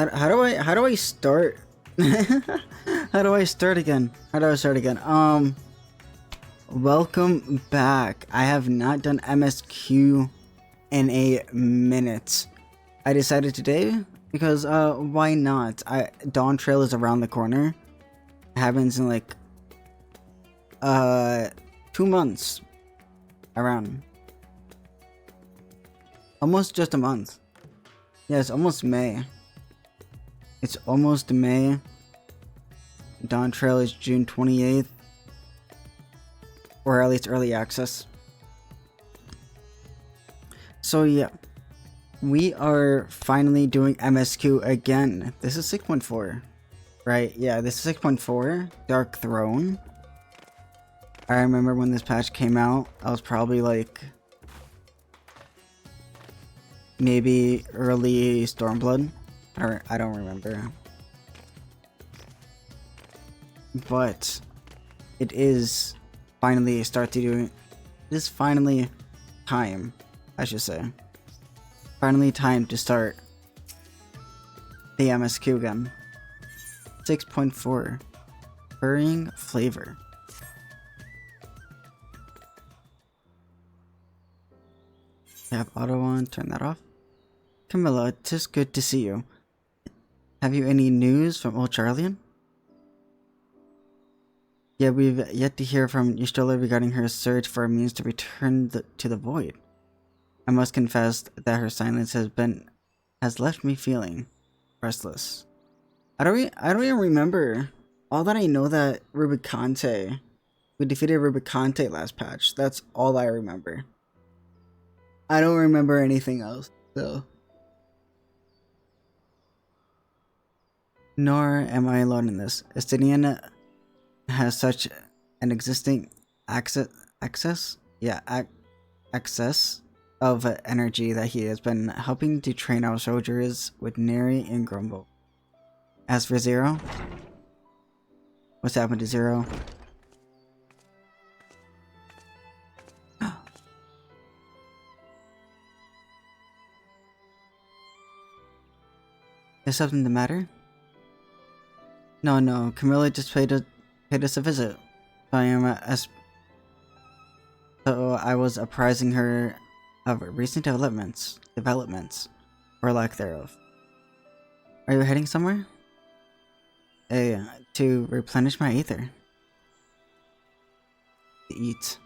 how do I start? How do I start again? Welcome back. I have not done MSQ in a minute. I decided today because why not? Dawn Trail is around the corner. It happens in like 2 months. Around. Almost just a month. Yeah, it's almost May. It's almost May. Dawn Trail is June 28th. Or at least early access. So yeah. We are finally doing MSQ again. This is 6.4. Right? Yeah, this is 6.4. Dark Throne. I remember when this patch came out, I was probably like maybe early Stormblood, or I don't remember. But it is finally it is finally time, I should say. Finally time to start the MSQ again. 6.4. Hurrying Flavor. Have auto on, turn that off. Camilla, it is good to see you. Have you any news from old Charlian? Yeah, we've yet to hear from Ystola regarding her search for a means to return to the void. I must confess that her silence has left me feeling restless. I don't even remember. All that I know that Rubicante, we defeated Rubicante last patch. That's all I remember. I don't remember anything else, so. Nor am I alone in this. Estinian has such an existing excess of energy that he has been helping to train our soldiers with Neri and Grumble. As for Zero, what's happened to Zero? Is something the matter? No, Camilla just paid us a visit. So I was apprising her of recent developments, or lack thereof. Are you heading somewhere? To replenish my ether. To eat.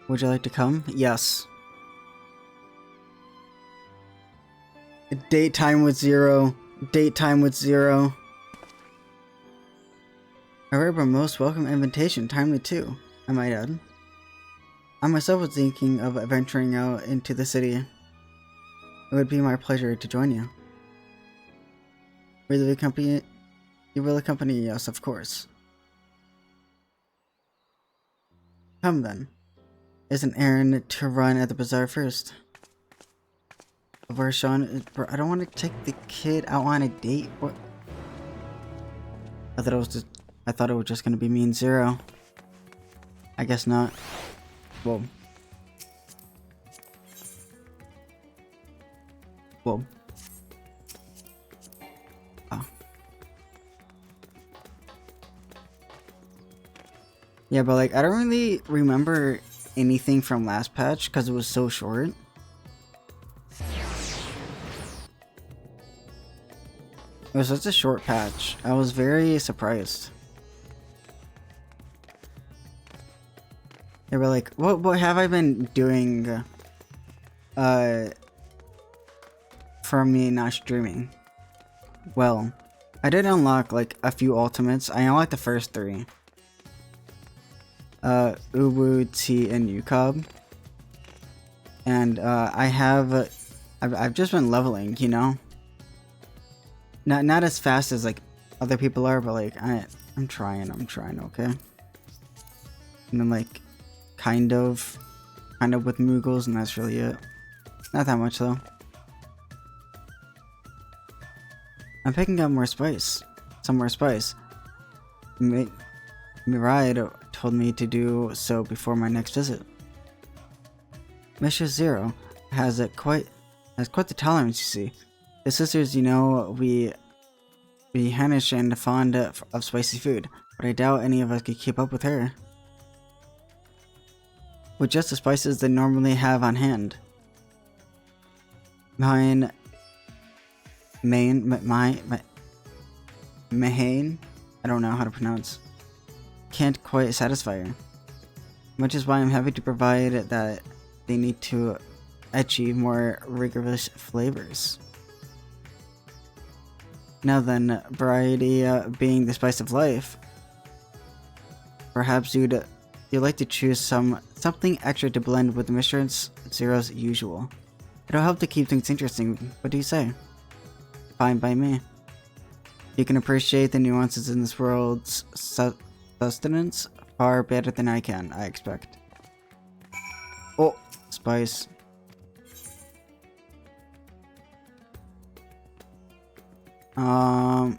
Would you like to come? Yes. Date time with Zero. However, most welcome invitation, timely too, I might add. I myself was thinking of venturing out into the city. It would be my pleasure to join you. You will accompany us, of course. Come then. There's an errand to run at the bazaar first. Varshawn, I don't want to take the kid out on a date. What? I thought it was just gonna be me and Zero. I guess not. Whoa. Oh. Yeah, but like I don't really remember anything from last patch because it was so short. It was such a short patch. I was very surprised. They were like, what have I been doing for me not streaming? Well, I did unlock like a few ultimates. I unlocked the first 3. Ubu, T, and Yukab. And I've just been leveling, you know? Not as fast as like other people are, but like I'm trying, okay? And then like kind of with Moogles, and that's really it. Not that much though. I'm picking up more spice. Some more spice. Mirai told me to do so before my next visit. Mistress Zero has quite the tolerance, you see. The sisters, you know, we Hanish and fond of spicy food, but I doubt any of us could keep up with her. With just the spices they normally have on hand. Mahane, I don't know how to pronounce, can't quite satisfy her. Which is why I'm happy to provide that they need to achieve more rigorous flavors. Now then, variety being the spice of life, perhaps you'd like to choose something extra to blend with Mistress Zero's usual. It'll help to keep things interesting. What do you say? Fine by me. You can appreciate the nuances in this world's sustenance far better than I can, I expect. Oh, spice.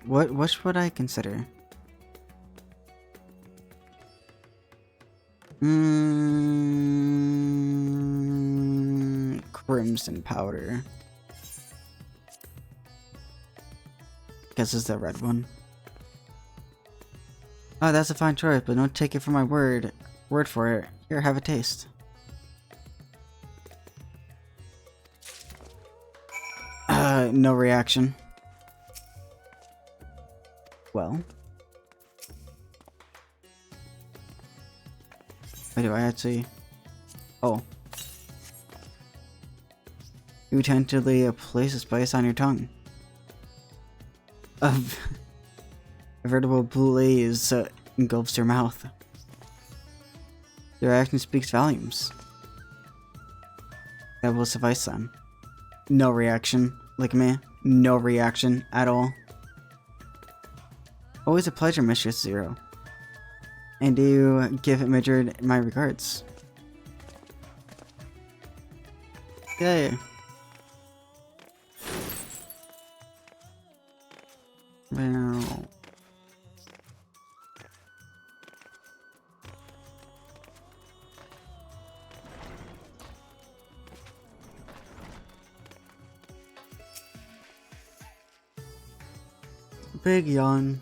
What should I consider? Crimson powder. Guess it's the red one. Oh, that's a fine choice, but don't take it for my word for it. Here, have a taste. No reaction. Well. Wait, do I actually... Oh. You tentatively place a spice on your tongue. A veritable blaze engulfs your mouth. Your action speaks volumes. That will suffice then. No reaction. Like me. No reaction at all. Always a pleasure, Mistress Zero. And do you give Midgard my regards? Yay. Well... Big yawn.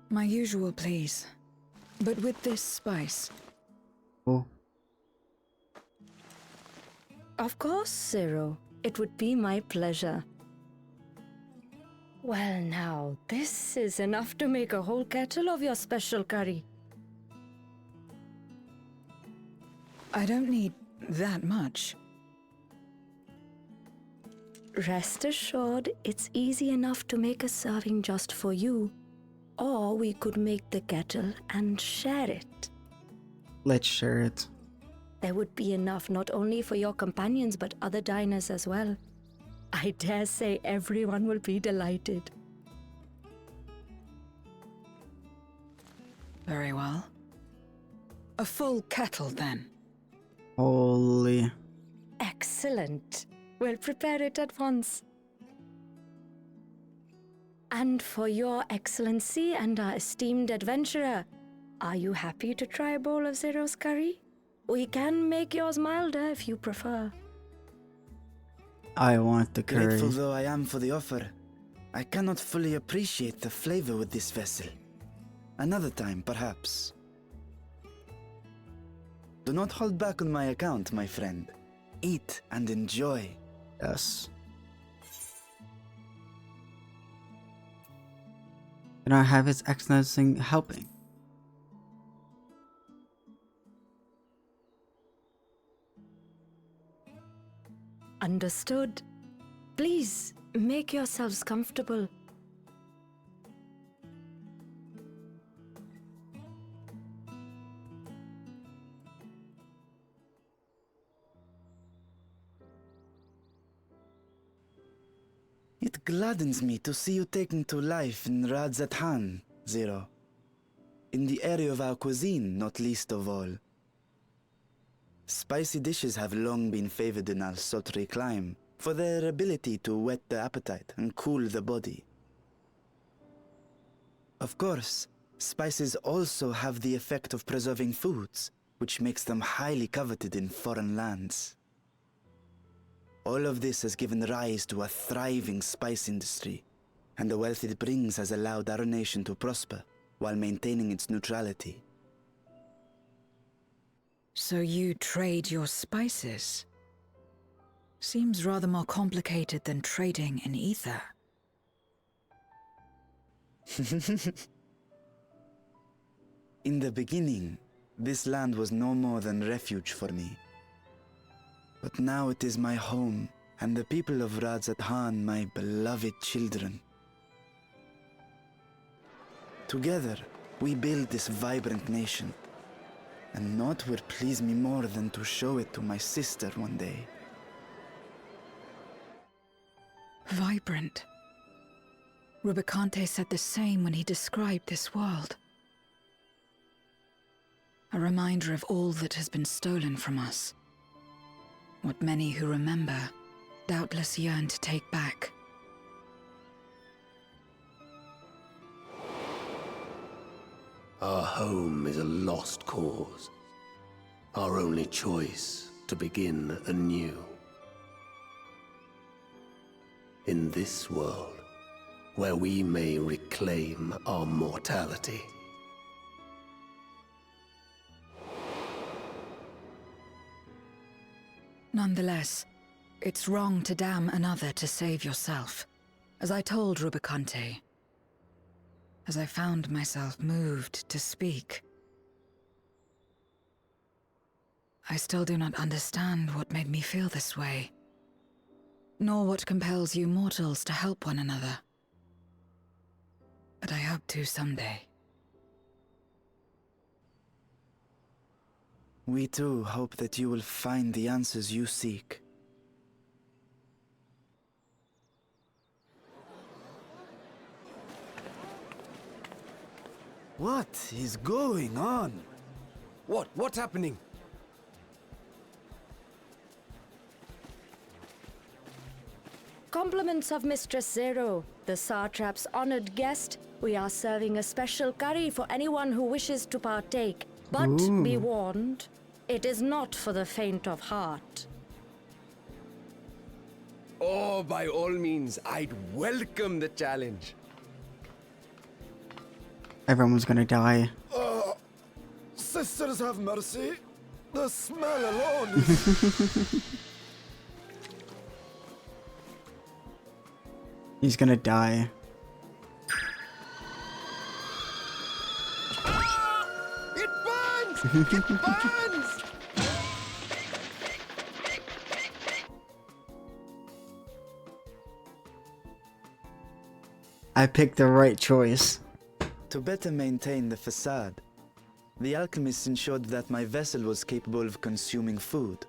My usual, please. But with this spice. Oh. Of course, Zero. It would be my pleasure. Well now, this is enough to make a whole kettle of your special curry. I don't need that much. Rest assured, it's easy enough to make a serving just for you. Or we could make the kettle and share it. Let's share it. There would be enough not only for your companions but other diners as well. I dare say everyone will be delighted. Very well. A full kettle, then. Holy. Excellent. We'll prepare it at once. And for your excellency and our esteemed adventurer, are you happy to try a bowl of Zero's curry? We can make yours milder if you prefer. I want the curry. Grateful though I am for the offer, I cannot fully appreciate the flavor with this vessel. Another time, perhaps. Do not hold back on my account, my friend. Eat and enjoy. Yes. And I have His Excellency helping. Understood. Please, make yourselves comfortable. It gladdens me to see you taking to life in Radzatan, Zero. In the area of our cuisine, not least of all. Spicy dishes have long been favored in our sultry clime for their ability to whet the appetite and cool the body. Of course, spices also have the effect of preserving foods, which makes them highly coveted in foreign lands. All of this has given rise to a thriving spice industry, and the wealth it brings has allowed our nation to prosper while maintaining its neutrality. So you trade your spices? Seems rather more complicated than trading in ether. In the beginning, this land was no more than refuge for me. But now it is my home, and the people of Radzathan my beloved children. Together, we build this vibrant nation, and naught would please me more than to show it to my sister one day. Vibrant. Rubicante said the same when he described this world. A reminder of all that has been stolen from us. What many who remember doubtless yearn to take back. Our home is a lost cause. Our only choice to begin anew. In this world, where we may reclaim our mortality. Nonetheless, it's wrong to damn another to save yourself, as I told Rubicante. As I found myself moved to speak. I still do not understand what made me feel this way, nor what compels you mortals to help one another. But I hope to someday. We too hope that you will find the answers you seek. What is going on? What's happening? Compliments of Mistress Zero, the Satrap's honored guest. We are serving a special curry for anyone who wishes to partake. But be warned, it is not for the faint of heart. Oh, by all means, I'd welcome the challenge. Everyone's gonna die. Sisters have mercy. The smell alone is... He's gonna die. It burns! It burns! I picked the right choice. To better maintain the facade, the alchemist ensured that my vessel was capable of consuming food.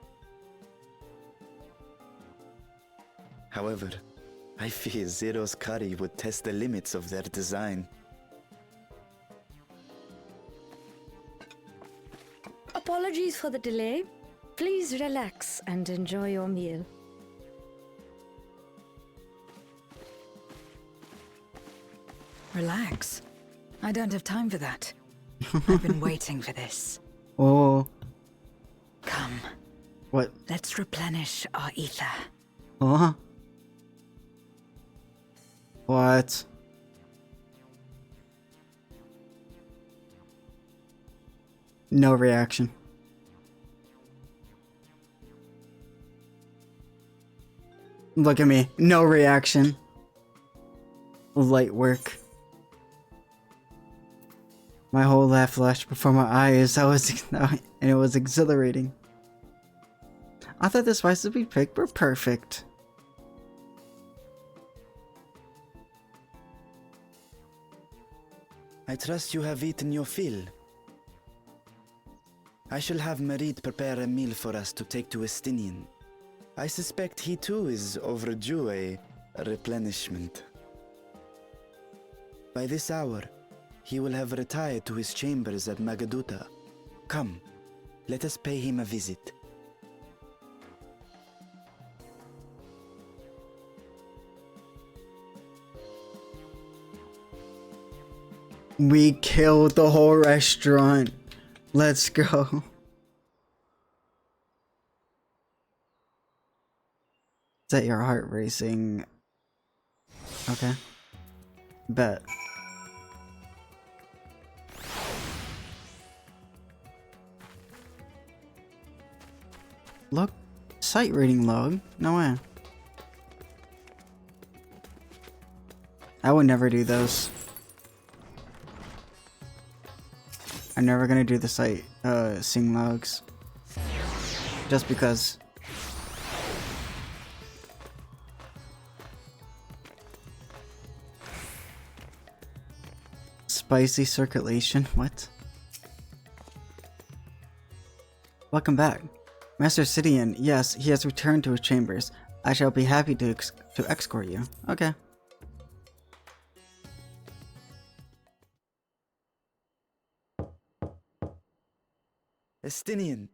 However, I fear Zero's curry would test the limits of their design. Apologies for the delay. Please relax and enjoy your meal. Relax. I don't have time for that. I've been waiting for this. Oh, Come, what? let's replenish our ether. Huh? What? No reaction. Look at me. No reaction. Light work. My whole life flashed before my eyes. And it was exhilarating. I thought the spices we picked were perfect. I trust you have eaten your fill. I shall have Merid prepare a meal for us to take to Estinian. I suspect he too is overdue a replenishment. By this hour, he will have retired to his chambers at Magaduta. Come, let us pay him a visit. We killed the whole restaurant. Let's go. Set your heart racing. Okay. Bet. Look. Sight reading log. No way. I would never do those. I'm never gonna do the sight sing logs. Just because. Spicy circulation? What? Welcome back. Master Sidian, yes, he has returned to his chambers. I shall be happy to escort you. Okay. Estinian,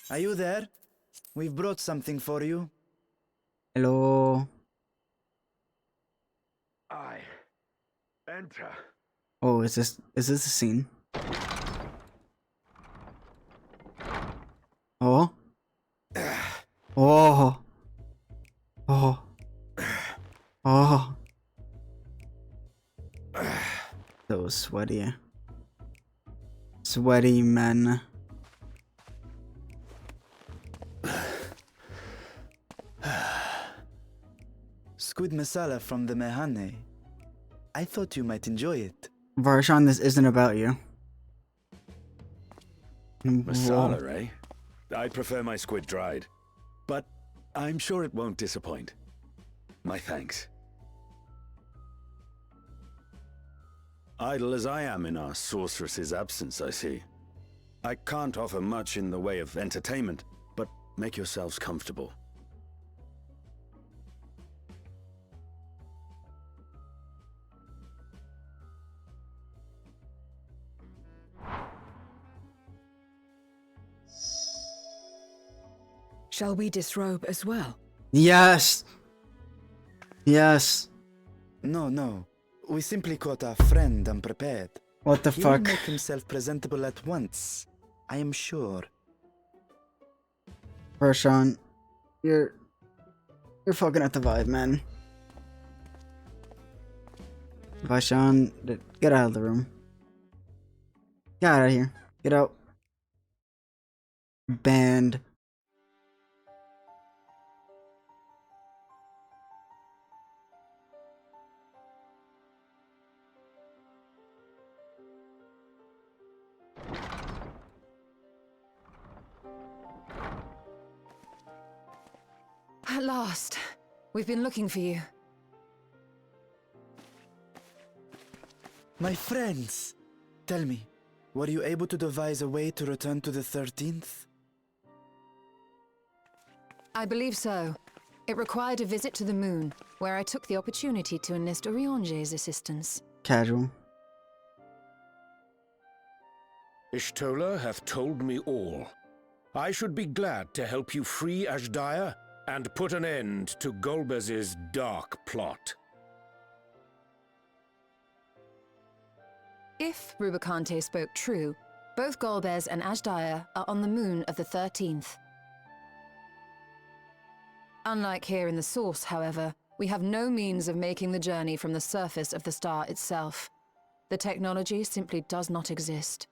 are you there? We've brought something for you. Hello. I enter. Oh, is this a scene? Oh. Oh. Oh. Oh. So sweaty. Sweaty men. Squid masala from the Mehane. I thought you might enjoy it. Varshan, this isn't about you. Masala, eh? I prefer my squid dried. But I'm sure it won't disappoint. My thanks. Idle as I am in our sorceress's absence, I see. I can't offer much in the way of entertainment, but make yourselves comfortable. Shall we disrobe as well? Yes. Yes. No. We simply caught our friend unprepared. What the He will fuck? make himself presentable at once, I am sure. Varshan, you're fucking at the vibe, man. Varshan, get out of the room. Get out of here. Get out. Banned. At last. We've been looking for you. My friends, tell me, were you able to devise a way to return to the 13th? I believe so. It required a visit to the moon, where I took the opportunity to enlist Oriange's assistance. Casual. Ishtola hath told me all. I should be glad to help you free Ashdaya and put an end to Golbez's dark plot. If Rubicante spoke true, both Golbez and Ashdaya are on the moon of the 13th. Unlike here in the Source, however, we have no means of making the journey from the surface of the star itself. The technology simply does not exist.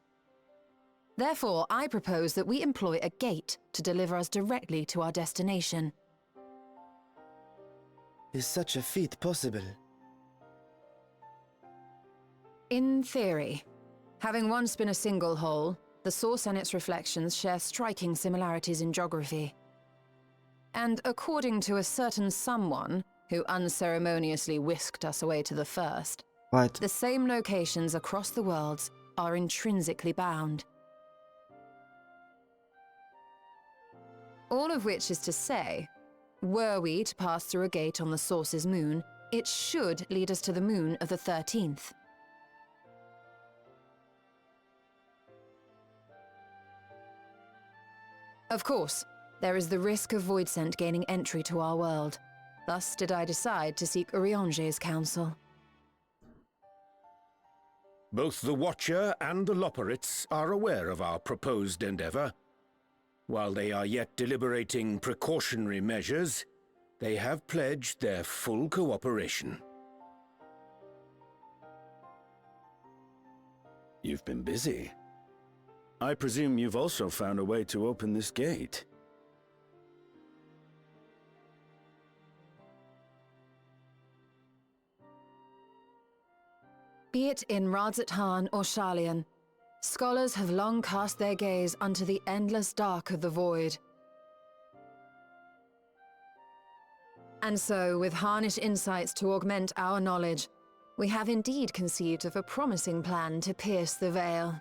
Therefore, I propose that we employ a gate to deliver us directly to our destination. Is such a feat possible? In theory. Having once been a single hole, the Source and its reflections share striking similarities in geography. And according to a certain someone who unceremoniously whisked us away to the first, What? the same locations across the worlds are intrinsically bound. All of which is to say, were we to pass through a gate on the Source's moon, it should lead us to the moon of the 13th. Of course, there is the risk of Voidsent gaining entry to our world. Thus did I decide to seek Oriange's counsel. Both the Watcher and the Loporrits are aware of our proposed endeavor. While they are yet deliberating precautionary measures, they have pledged their full cooperation. You've been busy. I presume you've also found a way to open this gate. Be it in Radzat or Sharlayan, scholars have long cast their gaze unto the endless dark of the void. And so, with harnish insights to augment our knowledge, we have indeed conceived of a promising plan to pierce the veil.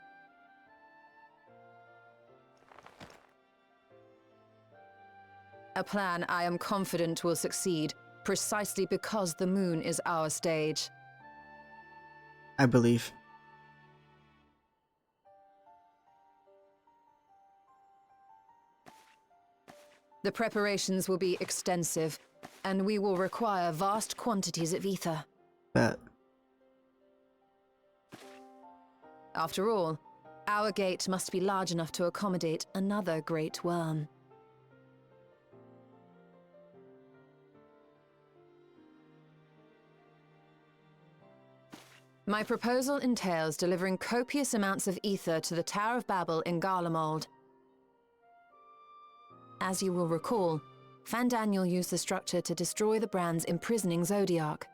A plan I am confident will succeed, precisely because the moon is our stage. I believe. The preparations will be extensive, and we will require vast quantities of ether. Bet. After all, our gate must be large enough to accommodate another great worm. My proposal entails delivering copious amounts of ether to the Tower of Babel in Garlemald. As you will recall, Fandaniel used the structure to destroy the brand's imprisoning Zodiac.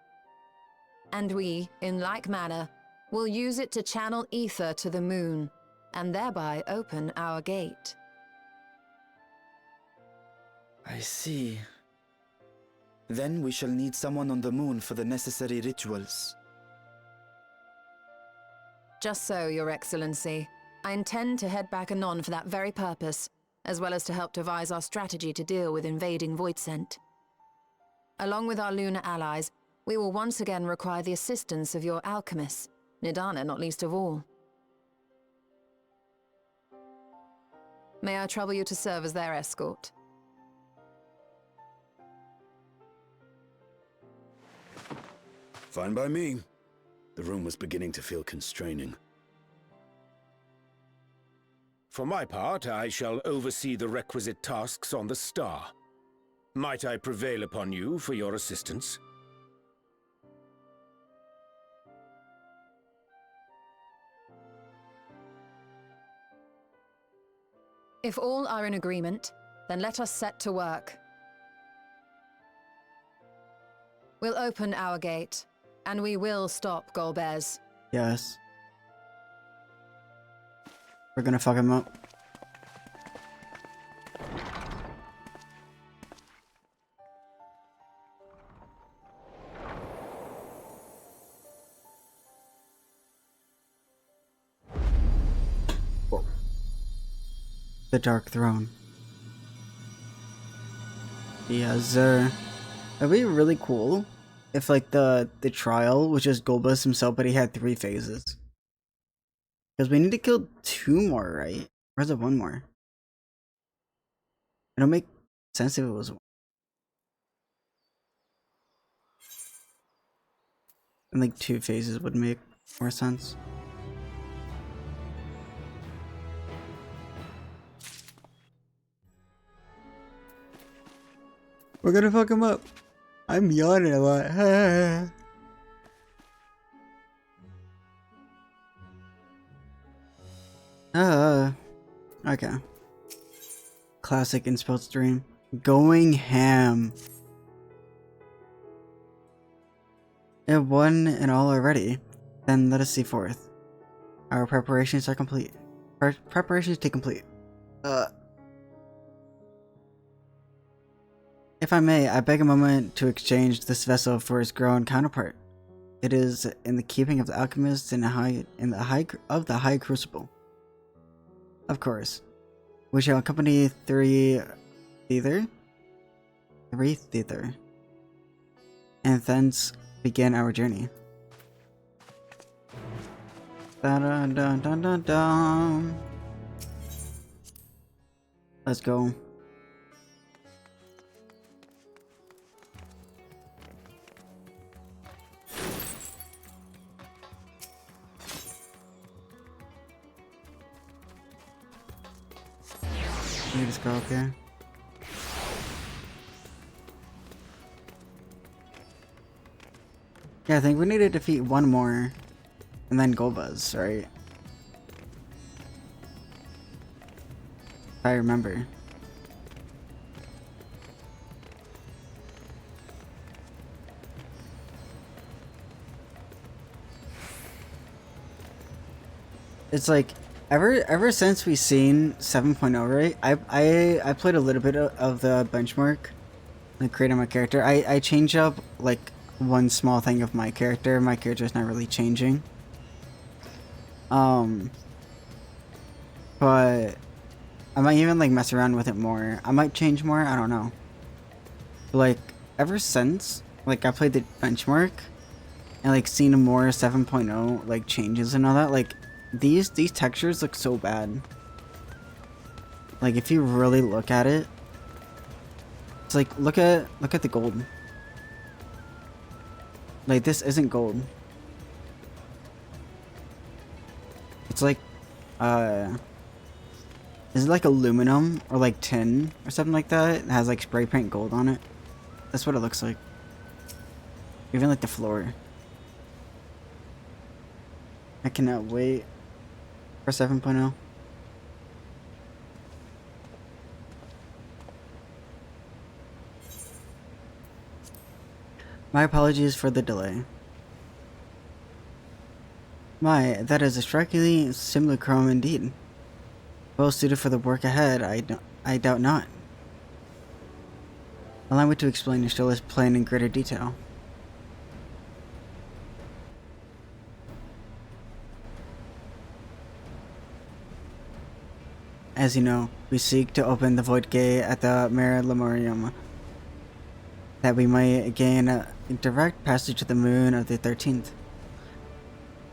And we, in like manner, will use it to channel ether to the moon, and thereby open our gate. I see. Then we shall need someone on the moon for the necessary rituals. Just so, Your Excellency. I intend to head back anon for that very purpose, as well as to help devise our strategy to deal with invading Voidsent. Along with our lunar allies, we will once again require the assistance of your alchemists, Nidana not least of all. May I trouble you to serve as their escort? Fine by me. The room was beginning to feel constraining. For my part, I shall oversee the requisite tasks on the star. Might I prevail upon you for your assistance? If all are in agreement, then let us set to work. We'll open our gate, and we will stop Golbez. Yes. We're gonna fuck him up. Whoa. The Dark Throne. Yes, sir. That'd be really cool if, like, the trial was just Golbez himself, but he had 3 phases. Because we need to kill 2 more, right? Or is it 1 more? It'll make sense if it was 1. And like 2 phases would make more sense. We're gonna fuck him up. I'm yawning a lot. Okay. Classic Inspo stream. Going ham. If one and all are ready, then let us see forth. Our preparations are complete. Preparations to complete. If I may, I beg a moment to exchange this vessel for its grown counterpart. It is in the keeping of the alchemists in the high crucible. Of course, we shall accompany 3 thither, and thence begin our journey. Dun, dun, dun, dun, dun. Let's go. me just go up here. Yeah, I think we need to defeat one more, and then Golbez, right? If I remember. It's like ever since we seen 7.0, right? I played a little bit of the benchmark, like creating my character. I change up like one small thing of my character. My character's not really changing. But I might even like mess around with it more. I might change more. I don't know. Like ever since like I played the benchmark and like seen more 7.0 like changes and all that, like these textures look so bad. Like if you really look at it, it's like look at the gold. Like this isn't gold. It's like is it like aluminum or like tin or something like that? It has like spray paint gold on it. That's what it looks like. Even like the floor. I cannot wait for 7.0. My apologies for the delay. My, that is a strikingly simulacrum indeed. Well suited for the work ahead, I doubt not. Allow me to explain Yshtila's plan in greater detail. As you know, we seek to open the Void Gate at the Mare Lemurium, that we might gain a direct passage to the moon of the 13th.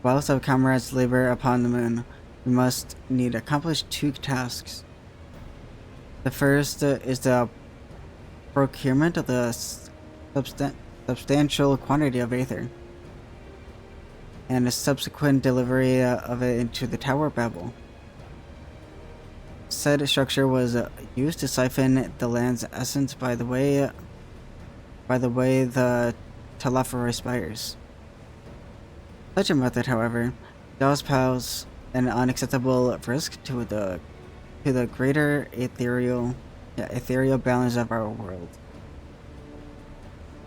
Whilst our comrades labor upon the moon, we must need to accomplish two tasks. The first is the procurement of the substantial quantity of Aether, and a subsequent delivery of it into the Tower of Babel. Said structure was used to siphon the land's essence by the way the Telephorai spires. Such a method, however, does pose an unacceptable risk to the greater ethereal balance of our world.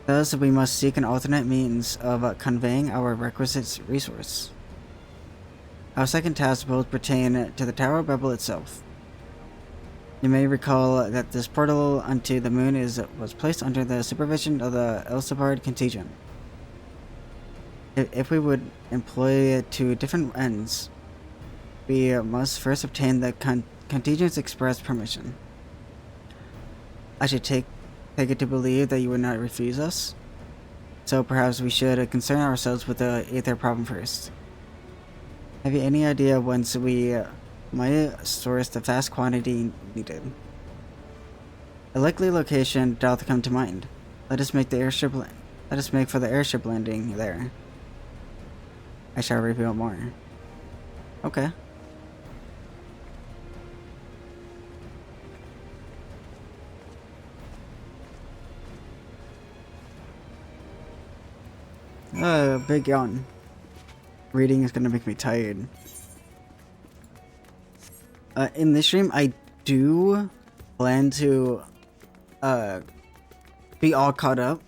Thus, we must seek an alternate means of conveying our requisite resource. Our second task both pertain to the Tower of Babel itself. You may recall that this portal unto the moon was placed under the supervision of the Elsabard contingent. If we would employ it to different ends, we must first obtain the contingent's express permission. I should take it to believe that you would not refuse us, so perhaps we should concern ourselves with the Aether problem first. Have you any idea whence we might source the vast quantity needed? A likely location doth come to mind. Let us make for the airship landing there. I shall reveal more. Okay. Big yawn. Reading is gonna make me tired. In this stream, I do plan to be all caught up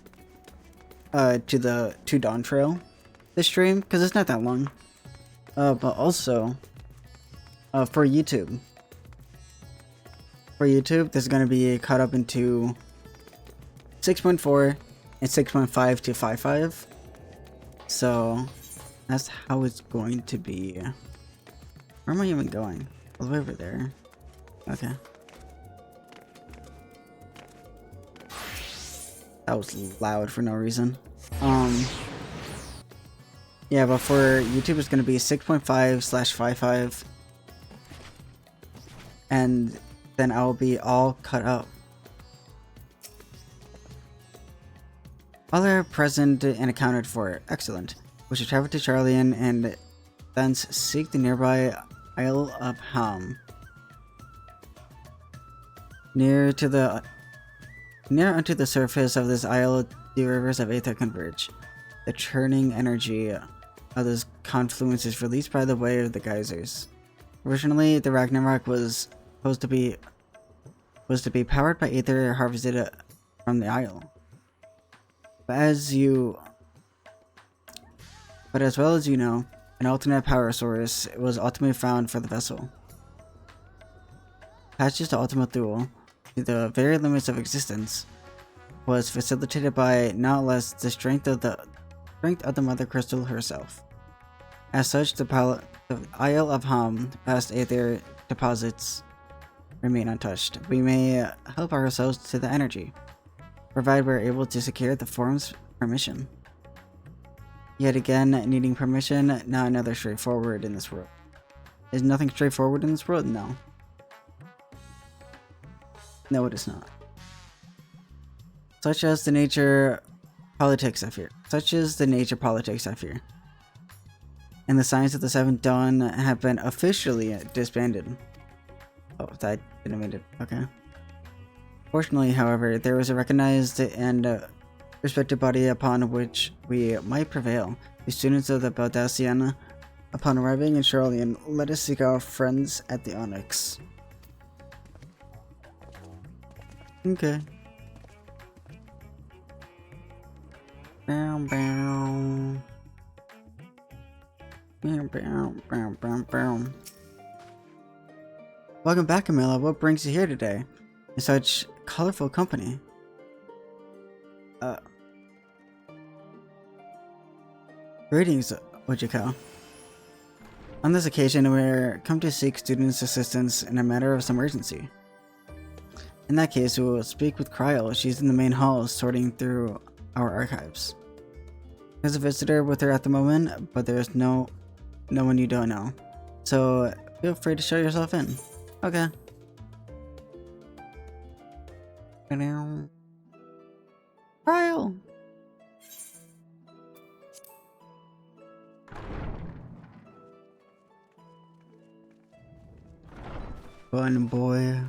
to Dawn Trail this stream, because it's not that long. But also for YouTube. For YouTube, there's gonna be caught up into 6.4 and 6.5 to 5.5. So that's how it's going to be. Where am I even going? All the way over there. Okay. That was loud for no reason. Yeah, but for YouTube it's gonna be 6.5/5.5. And then I'll be all cut up. All are present and accounted for. Excellent. We should travel to Charlian and thence seek the nearby Isle of Ham. Near unto the surface of this isle, the rivers of Aether converge. The churning energy of this confluence is released by the way of the geysers. Originally, the Ragnarok was supposed to be powered by Aether harvested from the isle. But as well as you know, an alternate power source was ultimately found for the vessel. Passage to Ultima Thule, to the very limits of existence, was facilitated by not less the strength of the Mother Crystal herself. As such, the Isle of Ham past Aether deposits remain untouched. We may help ourselves to the energy, provided we're able to secure the forum's permission. Yet again, needing permission, not another straightforward in this world. Is nothing straightforward in this world? No. No, it is not. Such is the nature politics I fear. And the Signs of the Seventh Dawn have been officially disbanded. Oh, that didn't mean it. Okay. Fortunately, however, there was a recognized and respected body upon which we might prevail. The students of the Baldassian, upon arriving in Charlian, let us seek our friends at the Onyx. Okay. Bow, bow. Bow, bow, bow, bow, bow. Welcome back, Camilla. What brings you here today? In such colorful company. Greetings, Ojiko. On this occasion, we're come to seek students' assistance in a matter of some urgency. In that case, we will speak with Kryl. She's in the main hall sorting through our archives. There's a visitor with her at the moment, but there's no one you don't know. So feel free to show yourself in. Okay. Kryl! Fun boy.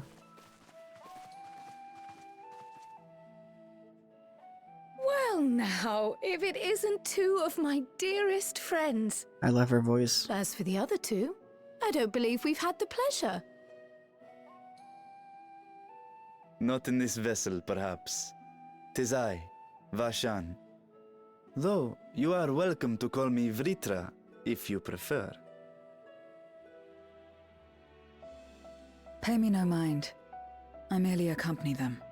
Well now, if it isn't two of my dearest friends. I love her voice. As for the other two, I don't believe we've had the pleasure. Not in this vessel, perhaps. 'Tis I, Vashan. Though, you are welcome to call me Vritra, if you prefer. Pay me no mind. I merely accompany them.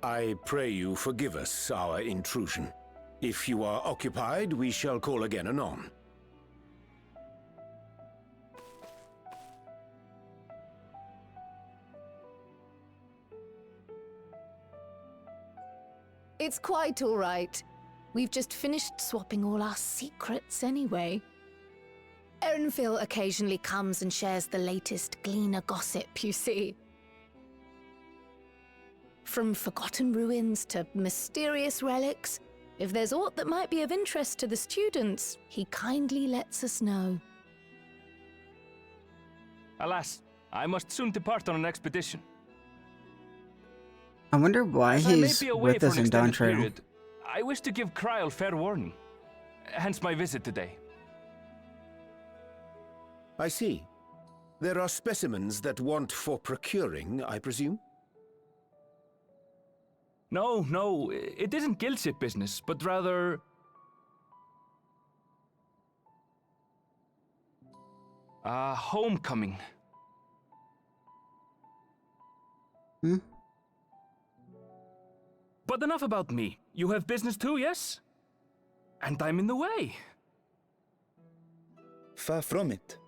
I pray you forgive us our intrusion. If you are occupied, we shall call again anon. It's quite all right. We've just finished swapping all our secrets anyway. Erenfil occasionally comes and shares the latest Gleaner gossip, you see. From forgotten ruins to mysterious relics, if there's aught that might be of interest to the students, he kindly lets us know. Alas, I must soon depart on an expedition. I wonder why As I may he's be away with for us an in Dawn extended Trail. period, I wish to give Kryl fair warning. Hence my visit today. I see. There are specimens that want for procuring, I presume? No, it isn't guildship business, but rather... homecoming. Hmm? But enough about me. You have business too, yes? And I'm in the way. Far from it.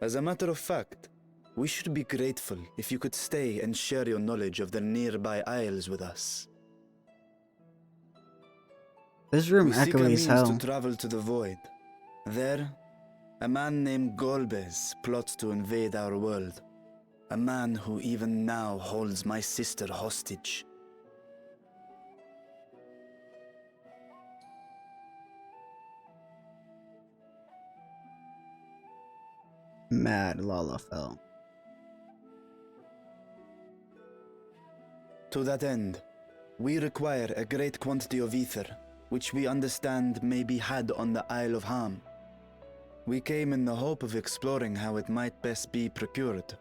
As a matter of fact, we should be grateful if you could stay and share your knowledge of the nearby isles with us. This room We seek a echoey means as hell. to travel to the void. There, a man named Golbez plots to invade our world. A man who even now holds my sister hostage. Mad Lalafell. To that end, we require a great quantity of ether, which we understand may be had on the Isle of Ham. We came in the hope of exploring how it might best be procured.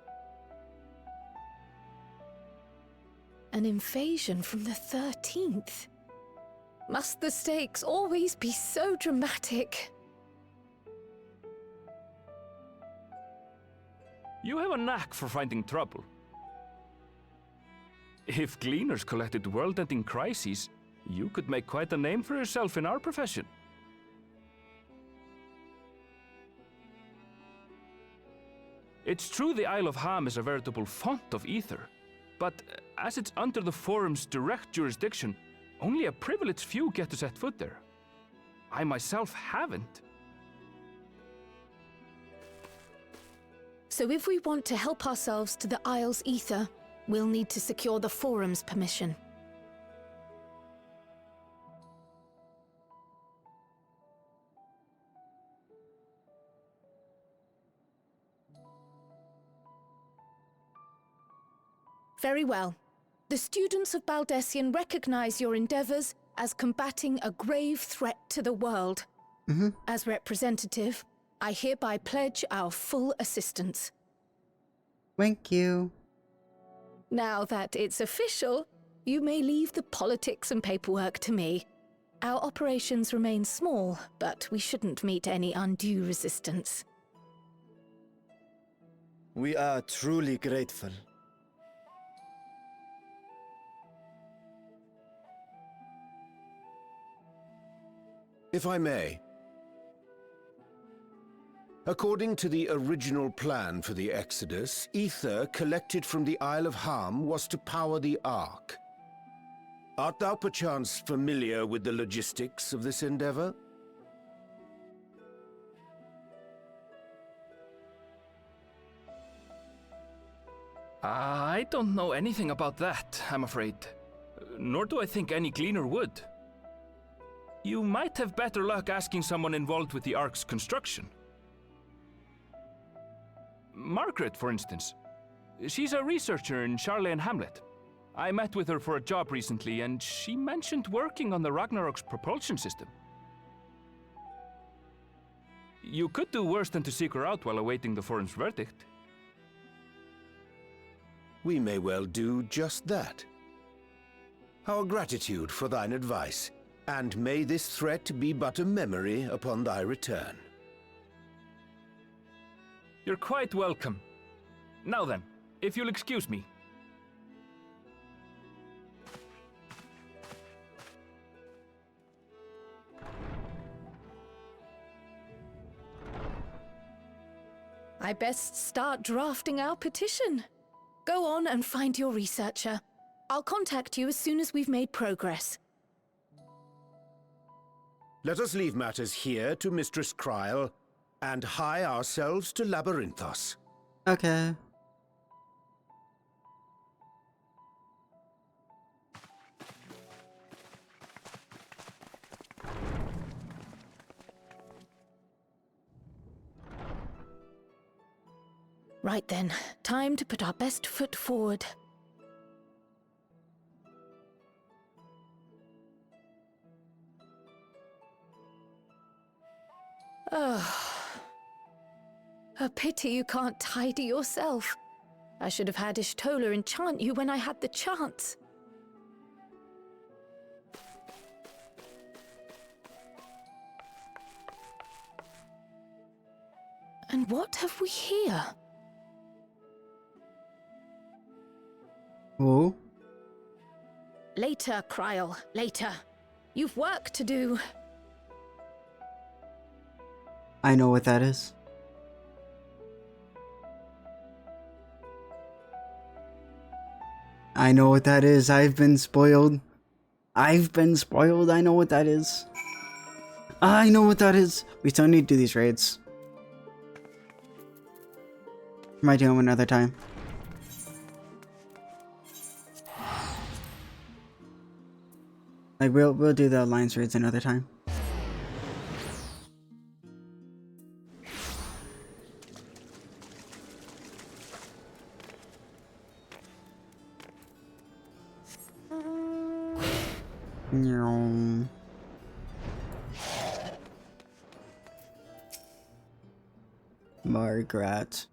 An invasion from the 13th? Must the stakes always be so dramatic? You have a knack for finding trouble. If gleaners collected world-ending crises, you could make quite a name for yourself in our profession. It's true the Isle of Ham is a veritable font of ether, but as it's under the Forum's direct jurisdiction, only a privileged few get to set foot there. I myself haven't. So if we want to help ourselves to the Isle's ether, we'll need to secure the Forum's permission. Very well. The students of Baldessian recognize your endeavors as combating a grave threat to the world. As representative, I hereby pledge our full assistance. Thank you. Now that it's official, you may leave the politics and paperwork to me. Our operations remain small, but we shouldn't meet any undue resistance. We are truly grateful. If I may. According to the original plan for the Exodus, ether collected from the Isle of Ham was to power the Ark. Art thou perchance familiar with the logistics of this endeavor? I don't know anything about that, I'm afraid. Nor do I think any gleaner would. You might have better luck asking someone involved with the Ark's construction. Margaret, for instance. She's a researcher in Charley and Hamlet. I met with her for a job recently, and she mentioned working on the Ragnarok's propulsion system. You could do worse than to seek her out while awaiting the Forum's verdict. We may well do just that. Our gratitude for thine advice, and may this threat be but a memory upon thy return. You're quite welcome. Now then, if you'll excuse me. I best start drafting our petition. Go on and find your researcher. I'll contact you as soon as we've made progress. Let us leave matters here to Mistress Kryl, and hie ourselves to Labyrinthos. Okay. Right then, time to put our best foot forward. Oh. A pity you can't tidy yourself. I should have had Ishtola enchant you when I had the chance. And what have we here? Oh? Later, Kryl, later. You've work to do. I know what that is. I know what that is. I've been spoiled. I've been spoiled. I know what that is. I know what that is. We still need to do these raids. Might do them another time. Like we'll do the alliance raids another time. Margaret.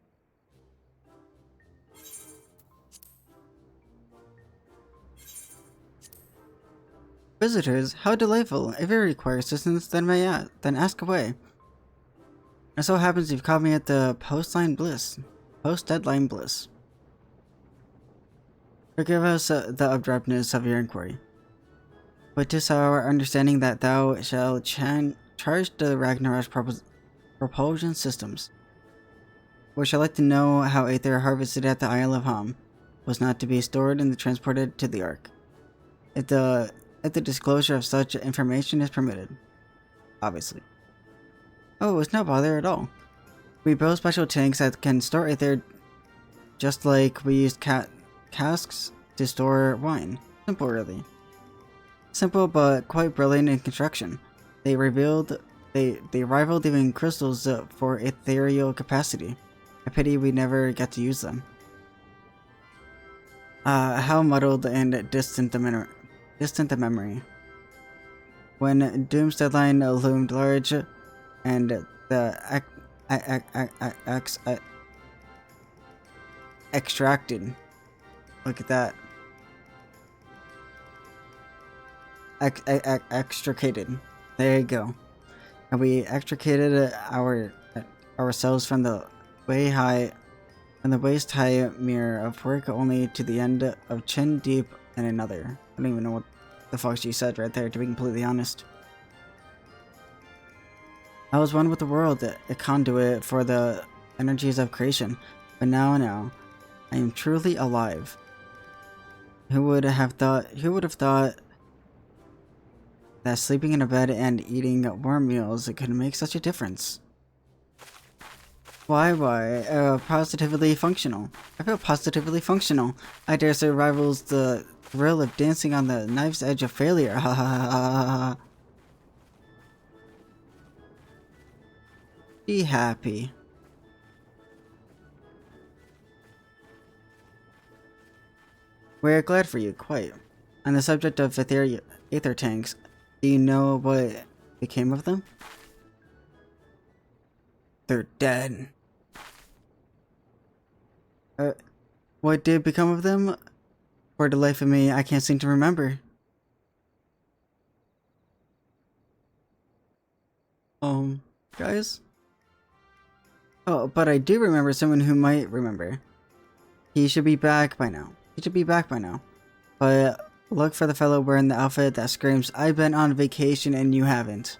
Visitors, how delightful. If you require assistance, then ask away. It so happens you've caught me at the post-deadline bliss. Forgive us the abruptness of your inquiry. But 'tis our understanding that thou shalt charge the Ragnarok propulsion systems. We shall like to know how Aether harvested at the Isle of Ham was not to be stored and transported to the Ark. If the disclosure of such information is permitted. Obviously. Oh, it's no bother at all. We build special tanks that can store Aether just like we use casks to store wine. Simple, really. Simple, but quite brilliant in construction. They rivaled even crystals for ethereal capacity. A pity we never get to use them. How muddled and distant the memory. When Doom's deadline loomed large, and the extracted. Look at that. Extricated. There you go. And we extricated ourselves from the waist high mirror of work only to the end of chin deep in another. I don't even know what the fuck she said right there, to be completely honest. I was one with the world, a conduit for the energies of creation, but now, I am truly alive. Who would have thought that sleeping in a bed and eating warm meals could make such a difference? Why, positively functional. I feel positively functional. I dare say rivals the thrill of dancing on the knife's edge of failure. Ha ha ha ha ha. Be happy. We're glad for you, quite. On the subject of Aether tanks, do you know what became of them? They're dead. What did become of them? For the life of me, I can't seem to remember. Guys? Oh, but I do remember someone who might remember. He should be back by now. But look for the fellow wearing the outfit that screams, "I've been on vacation and you haven't."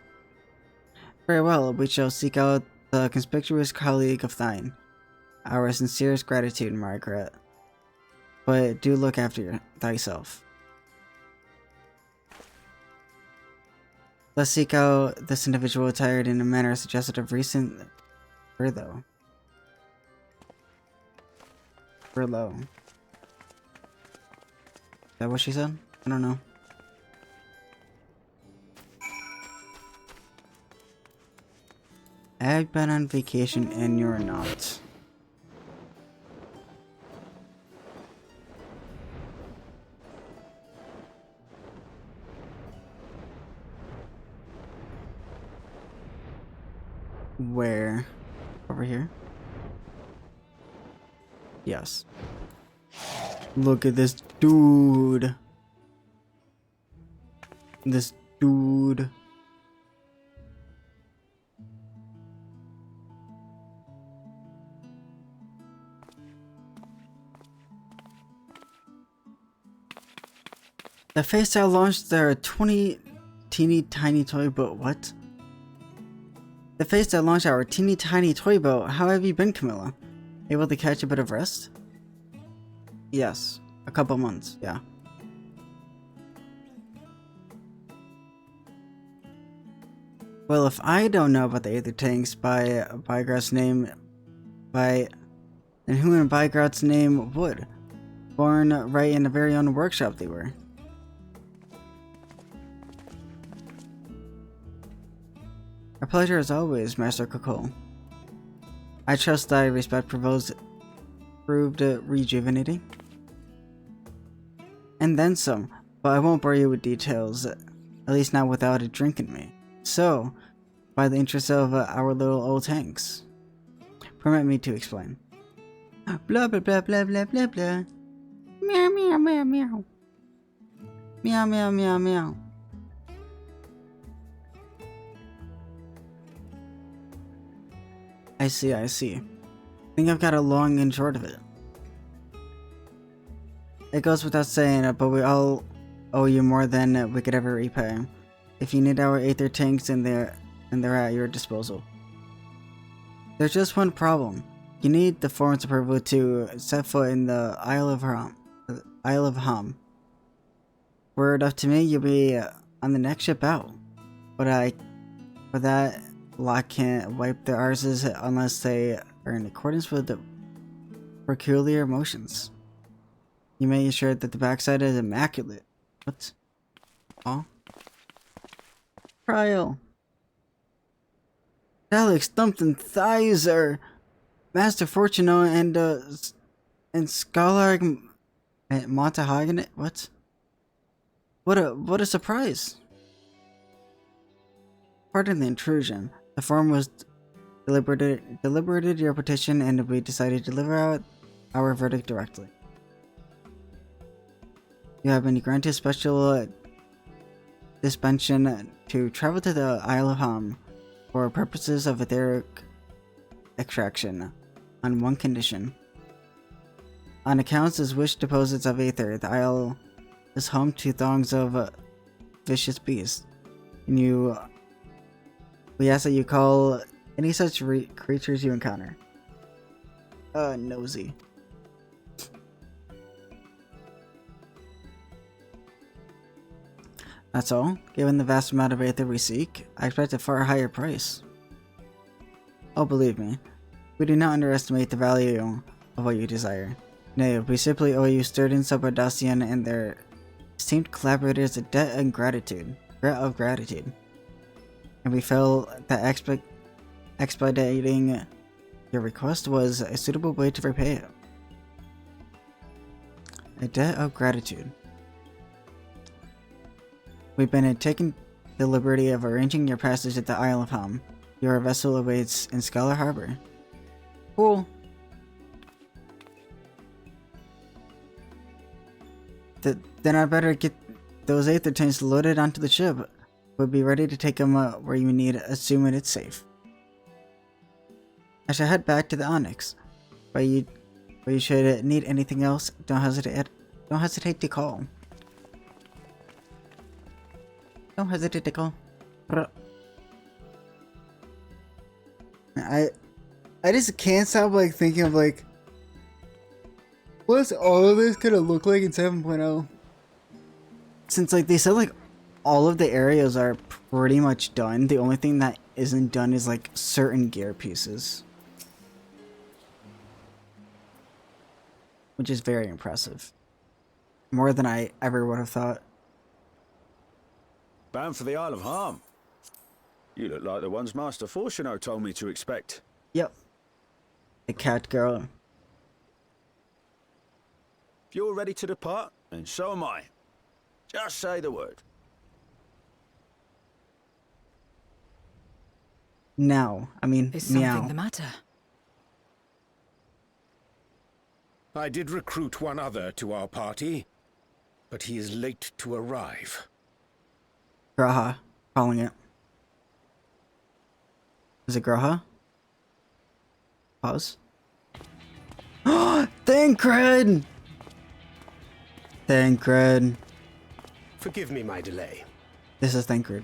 Very well, we shall seek out the conspicuous colleague of thine. Our sincerest gratitude, Margaret. But do look after thyself. Let's seek out this individual attired in a manner suggested of recent furlough. Is that what she said? I don't know. I've been on vacation and you're not. Where? Over here? Yes. Look at this dude. This dude. The Face Style launched their teeny tiny toy boat. What? The Face that launched our teeny tiny toy boat. How have you been, Camilla? Able to catch a bit of rest? Yes. A couple months, yeah. Well, if I don't know about the Aether tanks by Bygrat's name, then who in Bygrat's name would? Born right in the very own workshop they were. A pleasure as always, Master Kokol. I trust thy respect proved rejuvenating. And then some, but I won't bore you with details, at least not without a drink in me. So, by the interest of our little old tanks. Permit me to explain. Blah blah blah blah blah blah blah. Meow meow meow meow. Meow meow meow meow. I see, I see. I think I've got a long and short of it. It goes without saying, but we all owe you more than we could ever repay. If you need our Aether tanks, and they're at your disposal. There's just one problem. You need the forum's approval to set foot in the Isle of Ham. Word up to me, you'll be on the next ship out. But that lot can't wipe their arses unless they are in accordance with the peculiar motions. You may assure that the backside is immaculate. What? Oh? Trial. Alex thumped and thighs are Master Fortuno and Scholar Montahagen. What? What a surprise! Pardon the intrusion. The forum was deliberated your petition, and we decided to deliver out our verdict directly. You have been granted special dispensation to travel to the Isle of Ham for purposes of etheric extraction, on one condition. On accounts as wish deposits of aether, the isle is home to throngs of vicious beasts, and we ask that you call any such creatures you encounter. Nosy. That's all. Given the vast amount of aether we seek, I expect a far higher price. Oh, believe me, we do not underestimate the value of what you desire. Nay, we simply owe you students of Bardacian and their esteemed collaborators a debt of gratitude. And we felt that expediting your request was a suitable way to repay it. A debt of gratitude. We've been taking the liberty of arranging your passage at the Isle of Ham. Your vessel awaits in Scholar Harbor. Cool. Then I better get those aether tanks loaded onto the ship. We'll be ready to take them where you need, assuming it's safe. I shall head back to the Onyx. But you should need anything else, don't hesitate to call. Don't hesitate to call. I just can't stop thinking of what's all of this gonna look like in 7.0? Since they said all of the areas are pretty much done, the only thing that isn't done is certain gear pieces. Which is very impressive. More than I ever would have thought. Bound for the Isle of Ham. You look like the ones Master Fortuno told me to expect. Yep. The cat girl. If you're ready to depart, then so am I. Just say the word. No, I mean, Is meow. something the matter? I did recruit one other to our party, but he is late to arrive. Graha. Calling it. Is it Graha? Pause. Thancred! Thancred. Forgive me my delay. This is Thancred.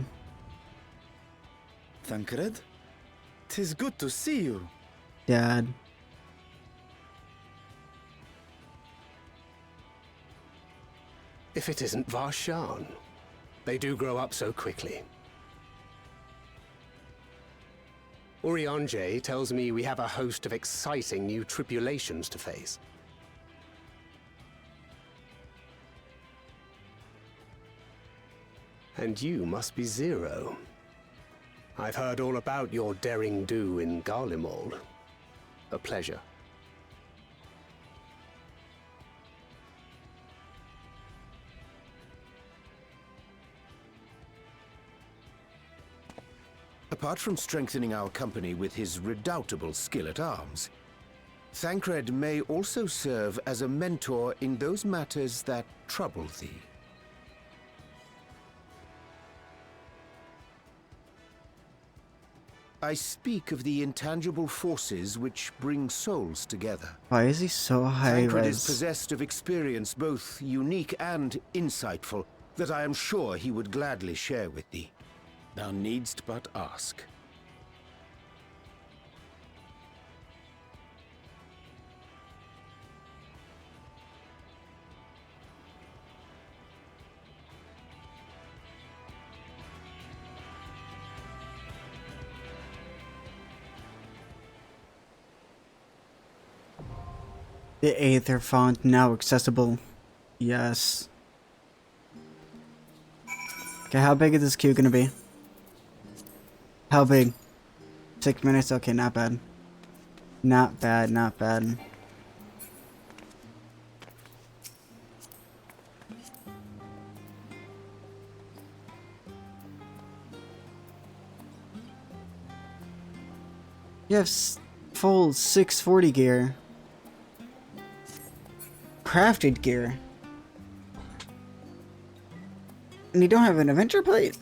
Thancred? 'Tis good to see you. Dad. If it isn't Varshan. They do grow up so quickly. Urianger tells me we have a host of exciting new tribulations to face. And you must be Zero. I've heard all about your daring do in Garlemald. A pleasure. Apart from strengthening our company with his redoubtable skill at arms, Thancred may also serve as a mentor in those matters that trouble thee. I speak of the intangible forces which bring souls together. Why is he so high Thancred is res? possessed of experience both unique and insightful that I am sure he would gladly share with thee. Thou needst but ask. The Aether font now accessible. Yes. Okay, how big is this queue gonna be? How big? 6 minutes? Okay, not bad. Not bad, not bad. You have full 640 gear. Crafted gear. And you don't have an adventure plate?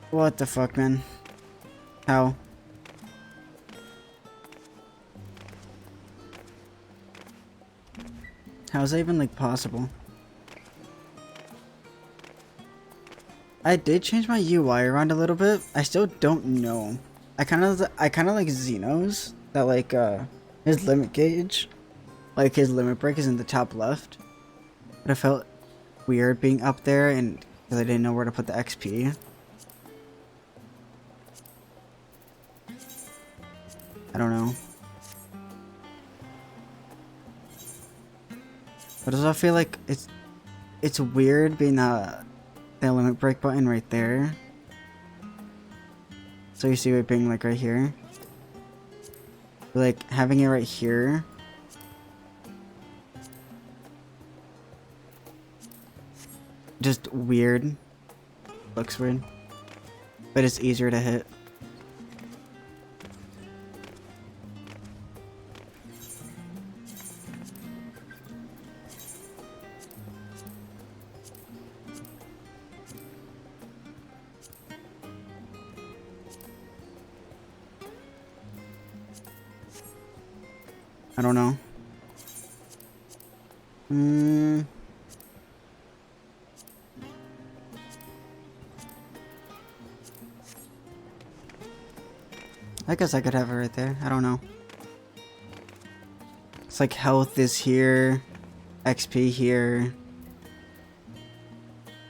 What the fuck, man? How? How is that even, like, possible? I did change my UI around a little bit. I still don't know. I kind of like Xeno's, that, like, his limit gauge, like, his limit break is in the top left. But I felt weird being up there, and because I didn't know where to put the XP. I don't know. But does I feel like it's weird being the limit break button right there. So you see it being like right here. But, like, having it right here. Just weird. Looks weird. But it's easier to hit. I don't know. I guess I could have it right there. I don't know. It's like health is here. XP here.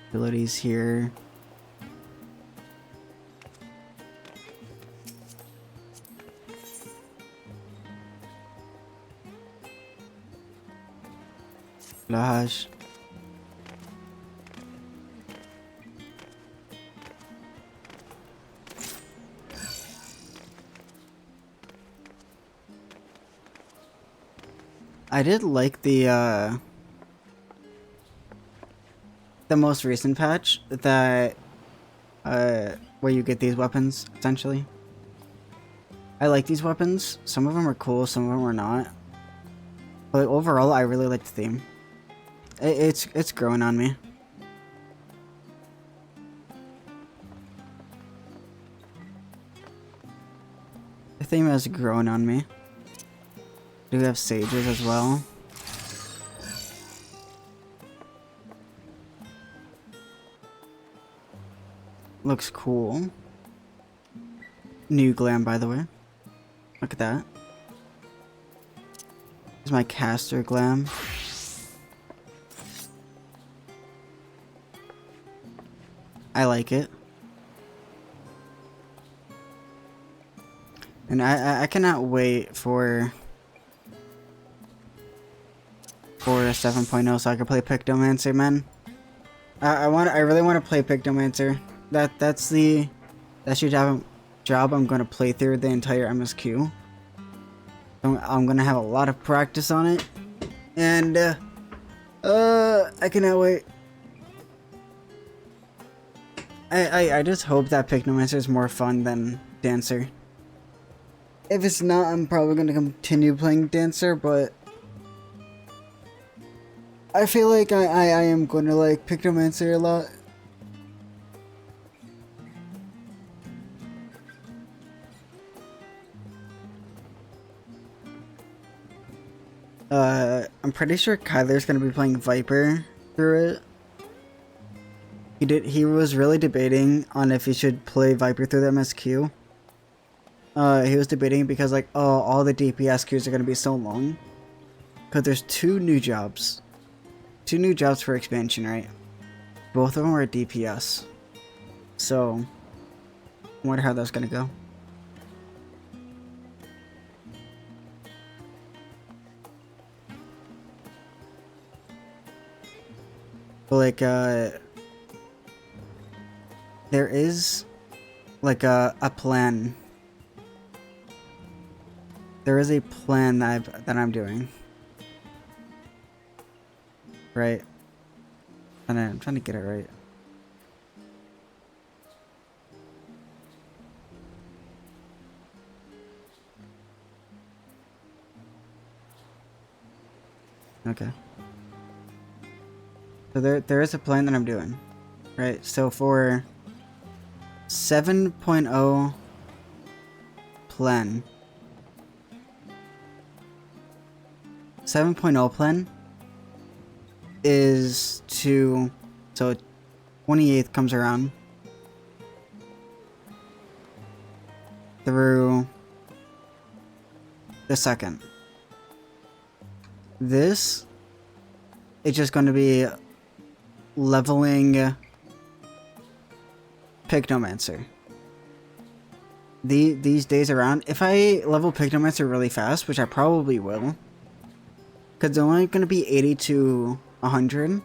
Abilities here. Flash. I did like the most recent patch that where you get these weapons essentially. I like these weapons. Some of them are cool, some of them are not. But overall, I really like the theme. It's growing on me. The theme has grown on me. Do we have sages as well? Looks cool. New glam, by the way. Look at that. This is my caster glam. I like it. And I cannot wait for a 7.0 so I can play Pictomancer, man. I really want to play Pictomancer. That's the job I'm gonna play through the entire MSQ. I'm gonna have a lot of practice on it, and I cannot wait. I just hope that Picnomancer is more fun than Dancer. If it's not, I'm probably gonna continue playing Dancer, but I feel like I am gonna like Picnomancer a lot. I'm pretty sure Kyler's gonna be playing Viper through it. He was really debating on if he should play Viper through the MSQ. He was debating because like, oh, all the DPS queues are gonna be so long. Cause there's 2 new jobs. 2 new jobs for expansion, right? Both of them are DPS. So, I wonder how that's gonna go. But like, there is like a plan. There is a plan that I'm doing. Right? And I'm trying to get it right. Okay. So there is a plan that I'm doing. Right? So for 7.0 plan. 7.0 plan is to, so 28th comes around through the 2nd. This is just going to be leveling Picnomancer. These days around, if I level Picnomancer really fast, which I probably will, because they're only going to be 80 to 100.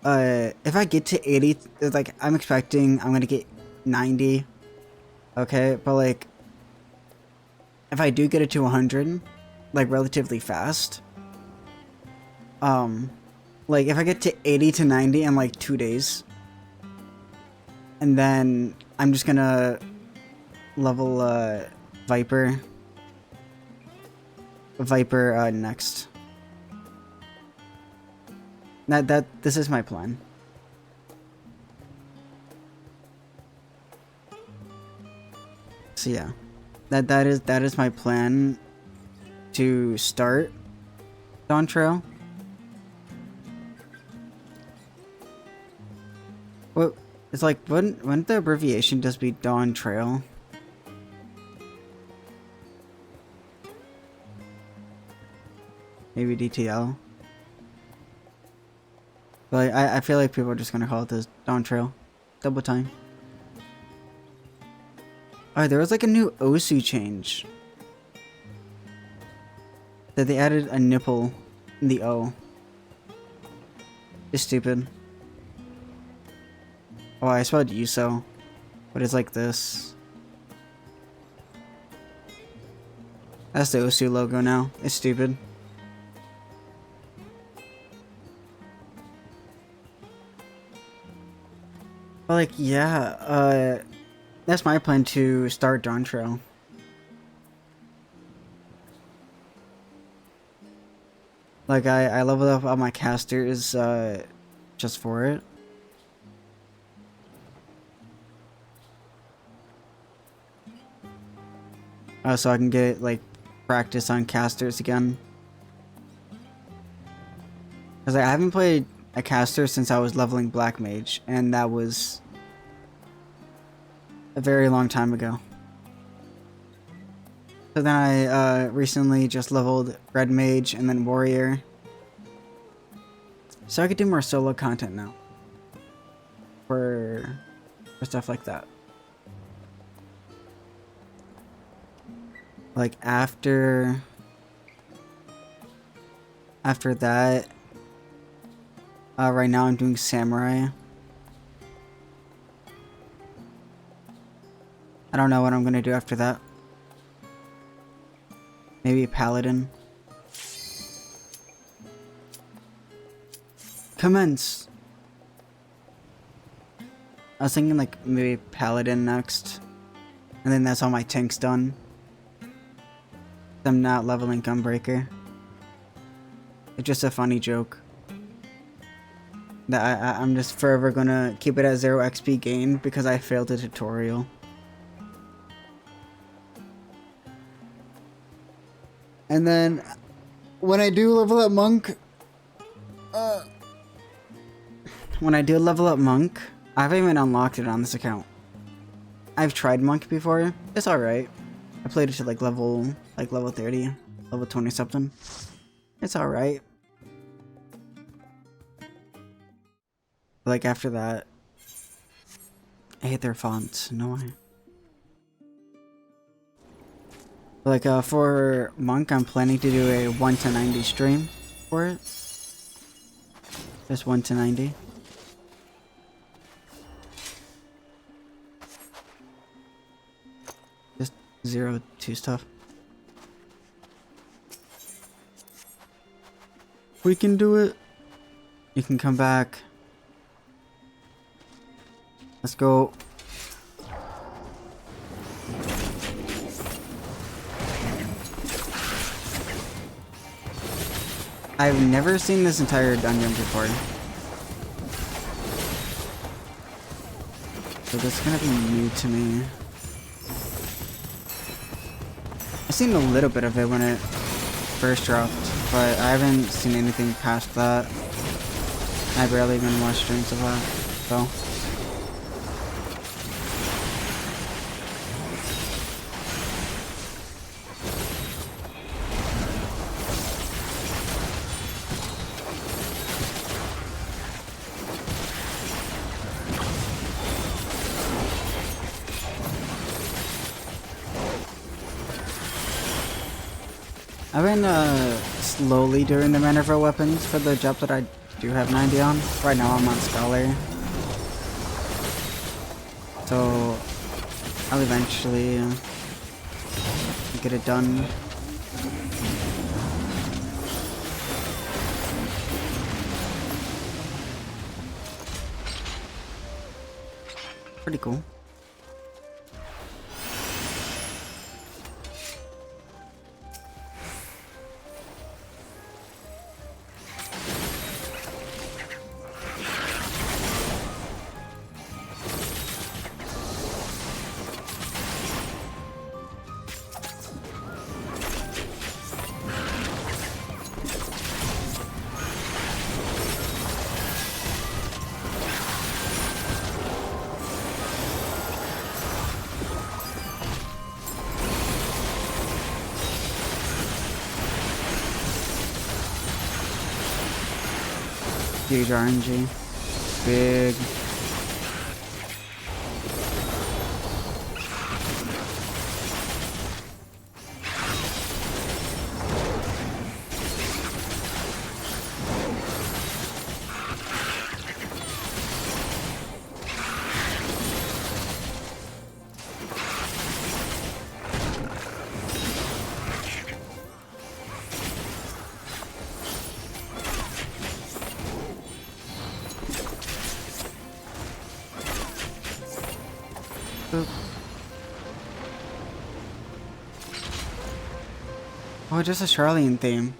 If I get to 80, like, I'm expecting I'm going to get 90. Okay, but like, if I do get it to 100, like, relatively fast, like, if I get to 80 to 90 in like 2 days, and then I'm just gonna level Viper next. This is my plan. So yeah, that is my plan to start Dawn Trail. What it's like? Wouldn't the abbreviation just be Dawn Trail? Maybe DTL. But I feel like people are just gonna call it this Dawn Trail. Double time. Alright, there was like a new Osu change. That they added a nipple in the O. It's stupid. Oh, I spelled Yuso. But it's like this. That's the Osu logo now. It's stupid. But like, yeah, that's my plan to start Dawn Trail. Like, I leveled up all my casters, just for it. So I can get, like, practice on casters again. Because I haven't played a caster since I was leveling Black Mage, and that was a very long time ago. So then I recently just leveled Red Mage and then Warrior. So I could do more solo content now. For stuff like that. Like after that, right now I'm doing Samurai. I don't know what I'm gonna do after that. Maybe a Paladin. Commence. I was thinking like maybe Paladin next. And then that's all my tanks done. I'm not leveling Gunbreaker. It's just a funny joke. That I'm just forever gonna keep it at 0 XP gain because I failed the tutorial. And then when I do level up Monk, I haven't even unlocked it on this account. I've tried Monk before. It's alright. I played it to like level 30, level 20 something. It's alright. Like after that, I hate their fonts. No way. Like for Monk, I'm planning to do a 1 to 90 stream for it. Just 1 to 90. Just 0 to stuff. We can do it. You can come back. Let's go. I've never seen this entire dungeon before. So this is gonna be new to me. I've seen a little bit of it when it first dropped, but I haven't seen anything past that. I barely even watched streams of that, so. I've been slowly doing the maneuver weapons for the job that I do have 90 on. Right now I'm on Scholar. So I'll eventually get it done. Pretty cool. Huge RNG. Big. Oh, just a Charlian theme.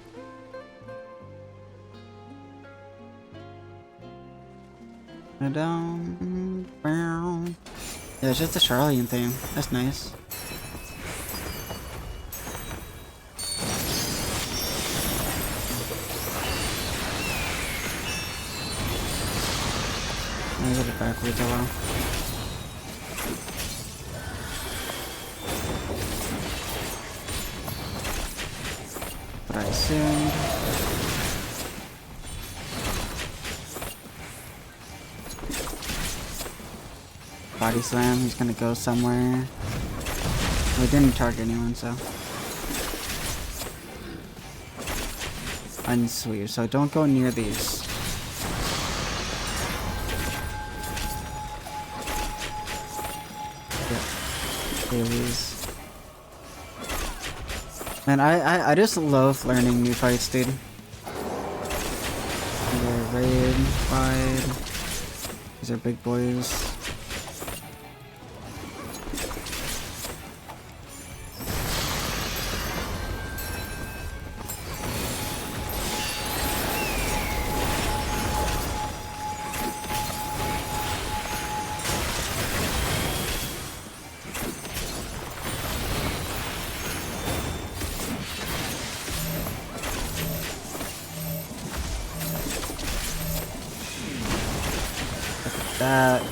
Yeah, it's just a Charlian theme. That's nice. I did it backwards, oh well. But I assumed. Body slam, he's gonna go somewhere. We didn't target anyone, so. Unsweep, so don't go near these. Dailies. Man, I just love learning new fights, dude. Raid, wide. These are big boys. that.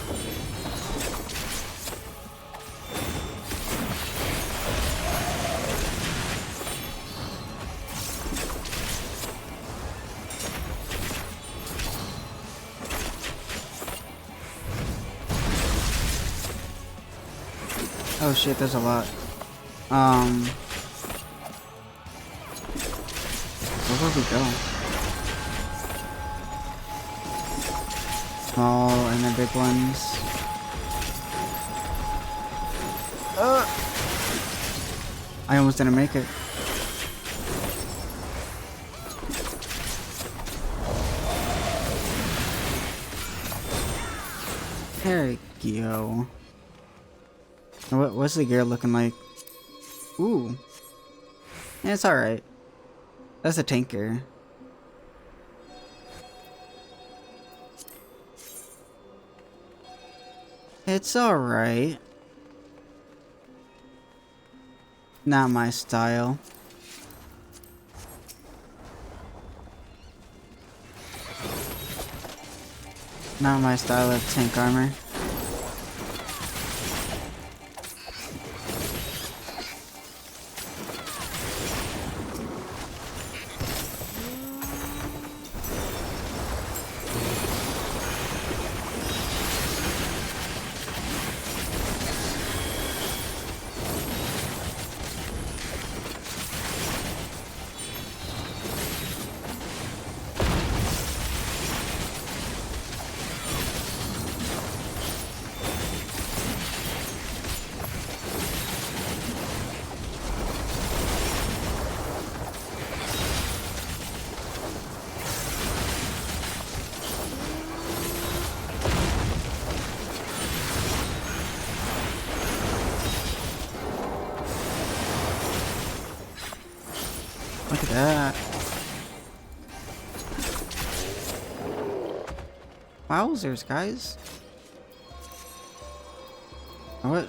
Oh shit, there's a lot. Where would we go? Small and the big ones. I almost didn't make it. There we go. What's the gear looking like? Ooh. Yeah, it's alright. That's a tanker. It's alright. Not my style. Not my style of tank armor. Look at that. Wowzers, guys. What?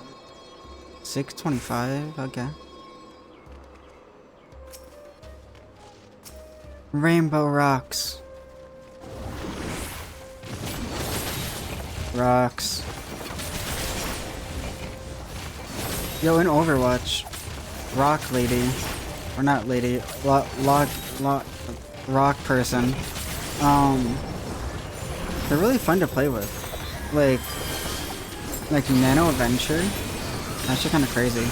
625? Okay. Rainbow rocks. Rocks. Yo, in Overwatch, Rock Lady. Or not lady, rock person. They're really fun to play with. Like Nano Adventure. That's actually kind of crazy.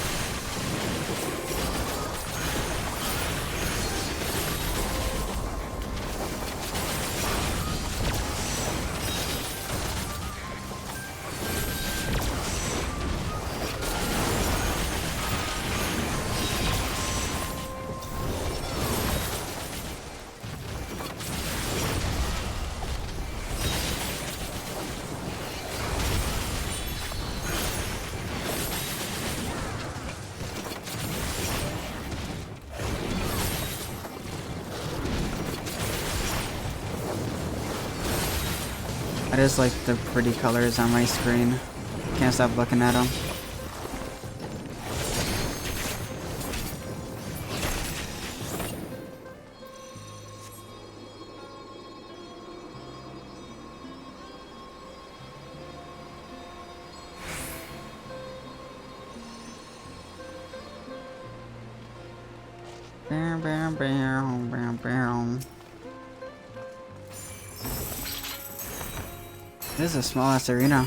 I just like the pretty colors on my screen. Can't stop looking at them. This is a small ass arena.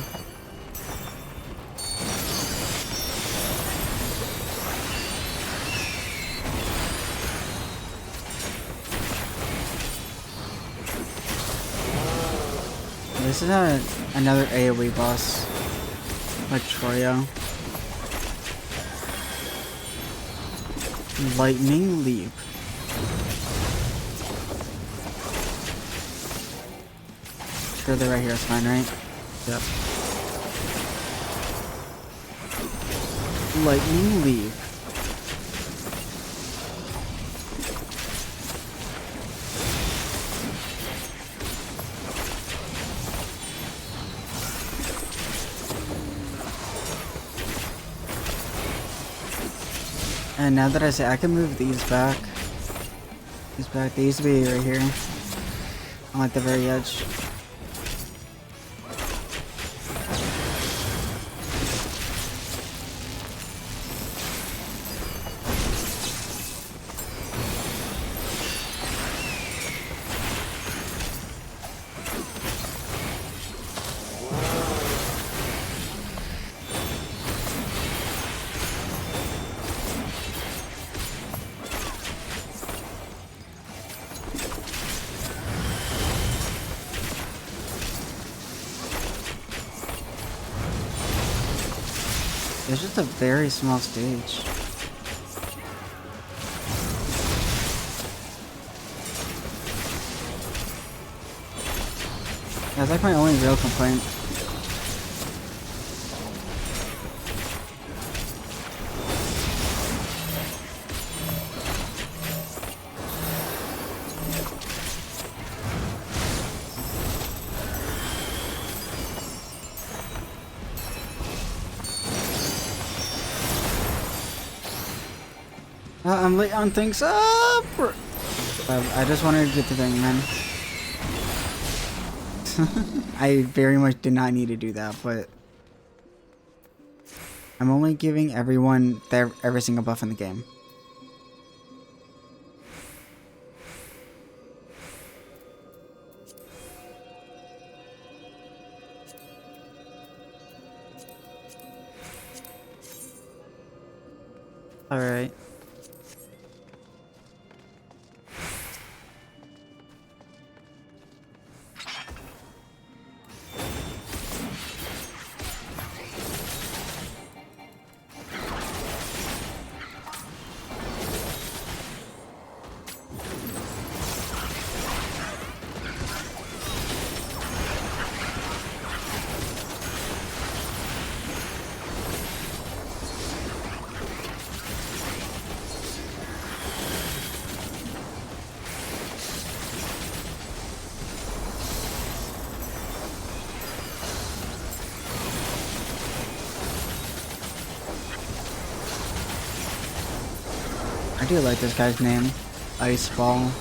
This is another AoE boss, like Troya. Lightning Leap. Sure, they're right here. It's fine, right? Yep. Lightning Leap. And now that I say I can move these back. These back. They used to be right here. On like the very edge. It's just a very small stage. That's like my only real complaint. I'm late on things. I just wanted to get the thing, man. I very much did not need to do that, but I'm only giving everyone every single buff in the game. All right. I do like this guy's name, Ice Ball.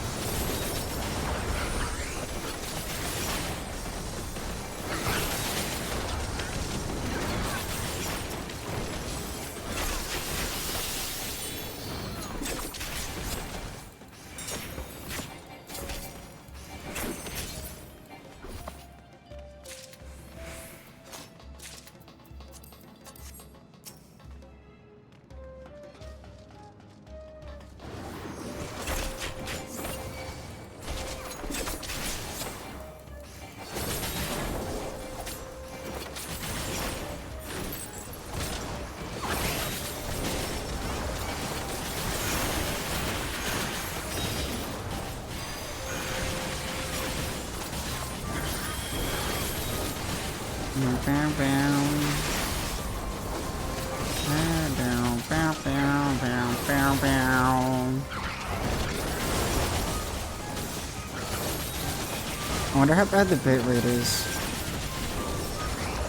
I wonder how bad the bitrate is.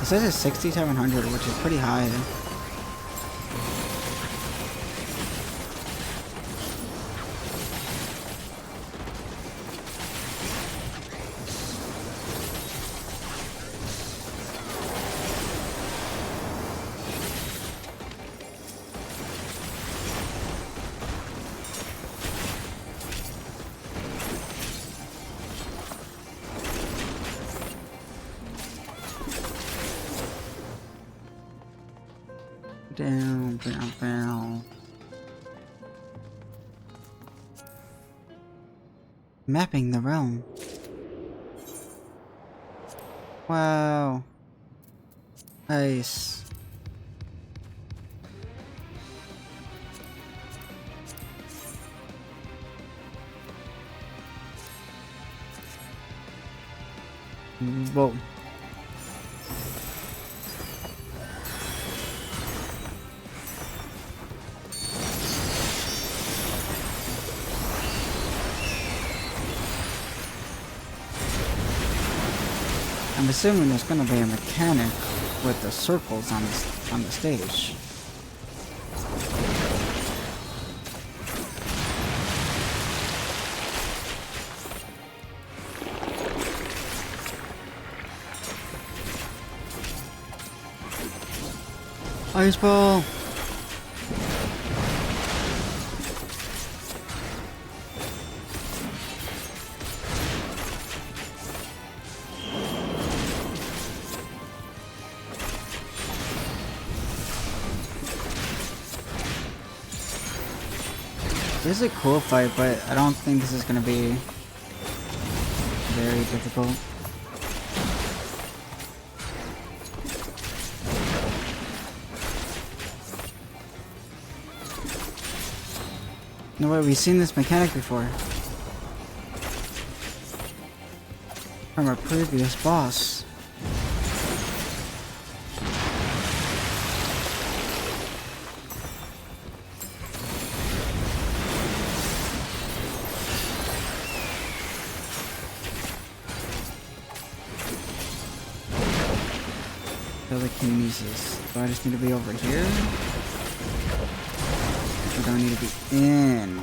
It says it's 6700, which is pretty high. Down. Mapping the realm. Wow. Nice. Whoa. I'm assuming there's gonna be a mechanic with the circles on the stage. Ice ball. This is a cool fight, but I don't think this is gonna be very difficult. No way, we've seen this mechanic before. From our previous boss. Telekinesis. Do I just need to be over here? Or do I need to be in?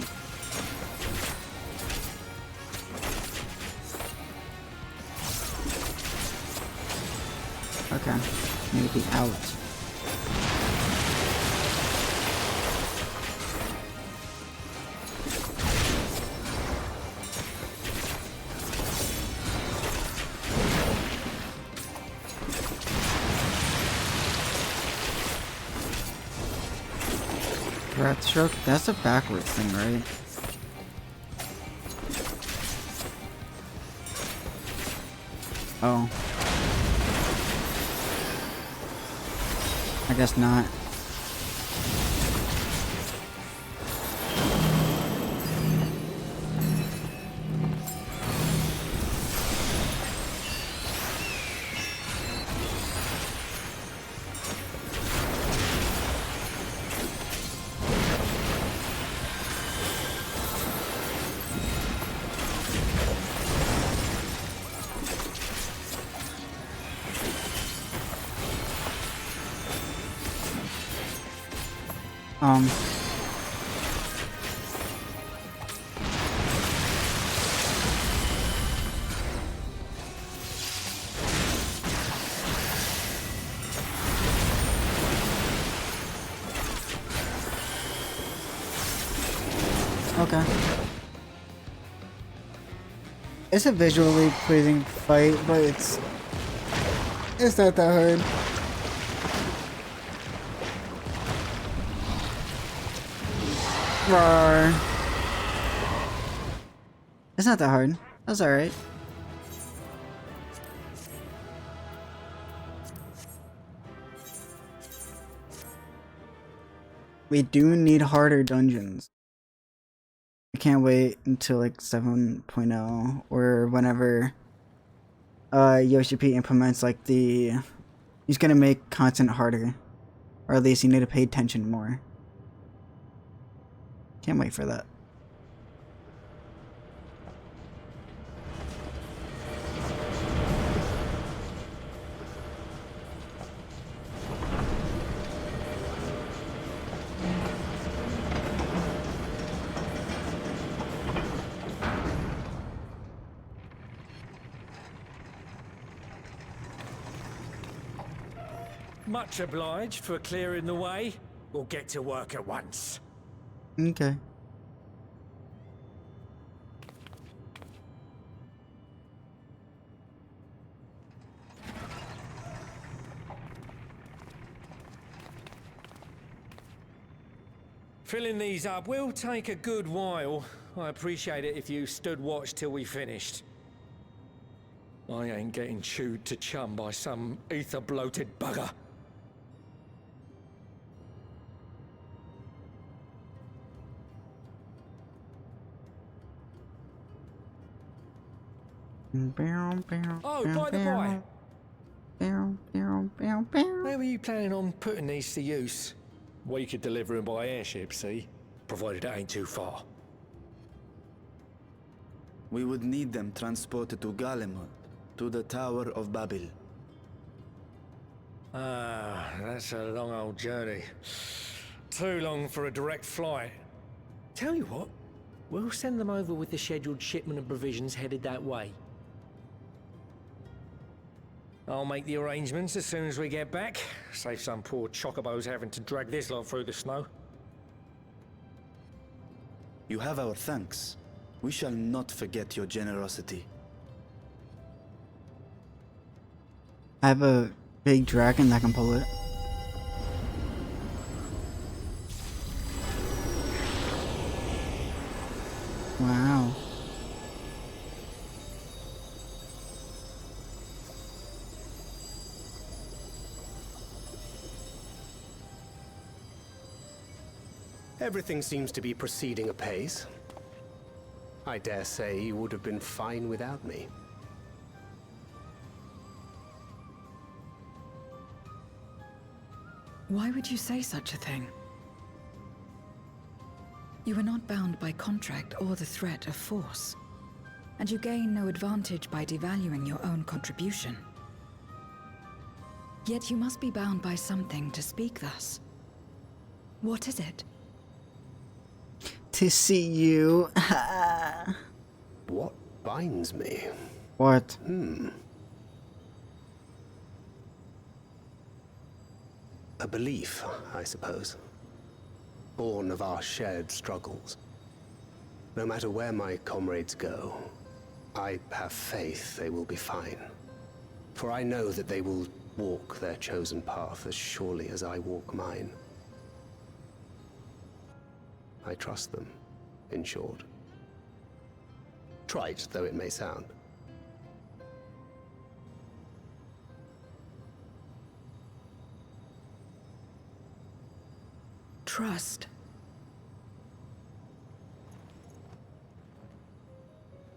Okay. Need to be out. Breathstroke? That's a backwards thing, right? Oh. I guess not. Okay. It's a visually pleasing fight, but it's not that hard. Roar. It's not that hard. That's alright. We do need harder dungeons. I can't wait until like 7.0 or whenever Yoshi P implements like he's gonna make content harder. Or at least you need to pay attention more. Can't wait for that. Much obliged for clearing the way. We'll get to work at once. Okay. Filling these up will take a good while. I appreciate it if you stood watch till we finished. I ain't getting chewed to chum by some ether-bloated bugger. Oh, by the by. Where were you planning on putting these to use? We could deliver them by airship, see? Provided it ain't too far. We would need them transported to Galemod, to the Tower of Babel. Ah, that's a long old journey. Too long for a direct flight. Tell you what, we'll send them over with the scheduled shipment of provisions headed that way. I'll make the arrangements as soon as we get back. Save some poor chocobos having to drag this lot through the snow. You have our thanks. We shall not forget your generosity. I have a big dragon that can pull it. Wow. Everything seems to be proceeding apace. I dare say you would have been fine without me. Why would you say such a thing? You are not bound by contract or the threat of force, and you gain no advantage by devaluing your own contribution. Yet you must be bound by something to speak thus. What is it? To see you. What binds me? What? A belief, I suppose. Born of our shared struggles. No matter where my comrades go, I have faith they will be fine. For I know that they will walk their chosen path as surely as I walk mine. I trust them, in short. Trite though it may sound. Trust.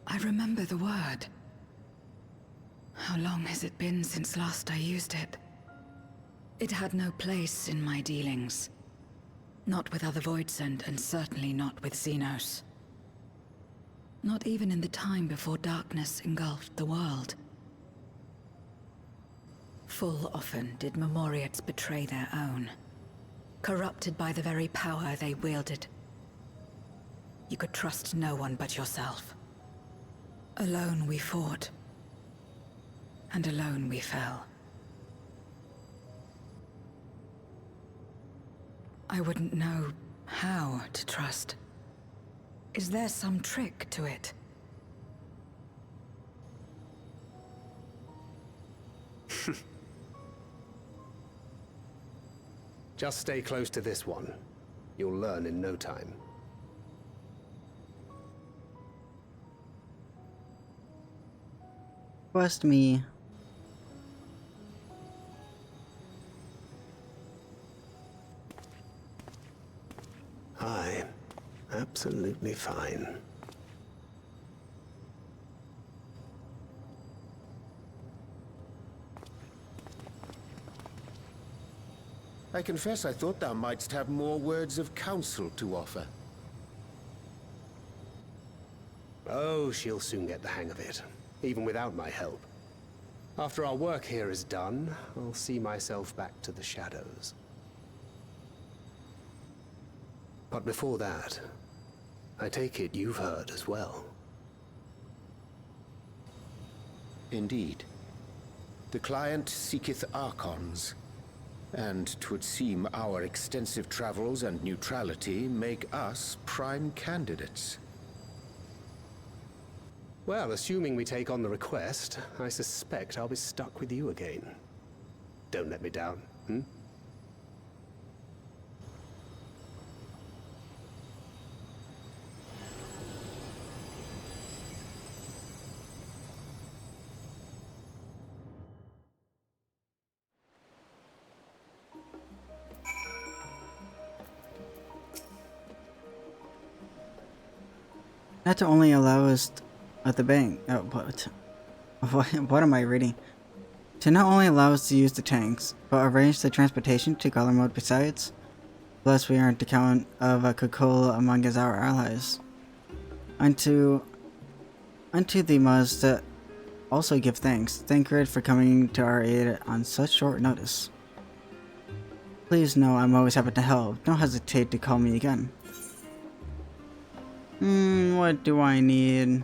I remember the word. How long has it been since last I used it? It had no place in my dealings. Not with other Voidsent, and certainly not with Xenos. Not even in the time before darkness engulfed the world. Full often did Memoriates betray their own, corrupted by the very power they wielded. You could trust no one but yourself. Alone we fought, and alone we fell. I wouldn't know how to trust. Is there some trick to it? Just stay close to this one. You'll learn in no time. Trust me. Aye, absolutely fine. I confess I thought thou mightst have more words of counsel to offer. Oh, she'll soon get the hang of it, even without my help. After our work here is done, I'll see myself back to the shadows. But before that, I take it you've heard as well. Indeed. The client seeketh Archons, and 'twould seem our extensive travels and neutrality make us prime candidates. Well, assuming we take on the request, I suspect I'll be stuck with you again. Don't let me down, hmm? Not to only allow us at the bank. What am I reading? To not only allow us to use the tanks, but arrange the transportation to color mode besides. Plus, we aren't to count of Coca-Cola among as our allies. Unto thee must also give thanks. Thank Grid for coming to our aid on such short notice. Please know I'm always happy to help. Don't hesitate to call me again. What do I need?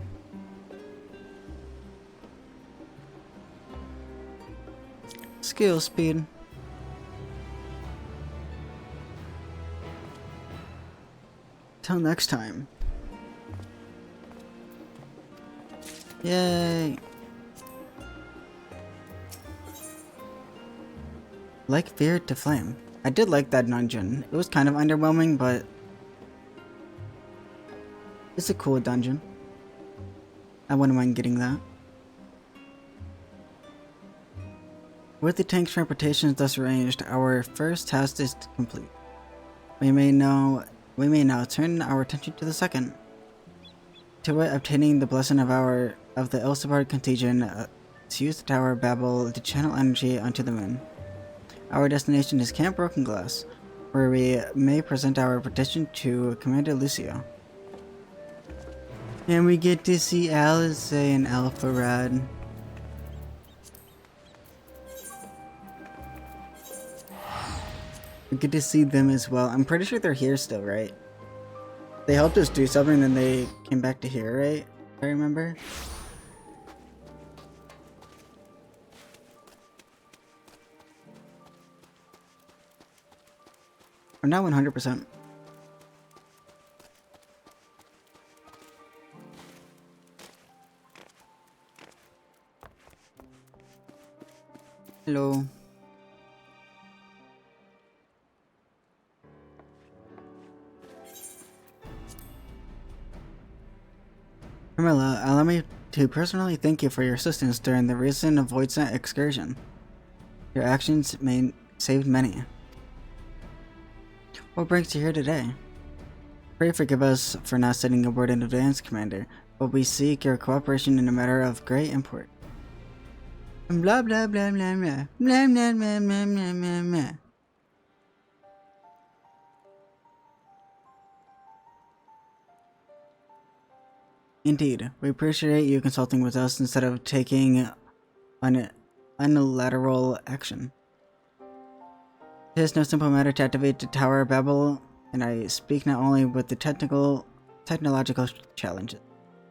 Skill speed. Till next time. Yay! Like Fear to Flame. I did like that dungeon. It was kind of underwhelming, but it's a cool dungeon. I wouldn't mind getting that. With the tank's transportation thus arranged, our first task is complete. We may now We may now turn our attention to the second. To it, obtaining the blessing of the Elsebar contagion to use the Tower of Babel to channel energy onto the moon. Our destination is Camp Broken Glass, where we may present our petition to Commander Lucio. And we get to see Alice and Alpha Rad. We get to see them as well. I'm pretty sure they're here still, right? They helped us do something, then they came back to here, right? If I remember. I'm not 100%. Hello. Carmilla, allow me to personally thank you for your assistance during the recent Voidsent excursion. Your actions may saved many. What brings you here today? Pray forgive us for not sending a word in advance, Commander, but we seek your cooperation in a matter of great import. Blah blah blah blah blah blah blah blah blah blah blah blah. Indeed, we appreciate you consulting with us instead of taking unilateral action. It is no simple matter to activate the Tower of Babel, and I speak not only with the technological challenges.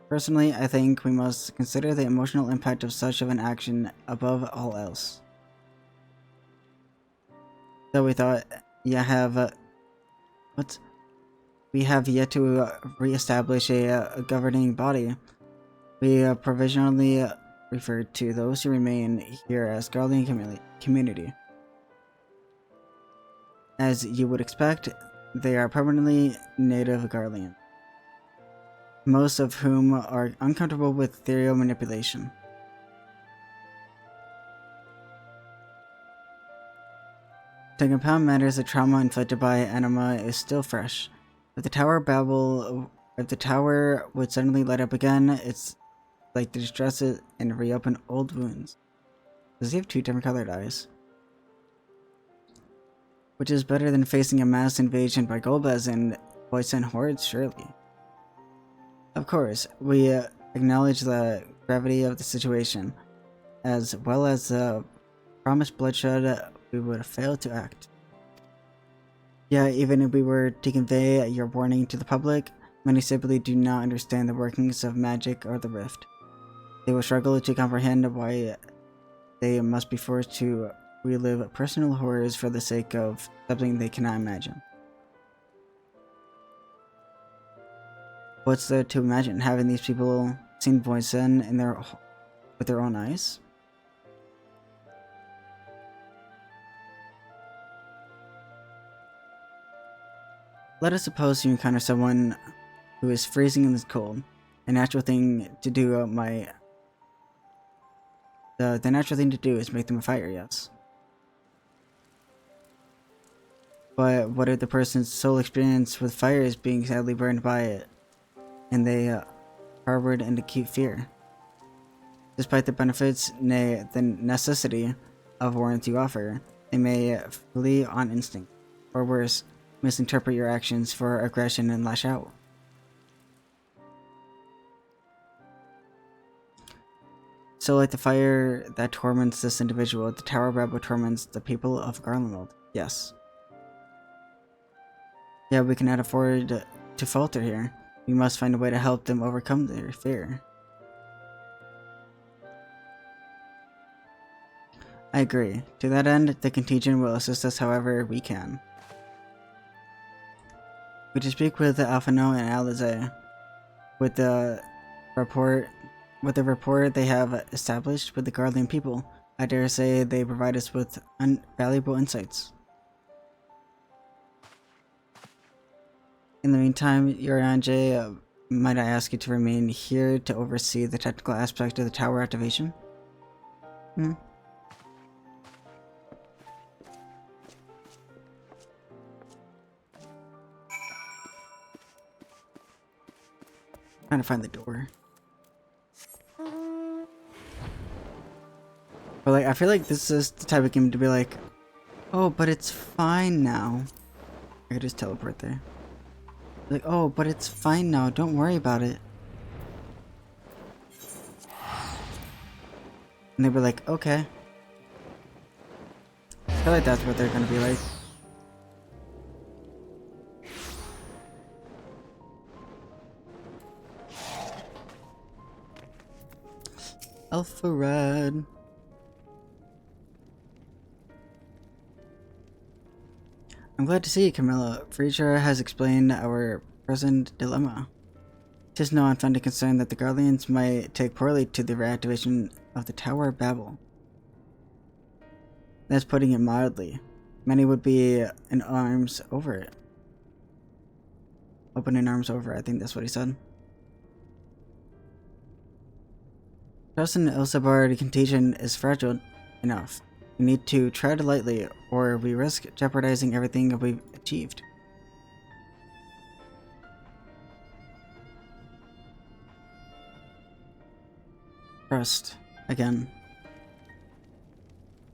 Personally, I think we must consider the emotional impact of such an action above all else. So we thought, we have yet to re-establish a governing body. We provisionally refer to those who remain here as Guardian Community. As you would expect, they are permanently native Guardian, most of whom are uncomfortable with ethereal manipulation. To compound matters, the trauma inflicted by Anima is still fresh. If the Tower would suddenly light up again, it's like to distress it and reopen old wounds. Does he have two different colored eyes? Which is better than facing a mass invasion by Golbez and Voidsent hordes, surely. Of course, we acknowledge the gravity of the situation, as well as the promised bloodshed. We would fail to act. Yeah, even if we were to convey your warning to the public, many simply do not understand the workings of magic or the rift. They will struggle to comprehend why they must be forced to relive personal horrors for the sake of something they cannot imagine. What's there to imagine? Having these people seen Voidsent with their own eyes? Let us suppose you encounter someone who is freezing in this cold. The natural thing to do the natural thing to do is make them a fire, yes. But what if the person's sole experience with fire is being sadly burned by it, and they harbored an acute fear? Despite the benefits, nay, the necessity of warrants you offer, they may flee on instinct, or worse, misinterpret your actions for aggression and lash out. So like the fire that torments this individual, the Tower of Babel torments the people of Garlemald. Yes. Yeah, we cannot afford to falter here. We must find a way to help them overcome their fear. I agree. To that end, the contingent will assist us however we can. We to speak with Alphano and Alize. With the rapport they have established with the Guardian people, I dare say they provide us with valuable insights. In the meantime, Yoranje, might I ask you to remain here to oversee the technical aspect of the tower activation? Trying to find the door. But like, I feel like this is the type of game to be like, oh, but it's fine now. I could just teleport there. Like, oh, but it's fine now. Don't worry about it. And they were like, okay. I feel like that's what they're gonna be like. Alpha Red. I'm glad to see you, Camilla. Freezer has explained our present dilemma. Tis no unfounded concern that the Guardians might take poorly to the reactivation of the Tower of Babel. That's putting it mildly. Many would be in arms over it. Open in arms over, I think that's what he said. Trust in Elsabard contagion is fragile enough. We need to tread lightly, or we risk jeopardizing everything we've achieved. Trust. Again.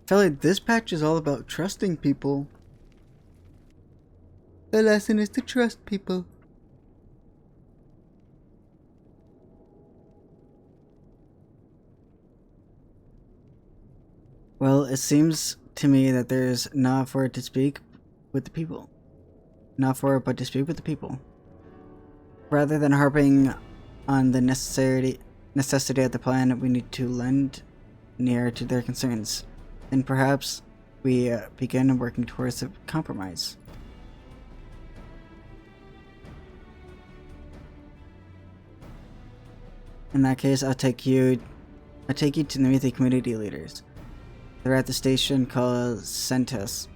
I feel like this patch is all about trusting people. The lesson is to trust people. Well, it seems to me that there's not for it to speak with the people. Not for it, but to speak with the people. Rather than harping on the necessity of the plan, we need to lend near to their concerns. Then perhaps we begin working towards a compromise. In that case, I'll take you to meet the community leaders. They're at the station called Senatus,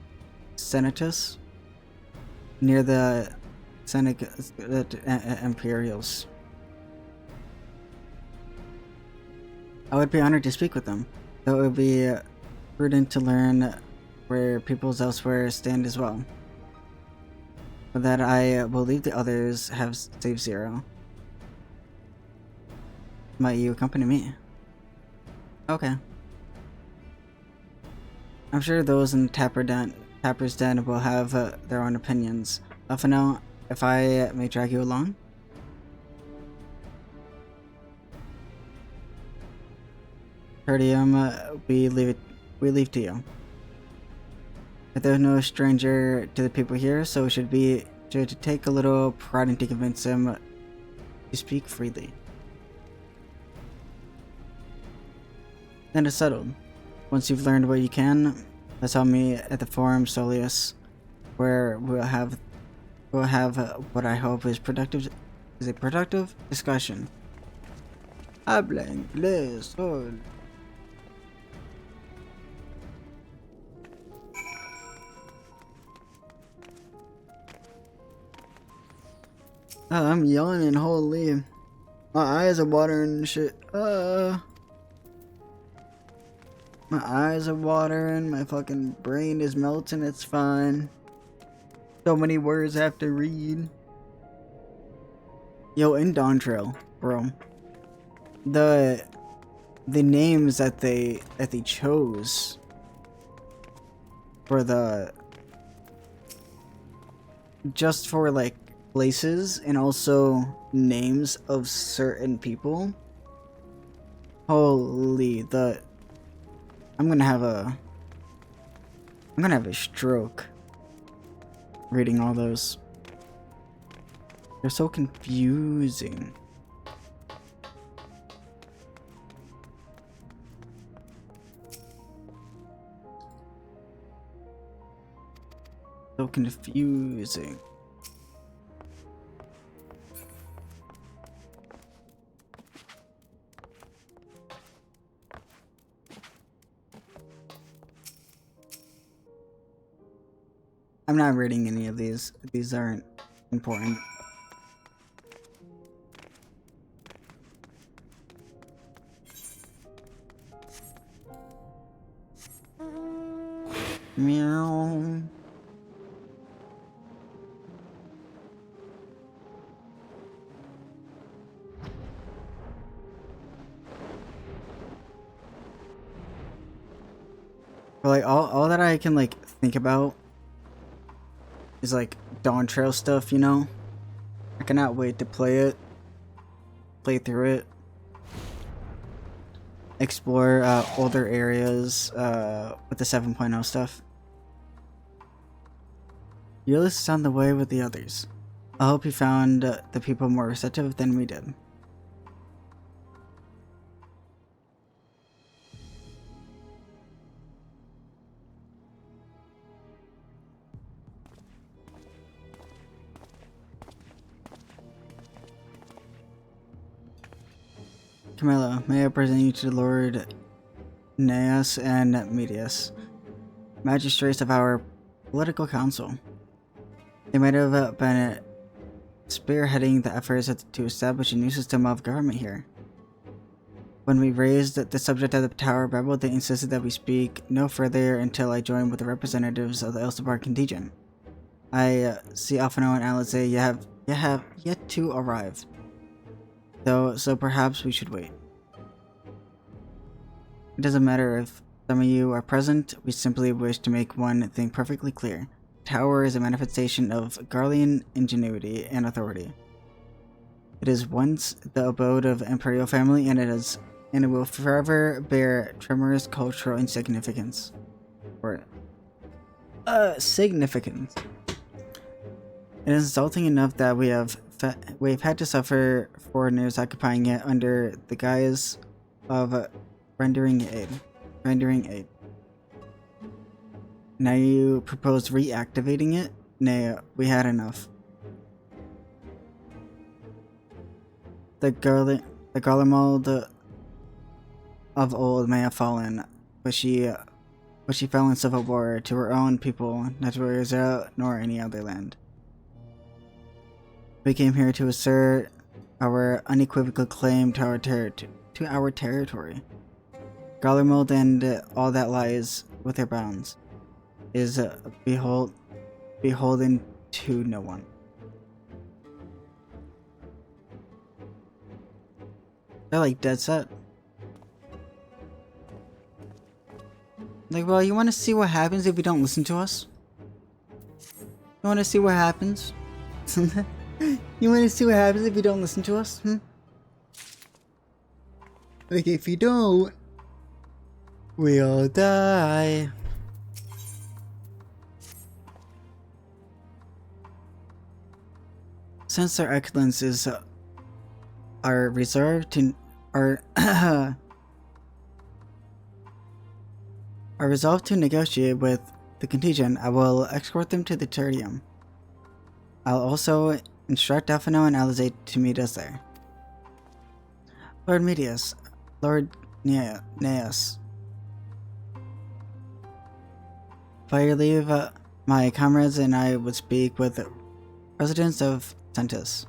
near the Imperials. I would be honored to speak with them, though it would be prudent to learn where peoples elsewhere stand as well. For that, I will leave the others have save zero. Might you accompany me? Okay. I'm sure those in Tapper's Den will have their own opinions. For now, if I may drag you along? Tertium, we leave to you. But there's no stranger to the people here, so it should be sure to take a little pride in to convince him to speak freely. Then it's settled. Once you've learned what you can, let's all meet at the Forum Soleus, where we'll have what I hope is a productive discussion. Habla inglés, sol. Oh, I'm yawning, holy. My eyes are watering and shit. My eyes are watering, my fucking brain is melting, it's fine. So many words I have to read. Yo, in Dawn Trail, bro. The names that they chose for just for like places and also names of certain people. Holy, I'm gonna have a stroke reading all those. They're so confusing. So confusing. I'm not reading any of these. These aren't important. Meow. But like all that I can like think about is like Dawn Trail stuff, you know? I cannot wait to play through it. Explore older areas with the 7.0 stuff. Ulysses is on the way with the others. I hope you found the people more receptive than we did. Camilla, may I present you to Lord Neas and Medius, magistrates of our political council. They might have been spearheading the efforts to establish a new system of government here. When we raised the subject of the Tower of Rebel, they insisted that we speak no further until I joined with the representatives of the Elsebar contingent. I see Alphino and Alize have yet to arrive, though, so perhaps we should wait. It doesn't matter if some of you are present, we simply wish to make one thing perfectly clear. Tower is a manifestation of Garlean ingenuity and authority. It is once the abode of Imperial family, and it will forever bear tremendous cultural insignificance. Or significance. It is insulting enough that we've had to suffer foreigners occupying it under the guise of rendering aid. Now you propose reactivating it? Nay, we had enough. The Garlemald of old may have fallen, but she fell in civil war to her own people, not to Rizal nor any other land. We came here to assert our unequivocal claim to our territory. Garlemald and all that lies with her bounds is beholden to no one. They're like dead set. Like, well, you want to see what happens if you don't listen to us? You want to see what happens? You want to see what happens if you don't listen to us? Like, if you don't, we'll die. Since their excellences are reserved to are resolved to negotiate with the contingent, I will escort them to the Tertium. I'll also instruct Alphino and Alize to meet us there. Lord Medius, Lord Neas. By your leave, my comrades and I would speak with the residents of Centis.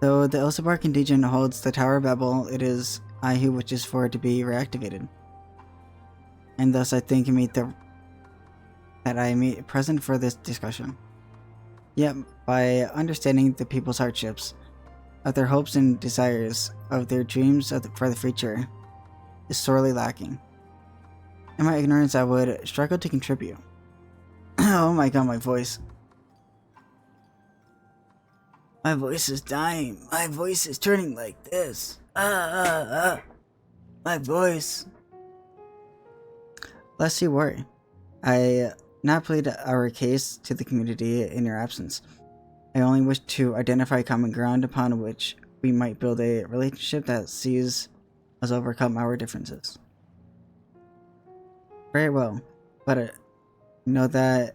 Though the Elsebar contingent holds the Tower of Babel, it is I who wishes for it to be reactivated. And thus I think that I meet present for this discussion. Yet, by understanding the people's hardships, of their hopes and desires, of their dreams for the future, is sorely lacking. In my ignorance, I would struggle to contribute. Oh my god, my voice. My voice is dying. My voice is turning like this. My voice. Lest you worry. I not plead our case to the community in your absence. I only wish to identify common ground upon which we might build a relationship that sees us overcome our differences. Very well, but know that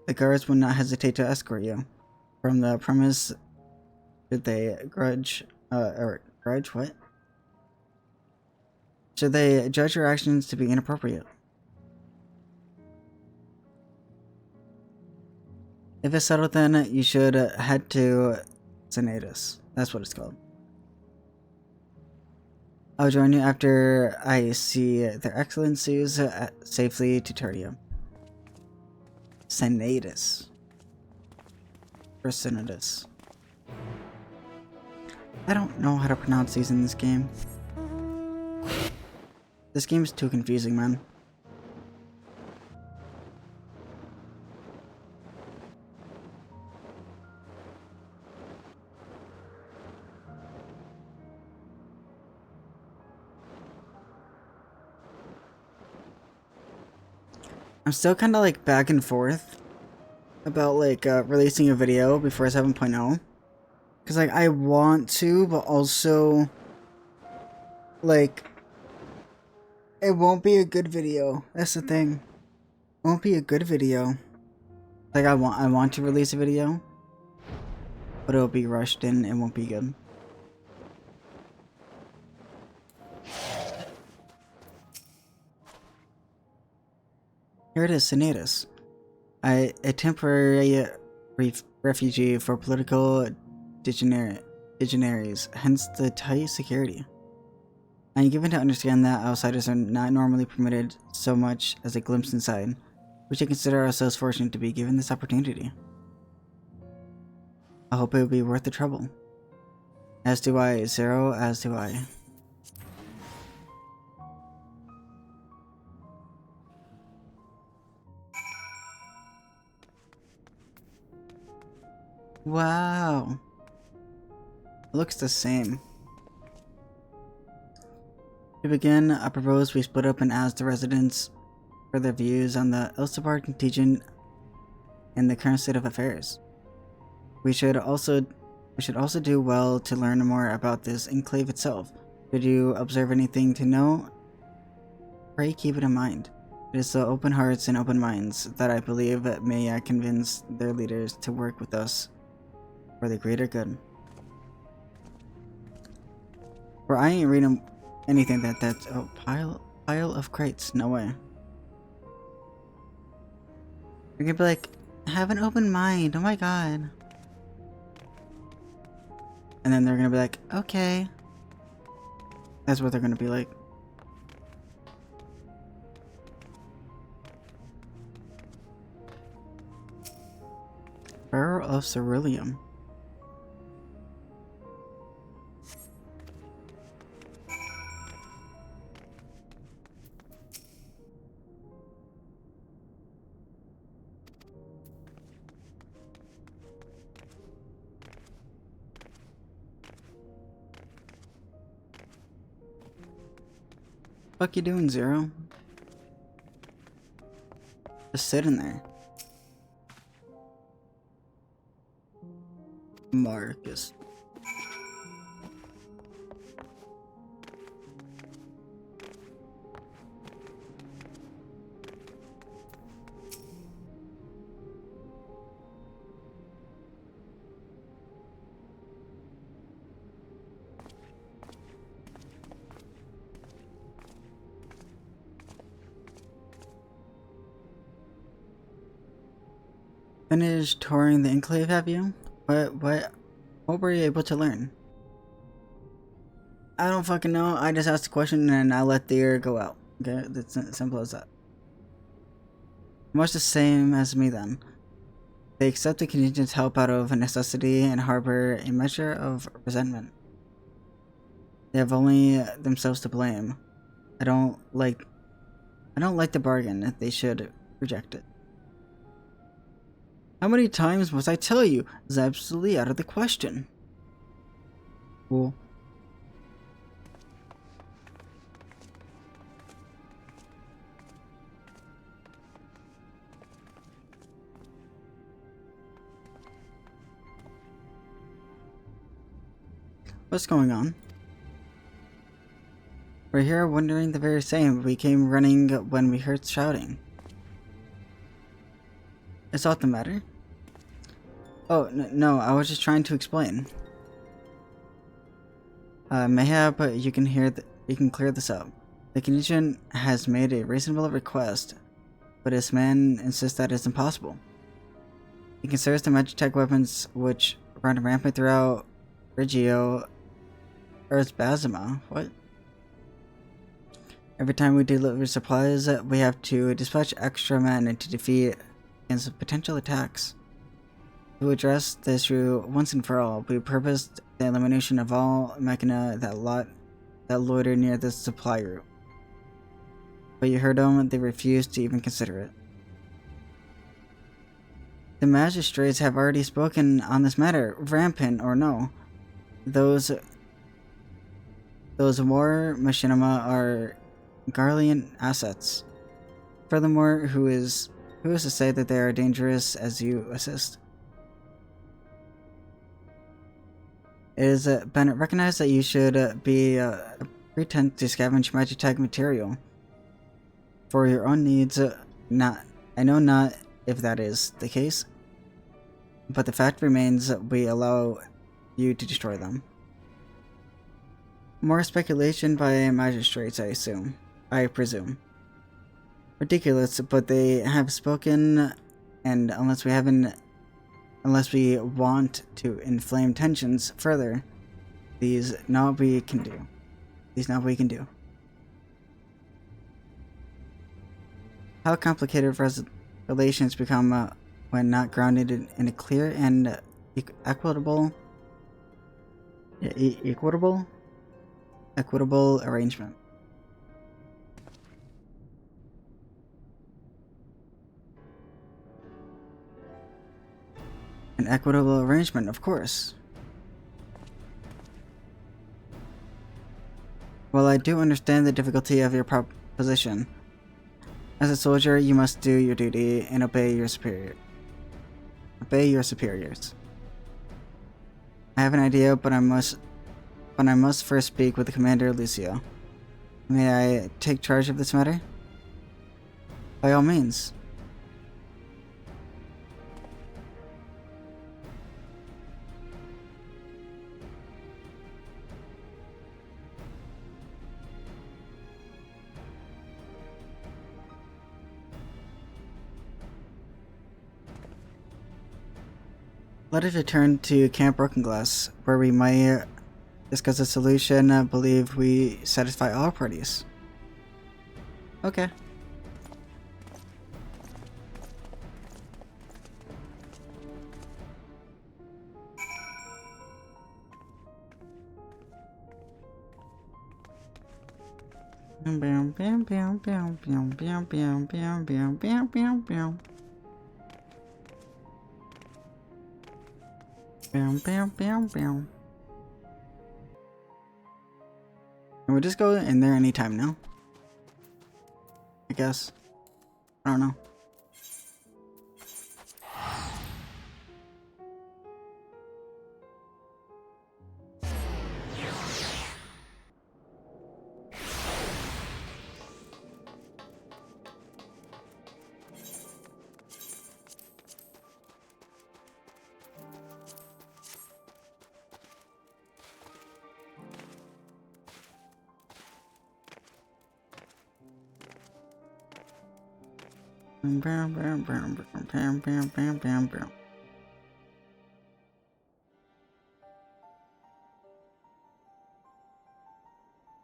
the guards will not hesitate to escort you from the premise should they grudge what? Should they judge your actions to be inappropriate? If it's settled, then you should head to Senatus. That's what it's called. I'll join you after I see their excellencies safely to Tertium. Senatus. Or Senatus. I don't know how to pronounce these in this game. This game's too confusing, man. I'm still kind of like back and forth about like releasing a video before 7.0. Because like I want to, but also like it won't be a good video. That's the thing. It won't be a good video. Like I want to release a video, but it'll be rushed in. It won't be good. Here it is, Senatus. A temporary refugee for political degeneraries, hence the tight security. I am given to understand that outsiders are not normally permitted so much as a glimpse inside. We should consider ourselves fortunate to be given this opportunity. I hope it will be worth the trouble. As do I, Zero, as do I. Wow. It looks the same. To begin, I propose we split up and ask the residents for their views on the Elstapar contingent and the current state of affairs. We should also do well to learn more about this enclave itself. Should you observe anything to know, pray keep it in mind. It is the open hearts and open minds that I believe may convince their leaders to work with us for the greater good. Bro, I ain't reading anything that's oh, pile of crates. No way. You're gonna be like, have an open mind. Oh my god. And then they're gonna be like, okay. That's what they're gonna be like. Barrel of Ceruleum. Fuck you doing, Zero? Just sit in there. Marcus. Finished touring the enclave, have you? What were you able to learn? I don't fucking know. I just asked a question and I let the air go out. Okay, that's simple as that. Much the same as me then. They accept the contingent's help out of necessity and harbor a measure of resentment. They have only themselves to blame. I don't like the bargain. They should reject it. How many times must I tell you? It's absolutely out of the question. Cool. What's going on? We're here wondering the very same. We came running when we heard shouting. Is that the matter? Oh, no, I was just trying to explain. Mayhap, you can clear this up. The contingent has made a reasonable request, but this man insists that it's impossible. He considers the magitech weapons which run rampant throughout Regio Basima. What? Every time we deliver supplies, we have to dispatch extra men to defeat against potential attacks. To address the issue once and for all, we purposed the elimination of all mechana that loiter near the supply route. But you heard them, they refused to even consider it. The magistrates have already spoken on this matter, rampant or no. Those war machinima are Garlean assets. Furthermore, who is to say that they are dangerous as you assist? It has been recognized that you should be pretend to scavenge Magitech material for your own needs. I know not if that is the case, but the fact remains that we allow you to destroy them. More speculation by magistrates, I presume. Ridiculous, but they have spoken, and unless we want to inflame tensions further, these not we can do. How complicated relations become when not grounded in a clear and equitable arrangement. An equitable arrangement, of course. Well, I do understand the difficulty of your proposition. As a soldier, you must do your duty and obey your superiors. I have an idea, but I must first speak with the commander, Lucio. May I take charge of this matter? By all means. Let us return to Camp Broken Glass, where we might discuss a solution I believe we satisfy all parties. Okay. Can we just go in there anytime now? I guess. I don't know.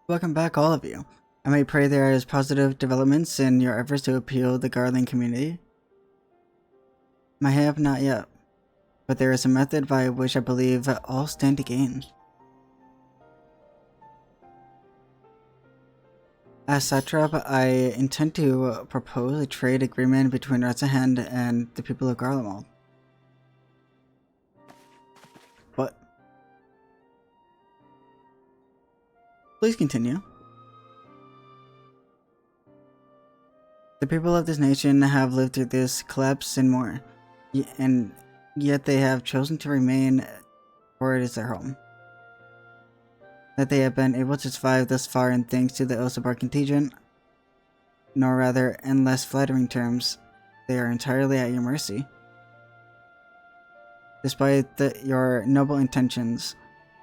Welcome back, all of you. I may pray there is positive developments in your efforts to appeal the Garland community. I have not yet, but there is a method by which I believe all stand to gain. As satrap, I intend to propose a trade agreement between Ratzahand and the people of Garlemald. What? Please continue. The people of this nation have lived through this collapse and more, and yet they have chosen to remain where it is their home. That they have been able to survive thus far and thanks to the Ilsabar contingent, nor rather, in less flattering terms, they are entirely at your mercy. Despite your noble intentions,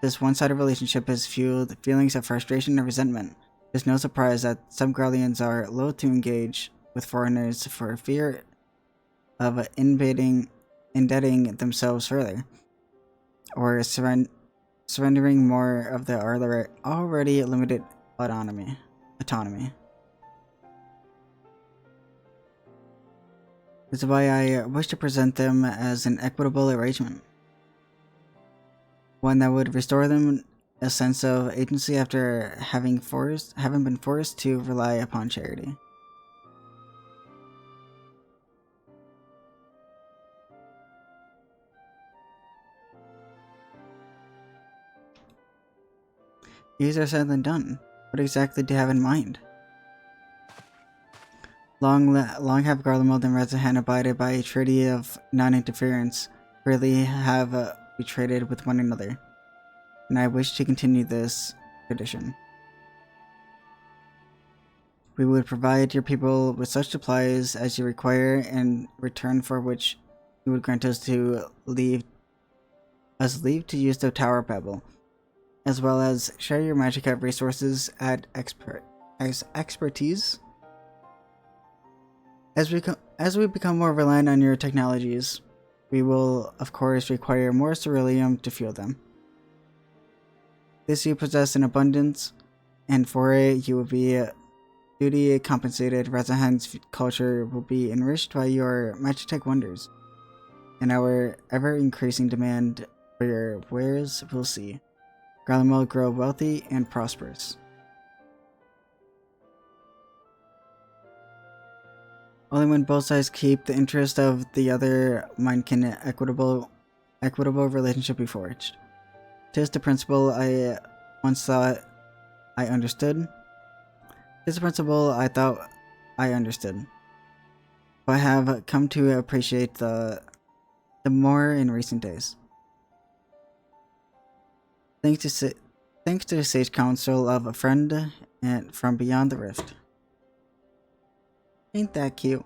this one-sided relationship has fueled feelings of frustration and resentment. It's no surprise that some Garleans are loath to engage with foreigners for fear of indebting themselves further, or surrendering more of their already limited autonomy. This is why I wish to present them as an equitable arrangement. One that would restore them a sense of agency after having been forced to rely upon charity. Easier said than done. What exactly do you have in mind? Long have Garlemald and Rezahan abided by a treaty of non-interference, really have we traded with one another, and I wish to continue this tradition. We would provide your people with such supplies as you require, in return for which you would grant us leave to use the Tower Pebble, as well as share your Magikarp resources at expertise. As we become more reliant on your technologies, we will, of course, require more ceruleum to fuel them. This you possess in abundance, and for it you will be duty compensated. Rezahan's culture will be enriched by your Magitech wonders, and our ever-increasing demand for your wares will see Garlemald grow wealthy and prosperous. Only when both sides keep the interest of the other mind can an equitable relationship be forged. 'Tis the principle I once thought I understood. 'Tis the principle I thought I understood, but I have come to appreciate the more in recent days. Thanks to the sage counsel of a friend and from beyond the rift. Ain't that cute?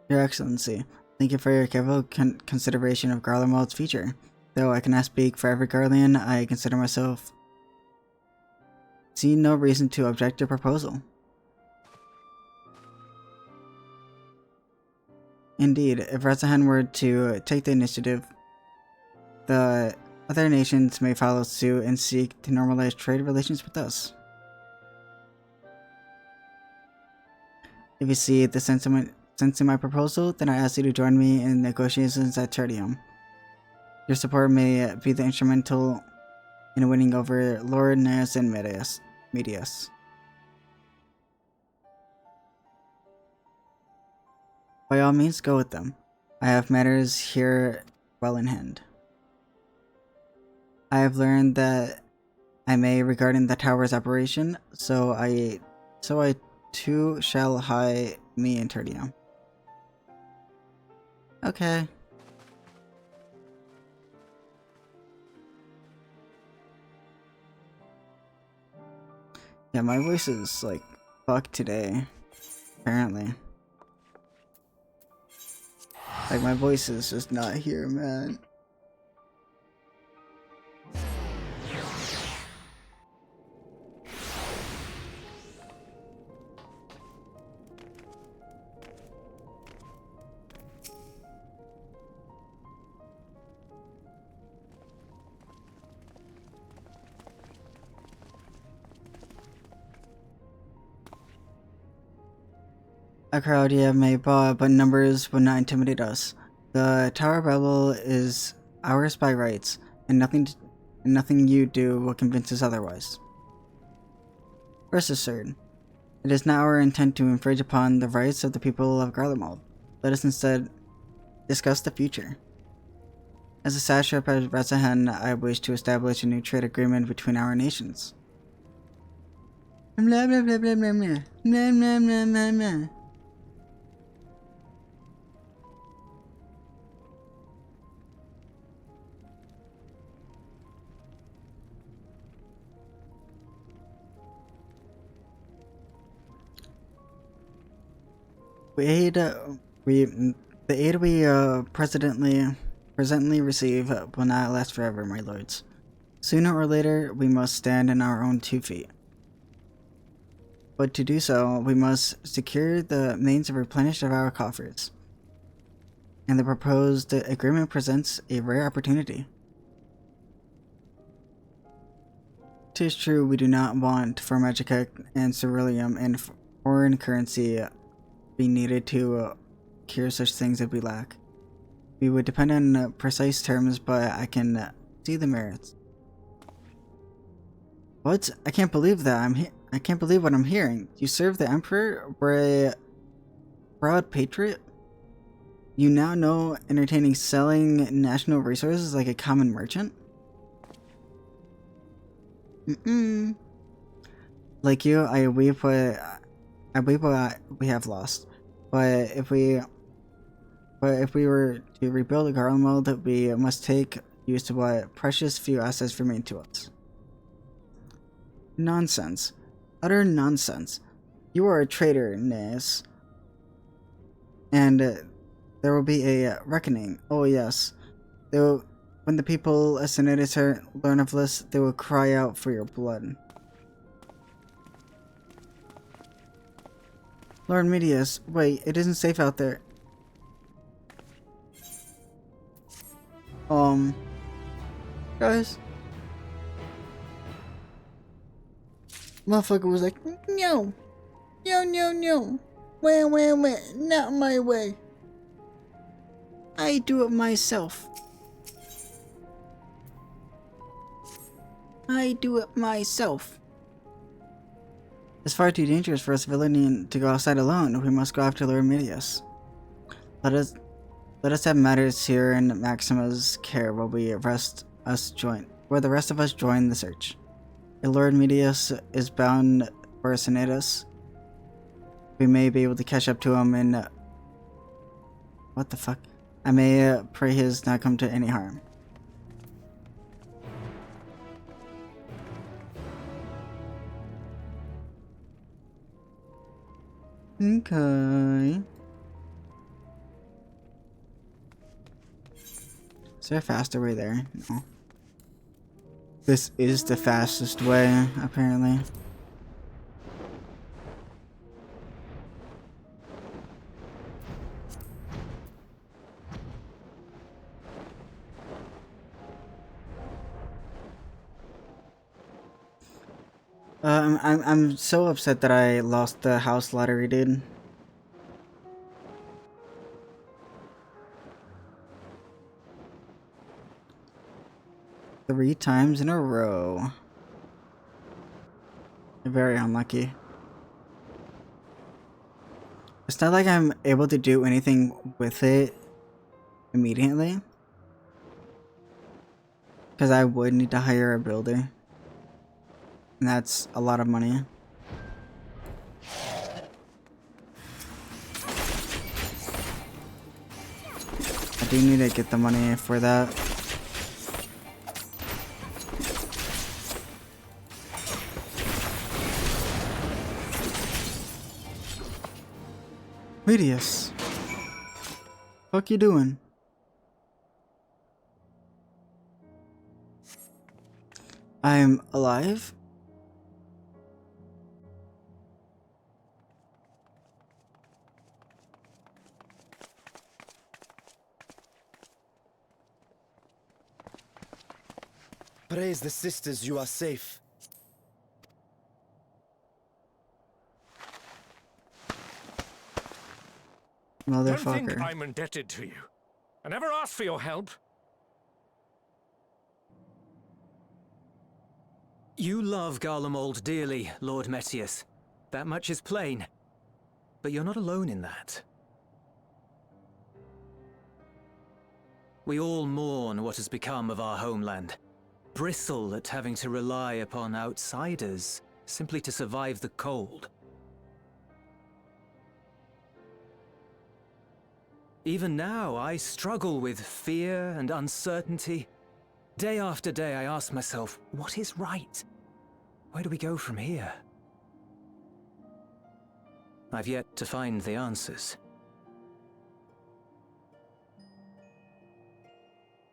Your Excellency, thank you for your careful consideration of Garlemald's future. Though I cannot speak for every Garlean, I consider myself see no reason to object to proposal. Indeed, if Rezahan were to take the initiative, the other nations may follow suit and seek to normalize trade relations with us. If you see the sense in my proposal, then I ask you to join me in negotiations at Tertium. Your support may be the instrumental in winning over Lord Neas and Medias. By all means, go with them. I have matters here well in hand. I have learned that I may regarding the tower's operation, so I too shall hie me in Tertium. Okay. Yeah, my voice is like fucked today, apparently. Like, my voice is just not here, man. A crowd, yeah, may but numbers would not intimidate us. The Tower Rebel is ours by rights, and nothing you do will convince us otherwise. Rest assured, it is not our intent to infringe upon the rights of the people of Garlemald. Let us instead discuss the future. As a satrap of Rezahan, I wish to establish a new trade agreement between our nations. Blah blah blah blah blah blah blah blah blah blah blah. The aid we presently receive will not last forever, my lords. Sooner or later, we must stand on our own 2 feet. But to do so, we must secure the means of replenish of our coffers. And the proposed agreement presents a rare opportunity. 'Tis true we do not want for Magikarp and ceruleum and foreign currency be needed to cure such things that we lack. We would depend on precise terms, but I can see the merits. What? I can't believe that. I can't believe what I'm hearing. You serve the Emperor? Were a proud patriot? You now know entertaining selling national resources like a common merchant? Like you, I weep what we have lost. But if we were to rebuild a garden mold, we must take use of what precious few assets remain to us. Nonsense. Utter nonsense. You are a traitor, Nes. And there will be a reckoning. Oh yes. When the people of Senator learn of this, they will cry out for your blood. Lord Medius, wait, it isn't safe out there. Guys. Motherfucker was like, no. No. Wait, not my way. I do it myself. It's far too dangerous for us villainy to go outside alone. We must go after Lord Medius. Let us have matters here in Maxima's care while the rest of us join the search. If Lord Medius is bound for Senatus, we may be able to catch up to him in what the fuck? I may pray he has not come to any harm. Okay. Is there a faster way there? No. This is the fastest way, apparently. I'm so upset that I lost the house lottery, dude. Three times in a row. Very unlucky. It's not like I'm able to do anything with it immediately. Because I would need to hire a builder. And that's a lot of money. I do need to get the money for that. Medius. Fuck you doing? I'm alive? Praise the sisters, you are safe. Don't think Motherfucker. I'm indebted to you. I never asked for your help. You love Garlemald dearly, Lord Metius. That much is plain. But you're not alone in that. We all mourn what has become of our homeland. Bristle at having to rely upon outsiders simply to survive the cold. Even now, I struggle with fear and uncertainty. Day after day, I ask myself, what is right? Where do we go from here? I've yet to find the answers.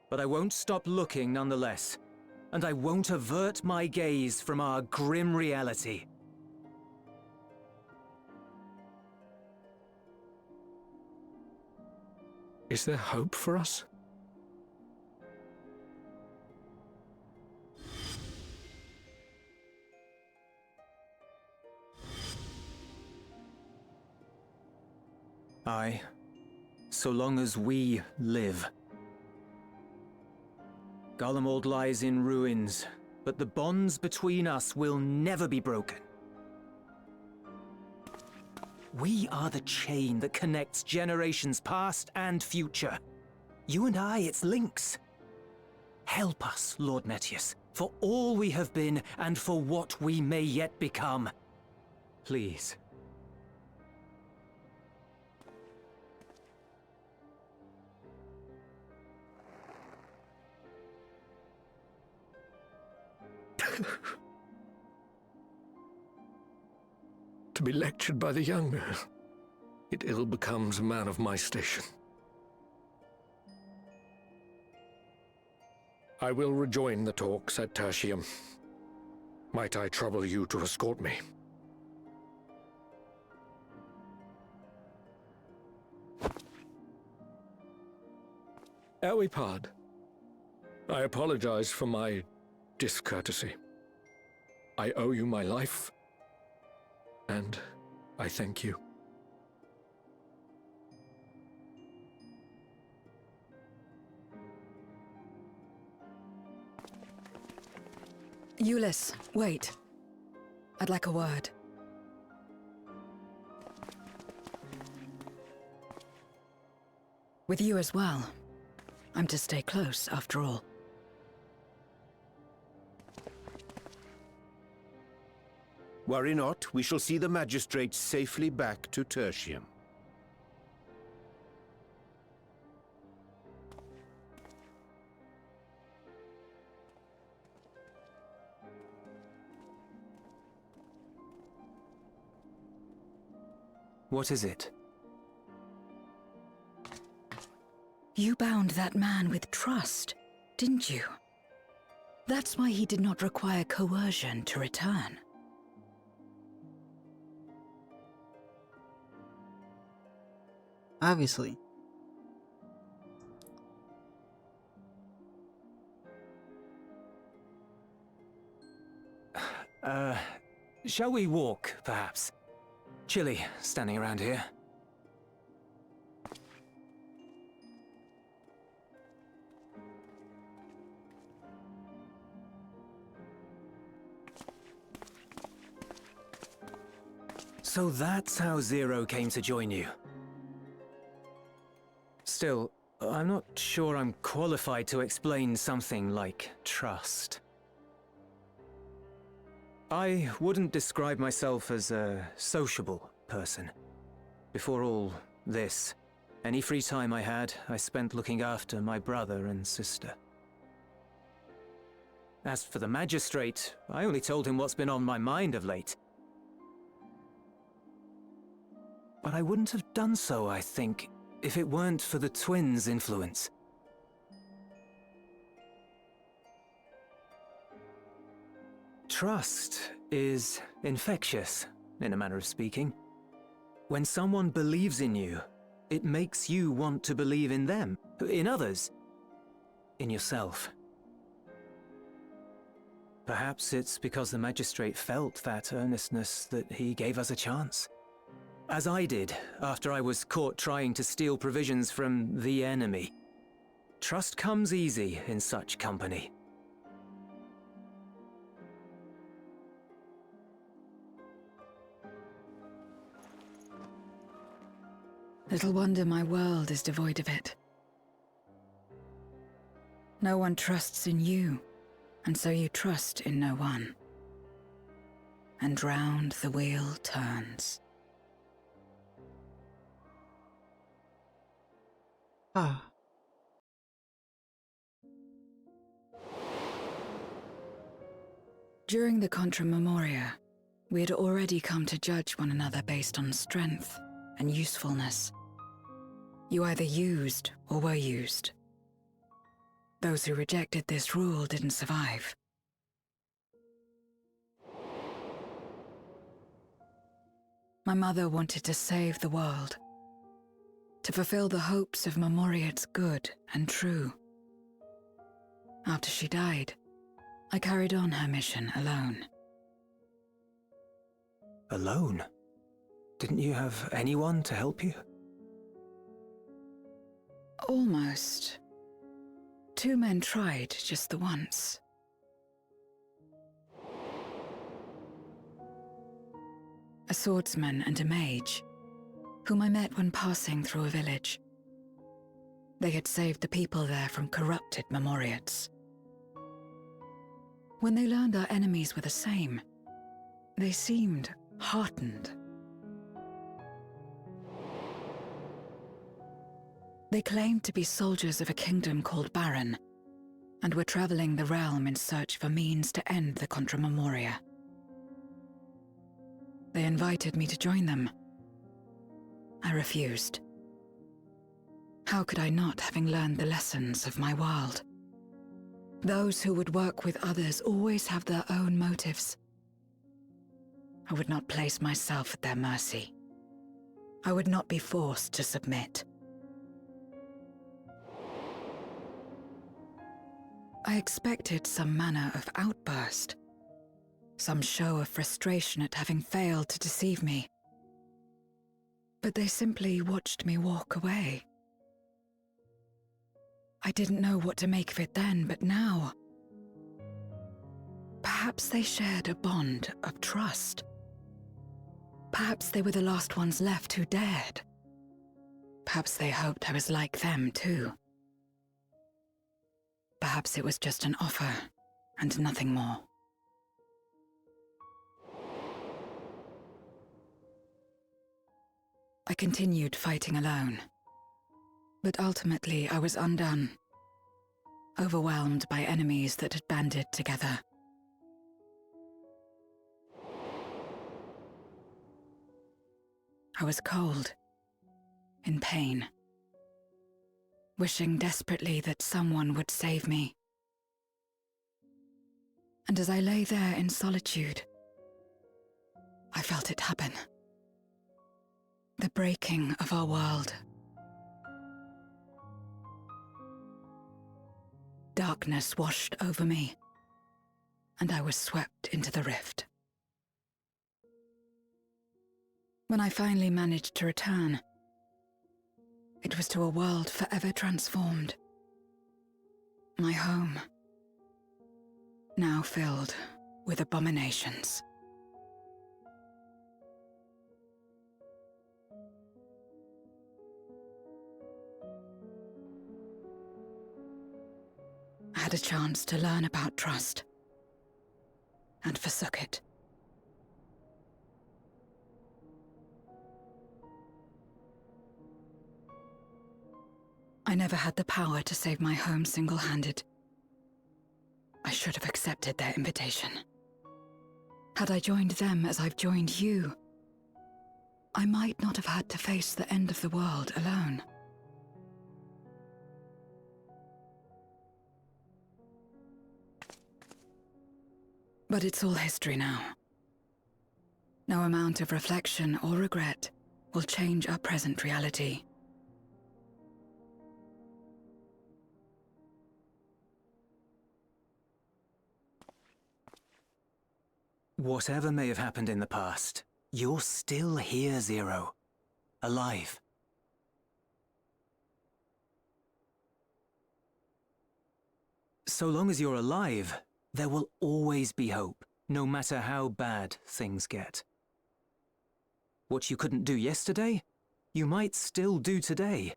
But I won't stop looking nonetheless. And I won't avert my gaze from our grim reality. Is there hope for us? Aye, so long as we live. Garlemald lies in ruins, but the bonds between us will never be broken. We are the chain that connects generations past and future. You and I, it's links. Help us, Lord Metius, for all we have been and for what we may yet become. Please. To be lectured by the younger, it ill becomes a man of my station. I will rejoin the talks at Tertium. Might I trouble you to escort me? Elwipard, I apologize for my discourtesy. I owe you my life, and I thank you. Euless, wait. I'd like a word. With you as well. I'm to stay close, after all. Worry not, we shall see the magistrate safely back to Tertium. What is it? You bound that man with trust, didn't you? That's why he did not require coercion to return. Obviously. Shall we walk, perhaps? Chilly, standing around here. So that's how Zero came to join you. Still, I'm not sure I'm qualified to explain something like trust. I wouldn't describe myself as a sociable person. Before all this, any free time I had, I spent looking after my brother and sister. As for the magistrate, I only told him what's been on my mind of late. But I wouldn't have done so, I think, if it weren't for the twins' influence. Trust is infectious, in a manner of speaking. When someone believes in you, it makes you want to believe in them, in others, in yourself. Perhaps it's because the magistrate felt that earnestness that he gave us a chance. As I did, after I was caught trying to steal provisions from the enemy. Trust comes easy in such company. Little wonder my world is devoid of it. No one trusts in you, and so you trust in no one. And round the wheel turns. Ah. During the Contra Memoria, we had already come to judge one another based on strength and usefulness. You either used or were used. Those who rejected this rule didn't survive. My mother wanted to save the world, to fulfill the hopes of Memoria's good and true. After she died, I carried on her mission alone. Alone? Didn't you have anyone to help you? Almost. 2 men tried just the once. A swordsman and a mage, whom I met when passing through a village. They had saved the people there from corrupted Memoriates. When they learned our enemies were the same, they seemed heartened. They claimed to be soldiers of a kingdom called Baron, and were traveling the realm in search for means to end the Contra Memoria. They invited me to join them. I refused. How could I not, having learned the lessons of my world? Those who would work with others always have their own motives. I would not place myself at their mercy. I would not be forced to submit. I expected some manner of outburst, some show of frustration at having failed to deceive me. But they simply watched me walk away. I didn't know what to make of it then, but now, perhaps they shared a bond of trust. Perhaps they were the last ones left who dared. Perhaps they hoped I was like them too. Perhaps it was just an offer, and nothing more. I continued fighting alone. But ultimately I was undone, overwhelmed by enemies that had banded together. I was cold, in pain, wishing desperately that someone would save me. And as I lay there in solitude, I felt it happen. The breaking of our world. Darkness washed over me, and I was swept into the rift. When I finally managed to return, it was to a world forever transformed. My home, now filled with abominations. I had a chance to learn about trust, and forsook it. I never had the power to save my home single-handed. I should have accepted their invitation. Had I joined them as I've joined you, I might not have had to face the end of the world alone. But it's all history now. No amount of reflection or regret will change our present reality. Whatever may have happened in the past, you're still here, Zero. Alive. So long as you're alive, there will always be hope, no matter how bad things get. What you couldn't do yesterday, you might still do today.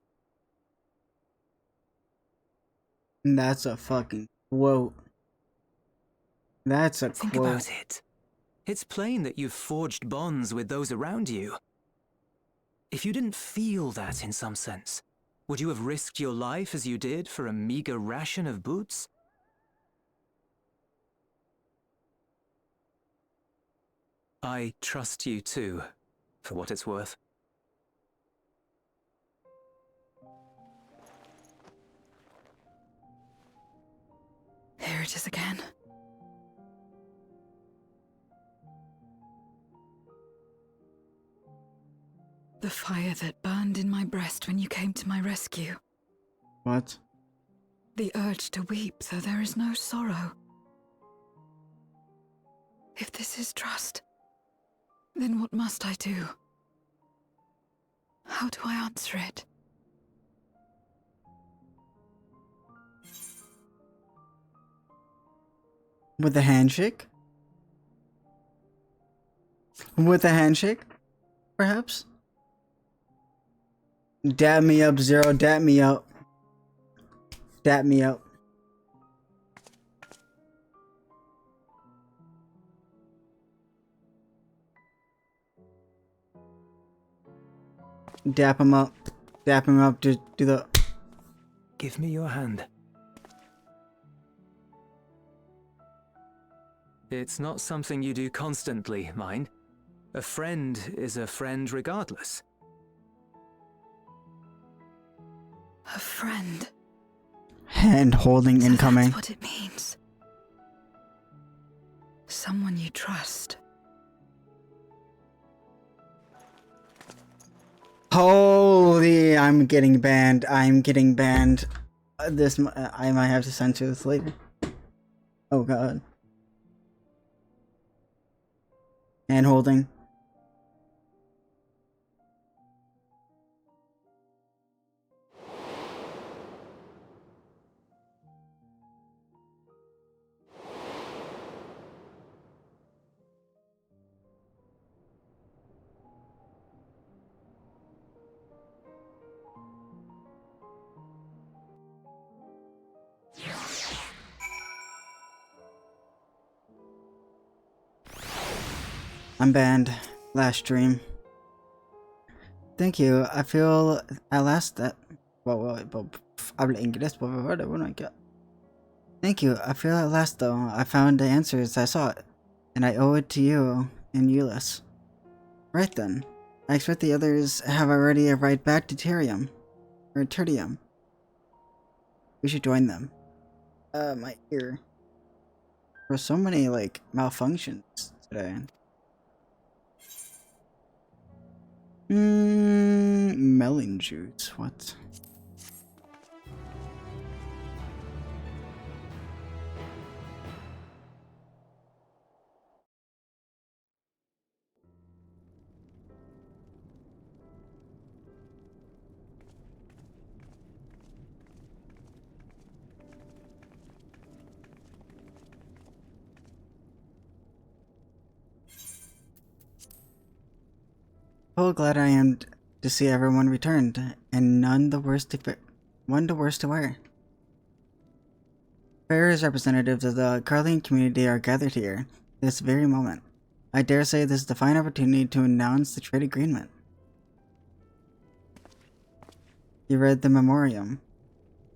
That's a fucking quote. That's a quote. Think about it. It's plain that you've forged bonds with those around you. If you didn't feel that in some sense, would you have risked your life as you did for a meager ration of boots? I trust you too, for what it's worth. Here it is again. The fire that burned in my breast when you came to my rescue. What? The urge to weep, though there is no sorrow. If this is trust, then what must I do? How do I answer it? With a handshake? With a handshake? Perhaps? Dab me up, Zero. Dab me up. Dab me up. Dap him up. Dap him up to do the... Give me your hand. It's not something you do constantly, mind. A friend is a friend regardless. A friend. Hand holding So incoming. that's what it means. Someone you trust. Holy, I'm getting banned. I'm getting banned. I might have to censor this later. Oh god. Hand holding. I'm banned. Last stream. Thank you. I feel at last that... Habla inglés, por favor. Bueno, thank you. I feel at last, though, I found the answers I sought, and I owe it to you and Euless. Right then. I expect the others have already arrived back to Tertium. Or Tertium. We should join them. My ear. There were so many, like, malfunctions today. Melon juice. What? Oh, glad I am to see everyone returned, and none the worse to wear. Various representatives of the Carlian community are gathered here this very moment. I dare say this is the fine opportunity to announce the trade agreement. You read the memoriam.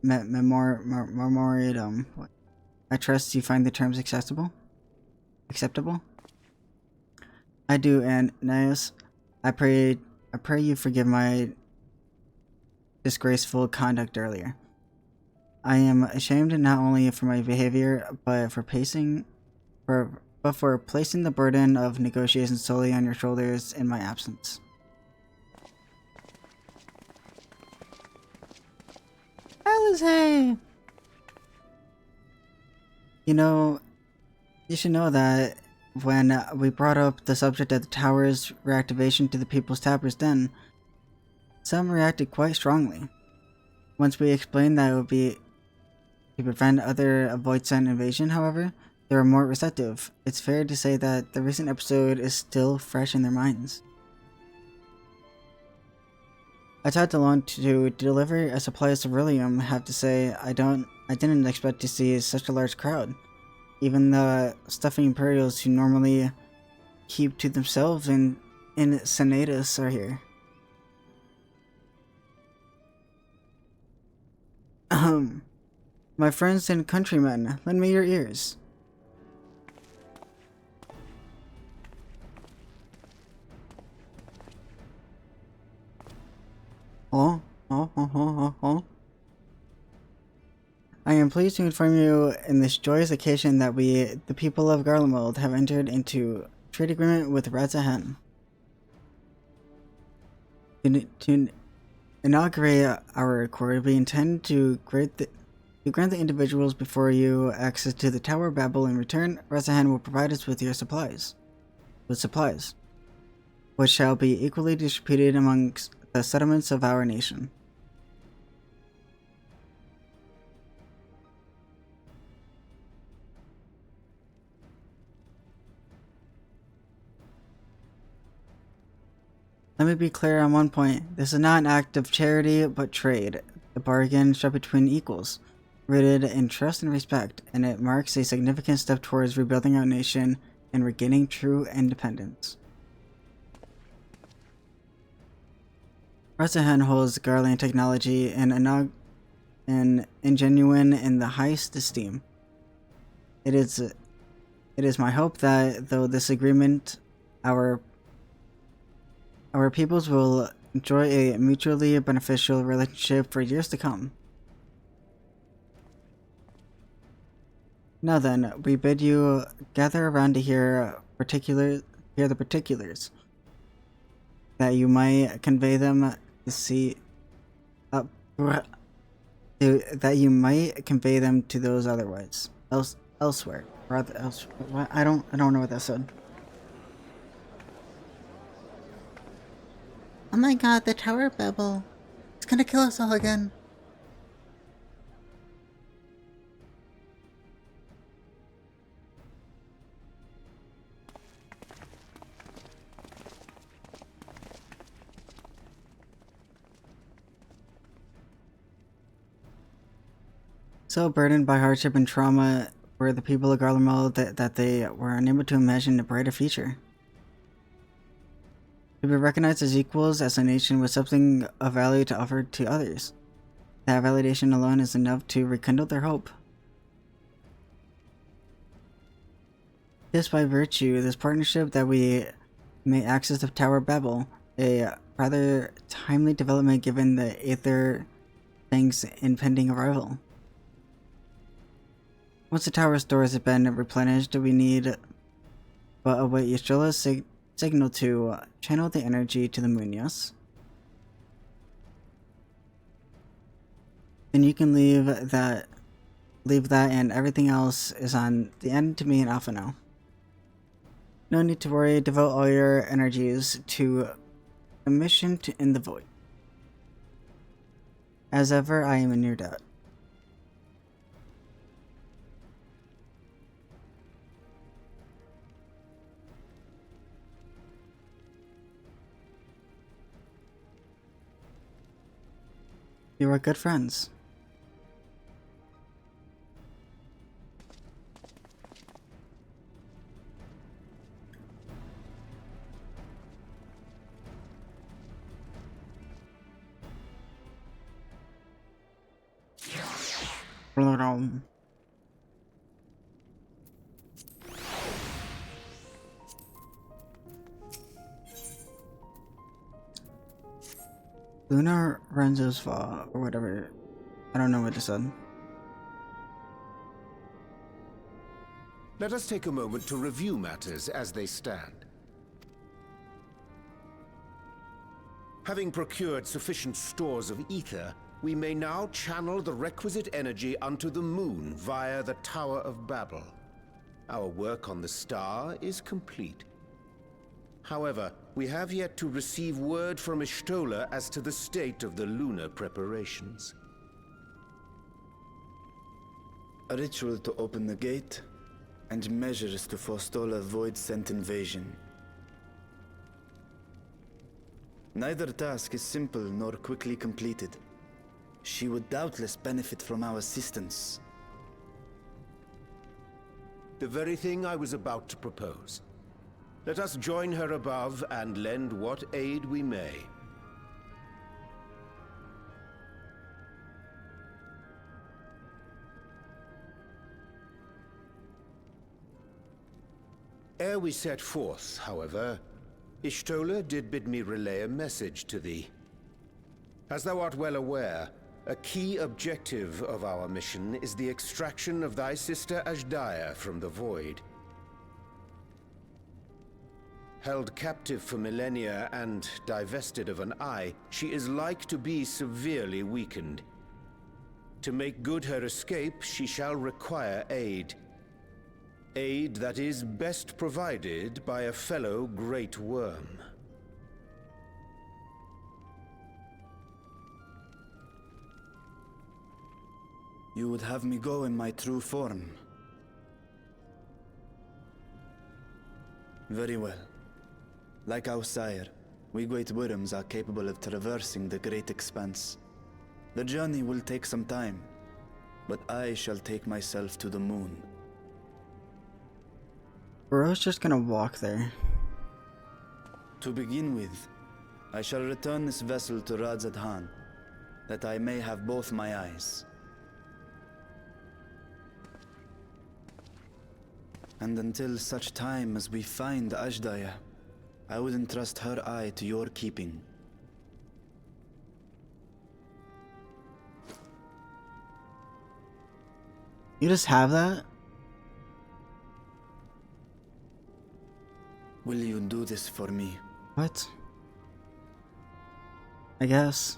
Memorandum. I trust you find the terms acceptable? I do, and Nias, I pray you forgive my disgraceful conduct earlier. I am ashamed not only for my behavior, but for placing the burden of negotiations solely on your shoulders in my absence. Alice, you know, you should know that when we brought up the subject of the tower's reactivation to the People's Tapper's Den, some reacted quite strongly. Once we explained that it would be to prevent other Voidsent invasion, however, they were more receptive. It's fair to say that the recent episode is still fresh in their minds. I talked alone to deliver a supply of ceruleum. Have to say, I didn't expect to see such a large crowd. Even the stuffy Imperials who normally keep to themselves in Senatus are here. My friends and countrymen, lend me your ears. Oh. I am pleased to inform you in this joyous occasion that we, the people of Garlemald, have entered into trade agreement with Radzahen. To inaugurate our accord, we intend to grant the individuals before you access to the Tower of Babel. In return, Radzahen will provide us with supplies, which shall be equally distributed amongst the settlements of our nation. Let me be clear on one point. This is not an act of charity, but trade. A bargain struck between equals, rooted in trust and respect, and it marks a significant step towards rebuilding our nation and regaining true independence. Rasahan holds Garland technology and genuine in the highest esteem. It is my hope that, though this agreement, our peoples will enjoy a mutually beneficial relationship for years to come. Now then, we bid you gather around to hear the particulars, that you might convey them to those otherwise elsewhere. I don't know what that said. Oh my god, the Tower of Babel. It's gonna kill us all again. So burdened by hardship and trauma were the people of Garlemald that they were unable to imagine a brighter future. To be recognized as equals as a nation with something of value to offer to others. That validation alone is enough to rekindle their hope. Just by virtue, this partnership that we may access the Tower of Babel, a rather timely development given the Aether Thing's impending arrival. Once the tower stores have been replenished, we need but await Ystrela's signal to channel the energy to the moon, yes? Then you can leave that and everything else is on the end to me and Alpha now. No need to worry, devote all your energies to a mission in the void. As ever, I am in your debt. You are good friends. Luna Renzo's Fall, or whatever. I don't know what it said. Let us take a moment to review matters as they stand. Having procured sufficient stores of ether, we may now channel the requisite energy unto the moon via the Tower of Babel. Our work on the star is complete. However, we have yet to receive word from Y'shtola as to the state of the lunar preparations. A ritual to open the gate, and measures to forestall a void-sent invasion. Neither task is simple nor quickly completed. She would doubtless benefit from our assistance. The very thing I was about to propose. Let us join her above and lend what aid we may. Ere we set forth, however, Y'shtola did bid me relay a message to thee. As thou art well aware, a key objective of our mission is the extraction of thy sister Azhdaya from the Void. Held captive for millennia and divested of an eye, she is like to be severely weakened. To make good her escape, she shall require aid. Aid that is best provided by a fellow Great Worm. You would have me go in my true form. Very well. Like our sire, We great worms are capable of traversing the great expanse. The journey will take some time, but I shall take myself to the moon. Bro's just gonna walk there. To begin with, I shall return this vessel to Radzadhan, that I may have both my eyes. And until such time as we find Ajdaya, I would entrust her eye to your keeping. You just have that? Will you do this for me? What? I guess.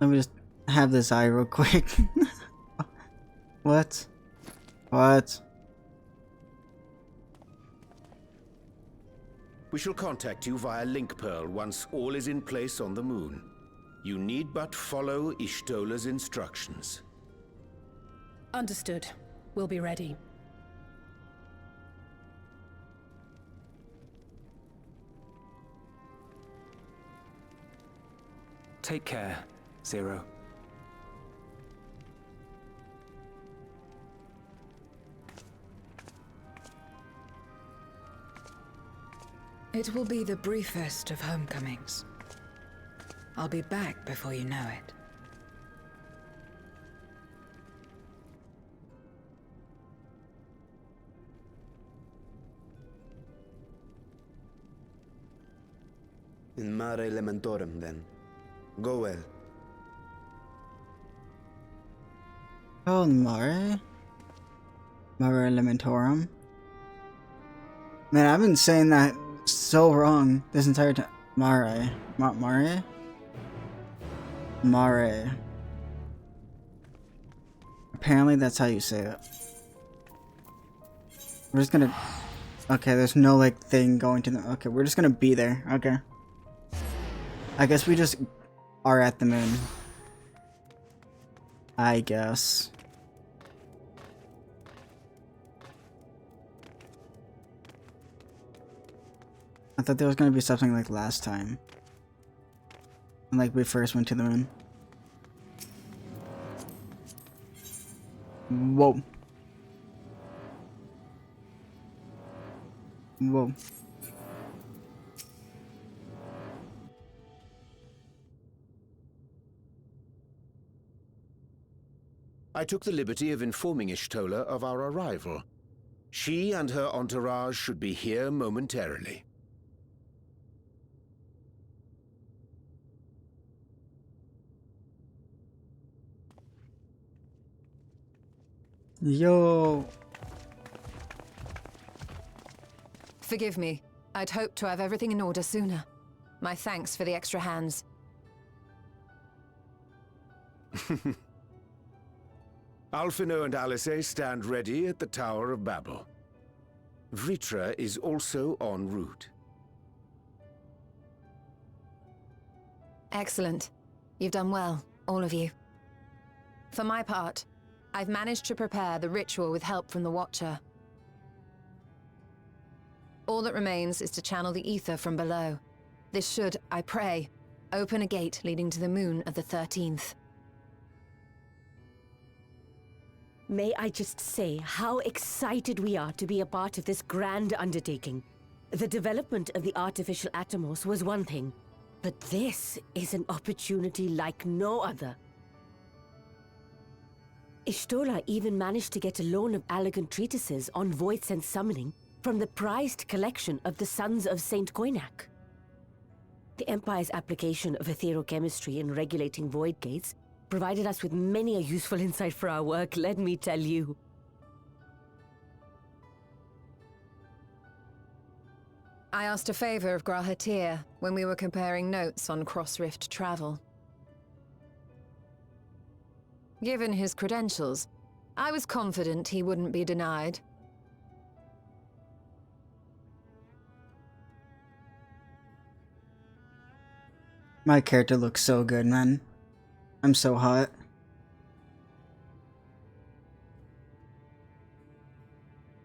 Let me just have this eye real quick. What? What? We shall contact you via Link Pearl once all is in place on the moon. You need but follow Ishtola's instructions. Understood. We'll be ready. Take care, Zero. It will be the briefest of homecomings. I'll be back before you know it. In Mare Elementorum, then. Go well. Oh, Mare? Mare Elementorum? Man, I've been saying that so wrong this entire time. Mare. Mare? Mare. Apparently that's how you say it. We're just gonna... Okay, there's no, like, thing going to the... Okay, we're just gonna be there. Okay. I guess we just are at the moon. I guess. I thought there was gonna be something like last time. When, like, we first went to the moon. Whoa. Whoa. I took the liberty of informing Ishtola of our arrival. She and her entourage should be here momentarily. Yo. Forgive me. I'd hoped to have everything in order sooner. My thanks for the extra hands. Alphino and Alice stand ready at the Tower of Babel. Vritra is also en route. Excellent. You've done well, all of you. For my part, I've managed to prepare the ritual with help from the Watcher. All that remains is to channel the ether from below. This should, I pray, open a gate leading to the moon of the 13th. May I just say how excited we are to be a part of this grand undertaking. The development of the artificial Atomos was one thing, but this is an opportunity like no other. Ishtola even managed to get a loan of elegant treatises on void sense summoning from the prized collection of the Sons of Saint Koinak. The Empire's application of etherochemistry in regulating void gates provided us with many a useful insight for our work, let me tell you. I asked a favor of Grahatir when we were comparing notes on cross-rift travel. Given his credentials, I was confident he wouldn't be denied. My character looks so good, man. I'm so hot.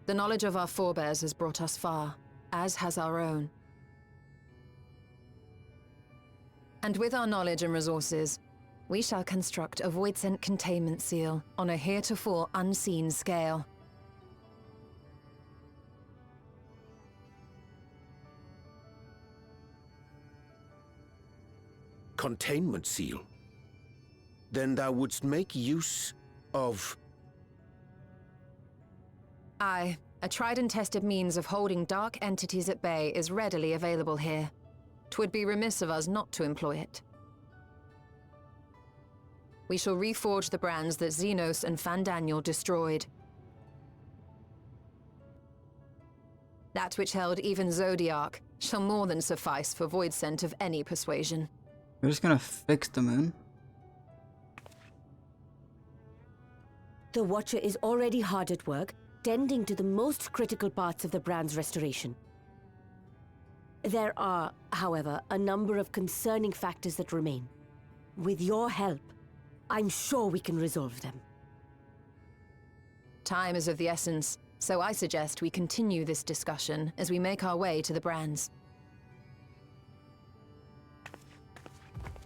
The knowledge of our forebears has brought us far, as has our own. And with our knowledge and resources, we shall construct a void-sent containment seal on a heretofore unseen scale. Containment seal? Then thou wouldst make use of... Aye, a tried and tested means of holding dark entities at bay is readily available here. 'Twould be remiss of us not to employ it. We shall reforge the brands that Xenos and Fandaniel destroyed. That which held even Zodiac shall more than suffice for void scent of any persuasion. We're just gonna fix the moon. The Watcher is already hard at work, tending to the most critical parts of the brand's restoration. There are, however, a number of concerning factors that remain. With your help, I'm sure we can resolve them. Time is of the essence, so I suggest we continue this discussion as we make our way to the brands.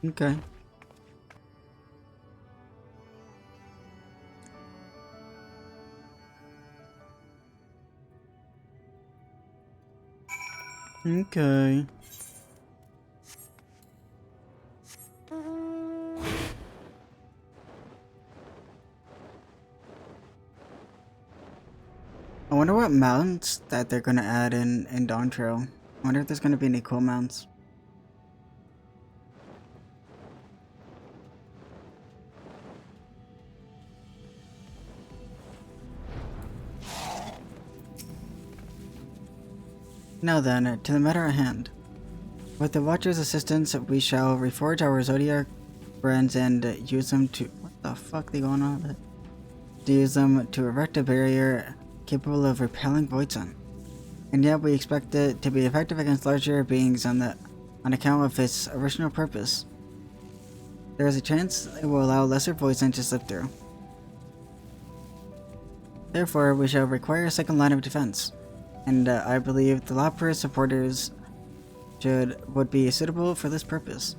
Okay. Okay. I wonder what mounts that they're gonna add in Dawn Trail. I wonder if there's gonna be any cool mounts. Now then, to the matter at hand. With the Watcher's assistance, we shall reforge our Zodiac brands and use them to... What the fuck they going on with it? To use them to erect a barrier capable of repelling Voidsun. And yet we expect it to be effective against larger beings on account of its original purpose. There is a chance it will allow lesser Voidsun to slip through. Therefore, we shall require a second line of defense. And I believe the Lopper supporters would be suitable for this purpose.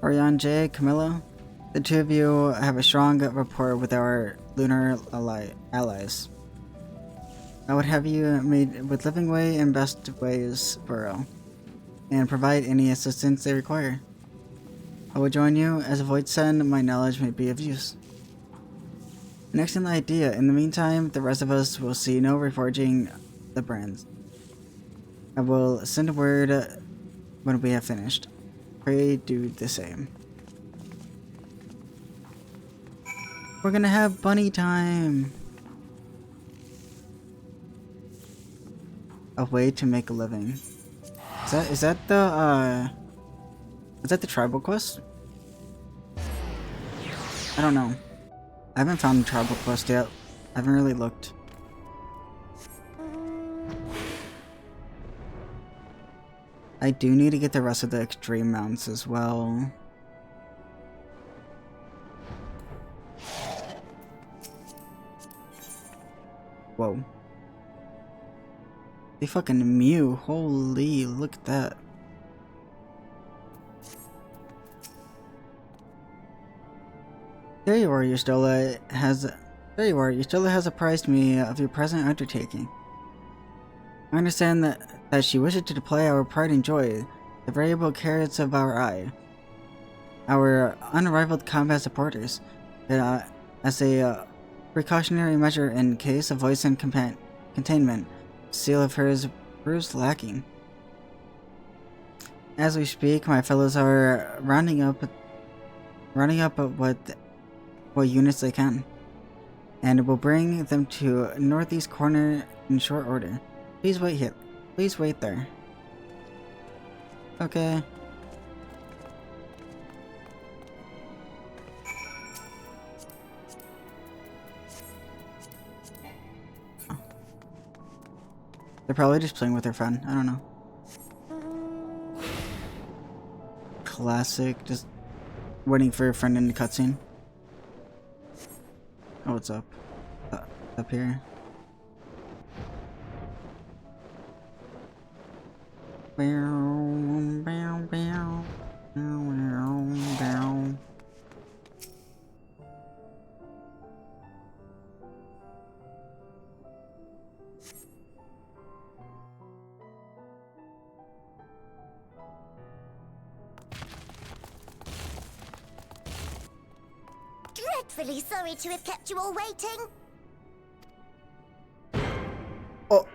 Orion J, Camilla, the two of you have a strong rapport with our lunar allies. I would have you meet with Living Way and Best Ways Burrow, and provide any assistance they require. I will join you, as a Voidsun my knowledge may be of use. An excellent idea. In the meantime, the rest of us will see no reforging the brands. I will send a word when we have finished. Pray do the same. We're gonna have bunny time! A way to make a living. Is that the tribal quest? I don't know. I haven't found the tribal quest yet. I haven't really looked. I do need to get the rest of the extreme mounts as well. Whoa. They fucking Mew. Holy, look at that. There you are, Yustola has apprised me of your present undertaking. I understand that she wishes to display our pride and joy, the variable carrots of our eye. Our unrivaled combat supporters, as a precautionary measure in case of voice and containment, seal of hers proves lacking. As we speak, my fellows are rounding up what units they can, and will bring them to northeast corner in short order. Please wait here. Please wait there. Okay. They're probably just playing with their friend. I don't know. Classic. Just waiting for your friend in the cutscene. Oh, what's up? Up here. Dreadfully sorry to have kept you all waiting. Oh.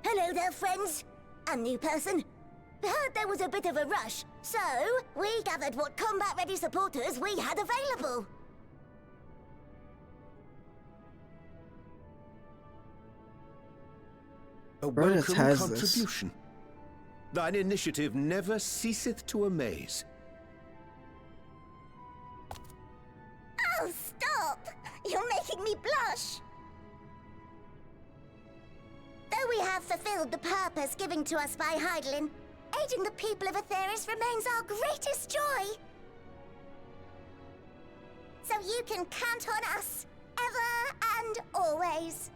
Hello there, friends. A new person. Heard there was a bit of a rush, so we gathered what combat-ready supporters we had available. A Brothers welcome has contribution. Thine initiative never ceaseth to amaze. Oh, stop! You're making me blush. Though we have fulfilled the purpose given to us by Heidelin, aiding the people of Aetheris remains our greatest joy. So you can count on us, ever and always.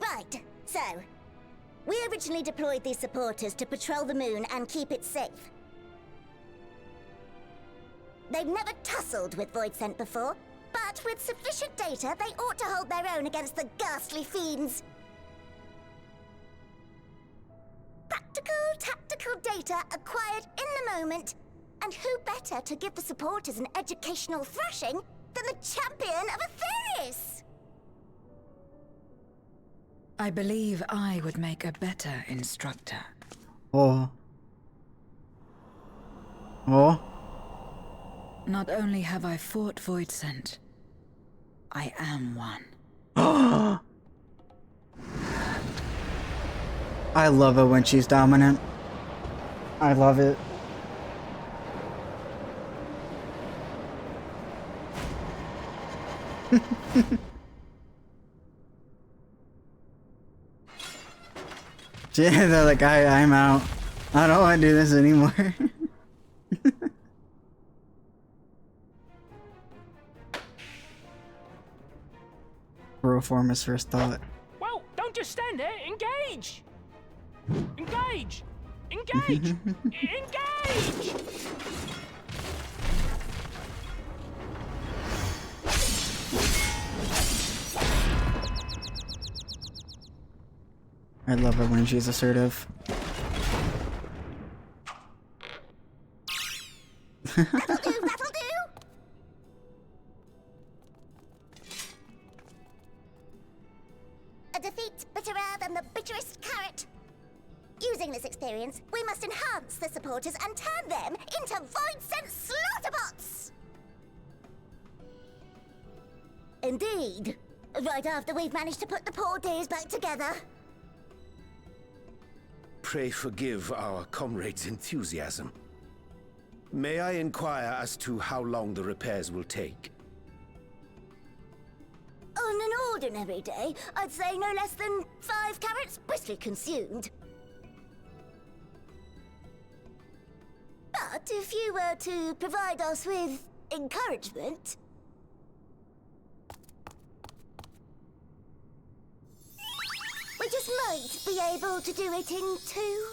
Right, so, we originally deployed these supporters to patrol the moon and keep it safe. They've never tussled with Voidsent before, but with sufficient data, they ought to hold their own against the ghastly fiends. Practical, tactical data acquired in the moment, and who better to give the supporters an educational thrashing than the champion of Aetheris? I believe I would make a better instructor. Oh. Oh. Not only have I fought Voidsent, I am one. I love it when she's dominant. I love it. Yeah, they're like, I'm out. I don't want to do this anymore. Reform his first thought. Well, don't just stand there. Engage! Engage! Engage! Engage! I love it when she's assertive. That'll do, that'll do! A defeat bitterer than the bitterest carrot. Using this experience, we must enhance the supporters and turn them into Voidsent slaughterbots! Indeed. Right after we've managed to put the poor dears back together. Pray forgive our comrade's enthusiasm. May I inquire as to how long the repairs will take? On an ordinary day, I'd say no less than 5 carrots briskly consumed. But if you were to provide us with encouragement... we just might be able to do it in 2.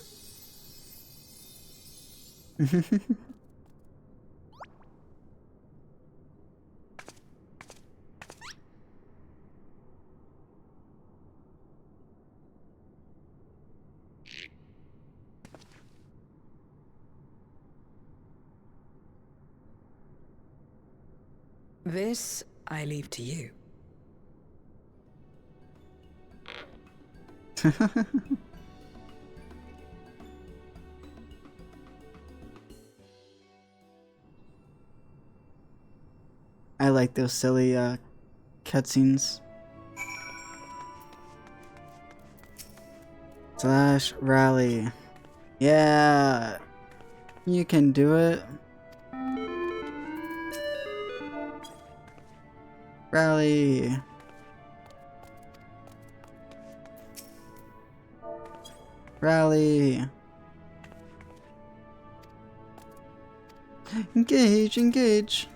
This I leave to you. I like those silly cutscenes. Slash rally. Yeah, you can do it. Rally. Rally. Engage, engage.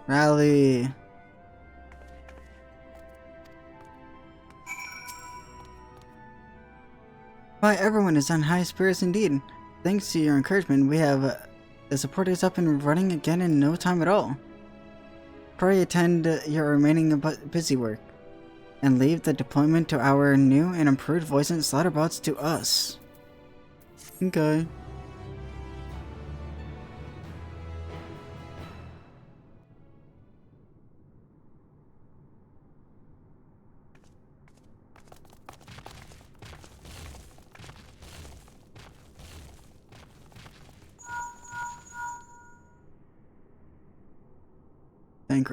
Rally. Why, everyone is on high spirits indeed. Thanks to your encouragement, we have the supporters up and running again in no time at all. Pray attend your remaining busy work, and leave the deployment to our new and improved voice and slaughterbots to us. Okay.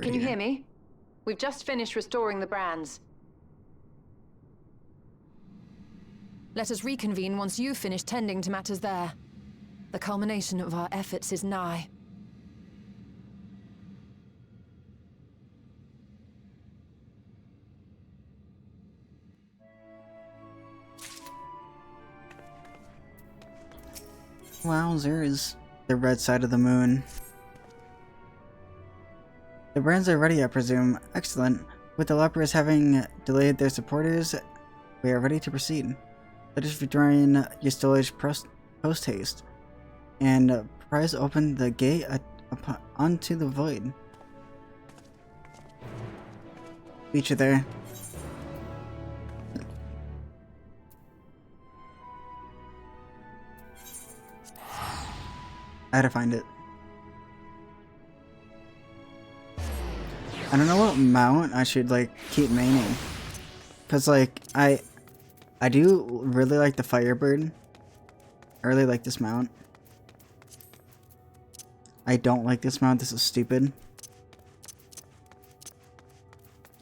Can you hear me? We've just finished restoring the brands. Let us reconvene once you've finished tending to matters there. The culmination of our efforts is nigh. Wowzers. The red side of the moon. The brands are ready, I presume. Excellent. With the lepers having delayed their supporters, we are ready to proceed. Let us rejoin your stowage post-haste, and prise open the gate onto the void. Meet you there. I had to find it. I don't know what mount I should like keep maining, cause like I do really like the Firebird. I really like this mount. I don't like this mount. This is stupid.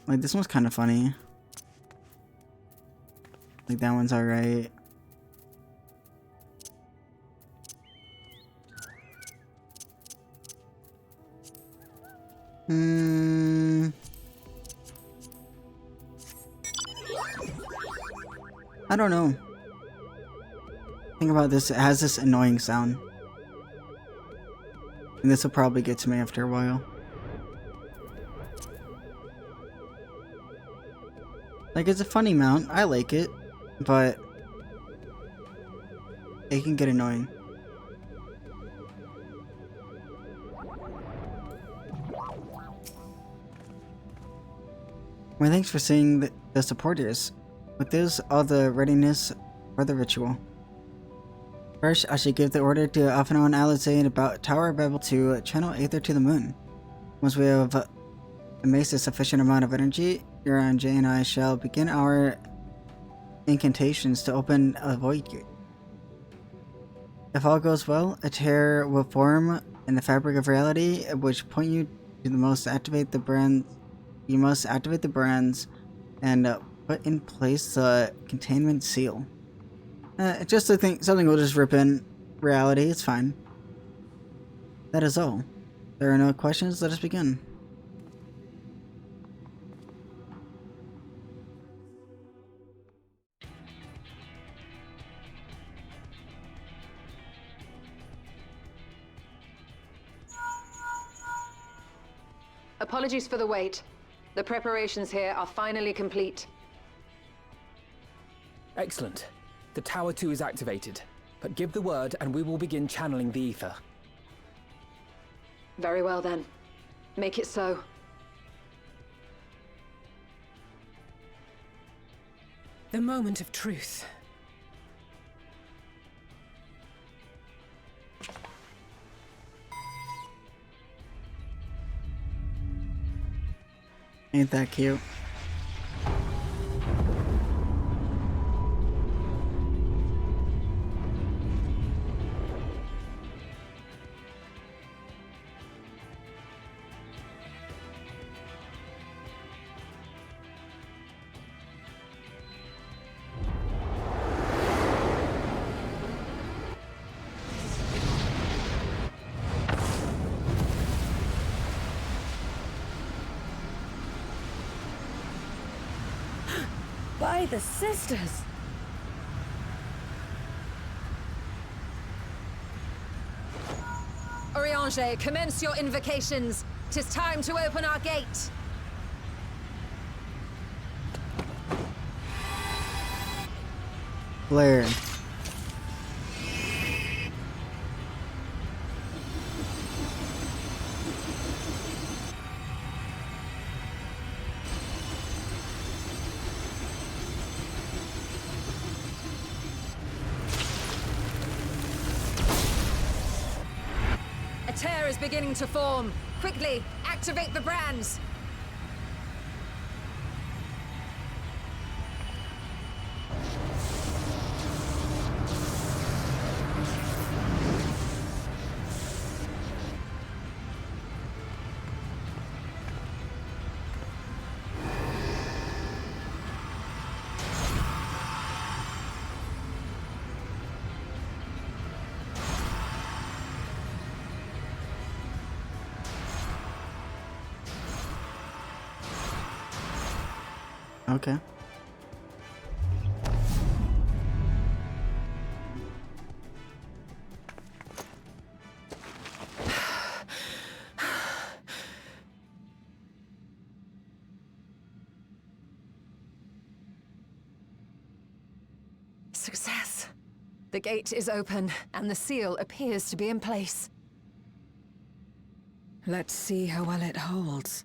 Like this one's kind of funny. Like that one's alright. I don't know. Think about this, it has this annoying sound. And this will probably get to me after a while. Like, it's a funny mount, I like it, but it can get annoying. Well, thanks for seeing the supporters. With this, all the readiness for the ritual. First, I should give the order to Alphino and Alizé about Tower of Babel to channel Aether to the moon. Once we have amassed a sufficient amount of energy, Yura, Jay, and I shall begin our incantations to open a void gate. If all goes well, a tear will form in the fabric of reality, at which point you must activate the brands and put in place the containment seal. Just to think something will just rip in reality, it's fine. That is all. There are no questions, let us begin. Apologies for the wait. The preparations here are finally complete. Excellent. The Tower 2 is activated, but give the word and we will begin channeling the ether. Very well then. Make it so. The moment of truth. Ain't that cute? By the sisters! Oriange, commence your invocations. 'Tis time to open our gate. Blair. tear is beginning to form. Quickly, activate the brands. Okay. Success. The gate is open, and the seal appears to be in place. Let's see how well it holds.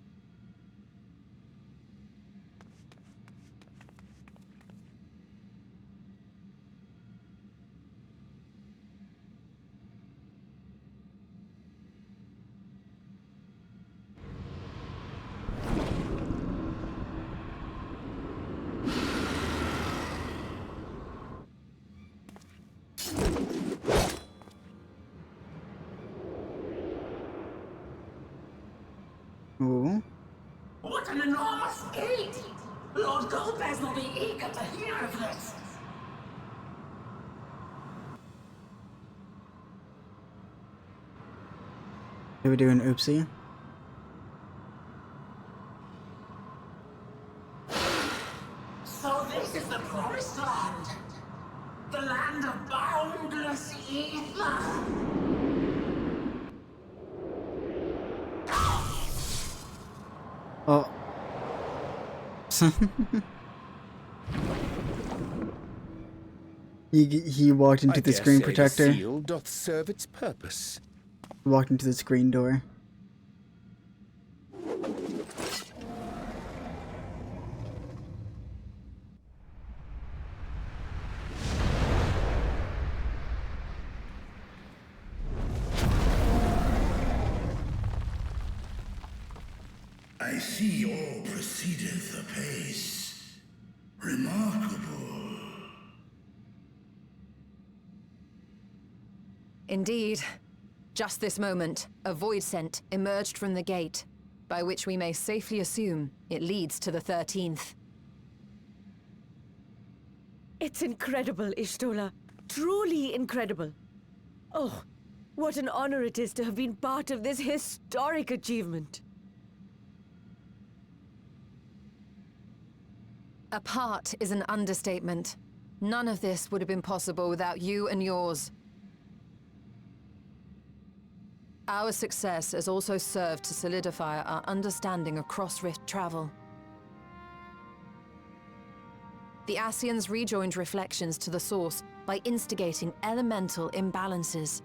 Ooh. What an enormous gate! Lord Golbez will be eager to hear of this. Did we do an oopsie? So this is the promised land. The land of boundless ether. Oh. he walked into the screen protector. The seal doth serve its purpose. He walked into the screen door. I see all proceedeth apace. Remarkable. Indeed. Just this moment, a void scent emerged from the gate, by which we may safely assume it leads to the 13th. It's incredible, Ishtola. Truly incredible. Oh, what an honor it is to have been part of this historic achievement. A part is an understatement. None of this would have been possible without you and yours. Our success has also served to solidify our understanding of cross-rift travel. The Ascians rejoined reflections to the source by instigating elemental imbalances.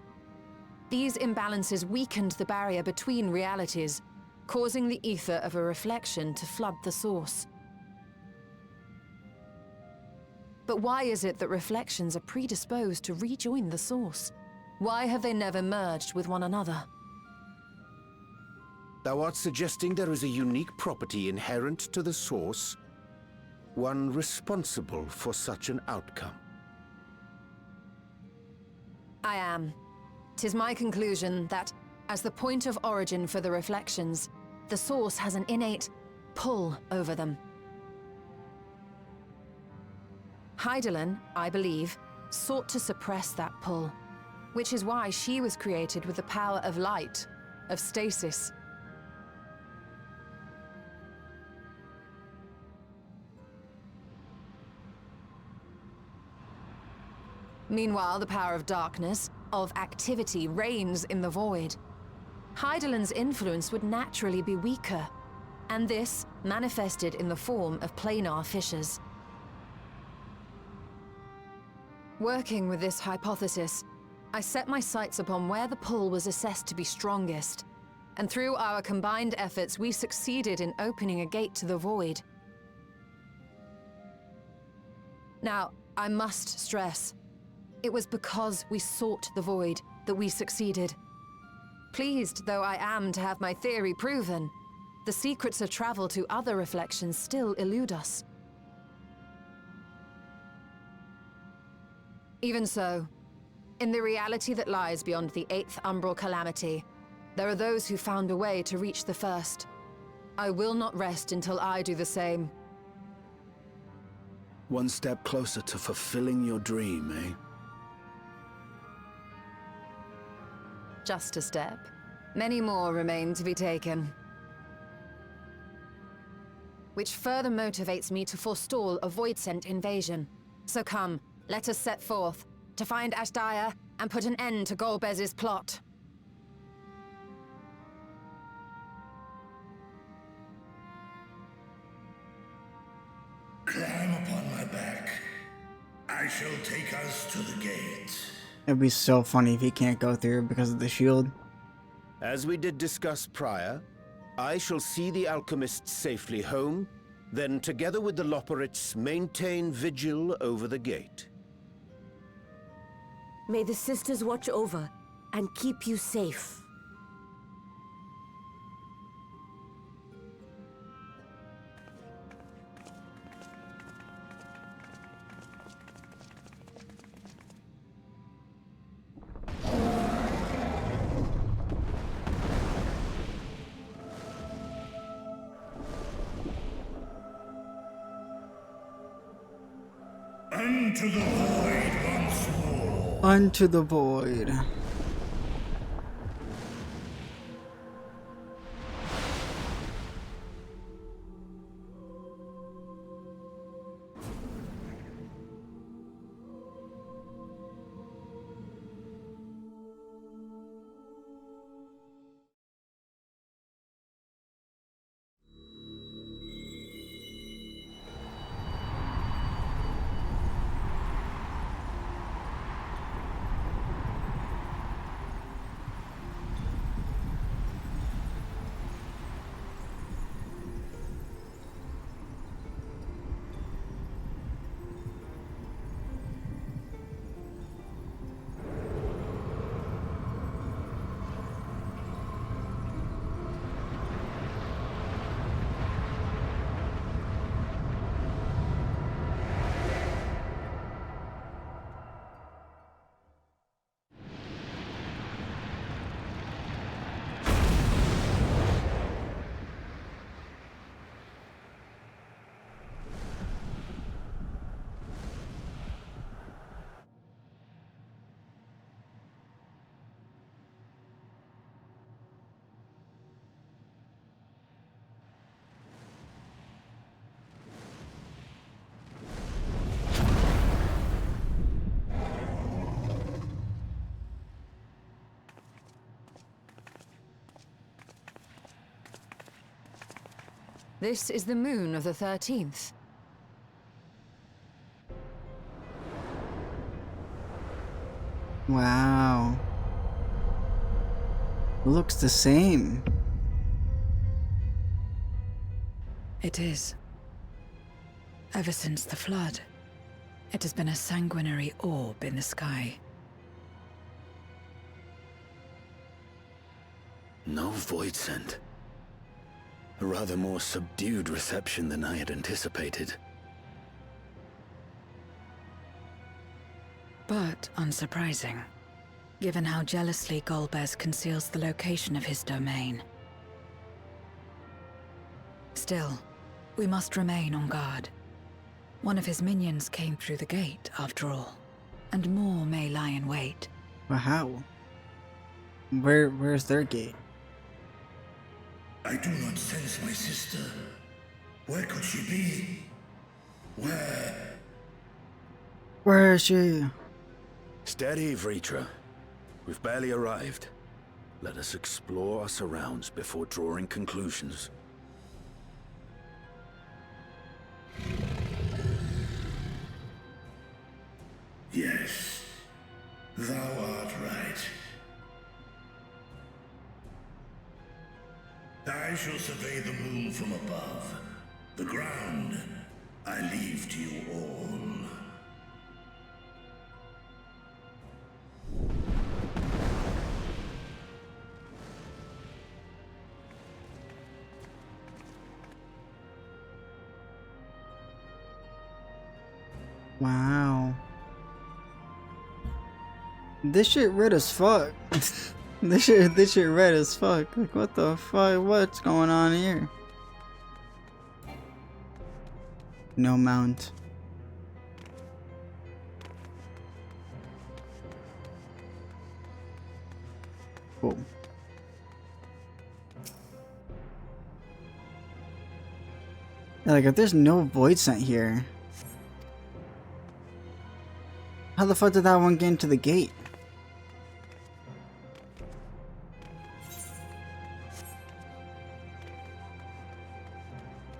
These imbalances weakened the barrier between realities, causing the ether of a reflection to flood the source. But why is it that reflections are predisposed to rejoin the source? Why have they never merged with one another? Thou art suggesting there is a unique property inherent to the source, one responsible for such an outcome. I am. 'Tis my conclusion that, as the point of origin for the reflections, the source has an innate pull over them. Hydaelyn, I believe, sought to suppress that pull, which is why she was created with the power of light, of stasis. Meanwhile, the power of darkness, of activity, reigns in the void. Hydaelyn's influence would naturally be weaker, and this manifested in the form of planar fissures. Working with this hypothesis, I set my sights upon where the pull was assessed to be strongest, and through our combined efforts, we succeeded in opening a gate to the void. Now, I must stress, it was because we sought the void that we succeeded. Pleased though I am to have my theory proven, the secrets of travel to other reflections still elude us. Even so, in the reality that lies beyond the 8th umbral calamity, there are those who found a way to reach the first. I will not rest until I do the same. One step closer to fulfilling your dream, eh? Just a step. Many more remain to be taken. Which further motivates me to forestall a void-sent invasion. So come, let us set forth, to find Ashdaya and put an end to Golbez's plot. Climb upon my back. I shall take us to the gate. It'd be so funny if he can't go through because of the shield. As we did discuss prior, I shall see the alchemists safely home, then together with the Loporrits maintain vigil over the gate. May the sisters watch over and keep you safe. Unto the void once more. Unto the void. This is the moon of the 13th. Wow. Looks the same. It is. Ever since the flood, it has been a sanguinary orb in the sky. No void scent. A rather more subdued reception than I had anticipated. But unsurprising, given how jealously Golbez conceals the location of his domain. Still, we must remain on guard. One of his minions came through the gate, after all, and more may lie in wait. But how? Where's their gate? I do not sense my sister. Where could she be? Where is she? Steady, Vritra. We've barely arrived. Let us explore our surrounds before drawing conclusions. Yes, thou art right. I shall survey the moon from above. The ground I leave to you all. Wow. This shit red as fuck. This shit red as fuck. Like, what the fuck? What's going on here? No mount. Cool. Like, if there's no void sent here, how the fuck did that one get into the gate?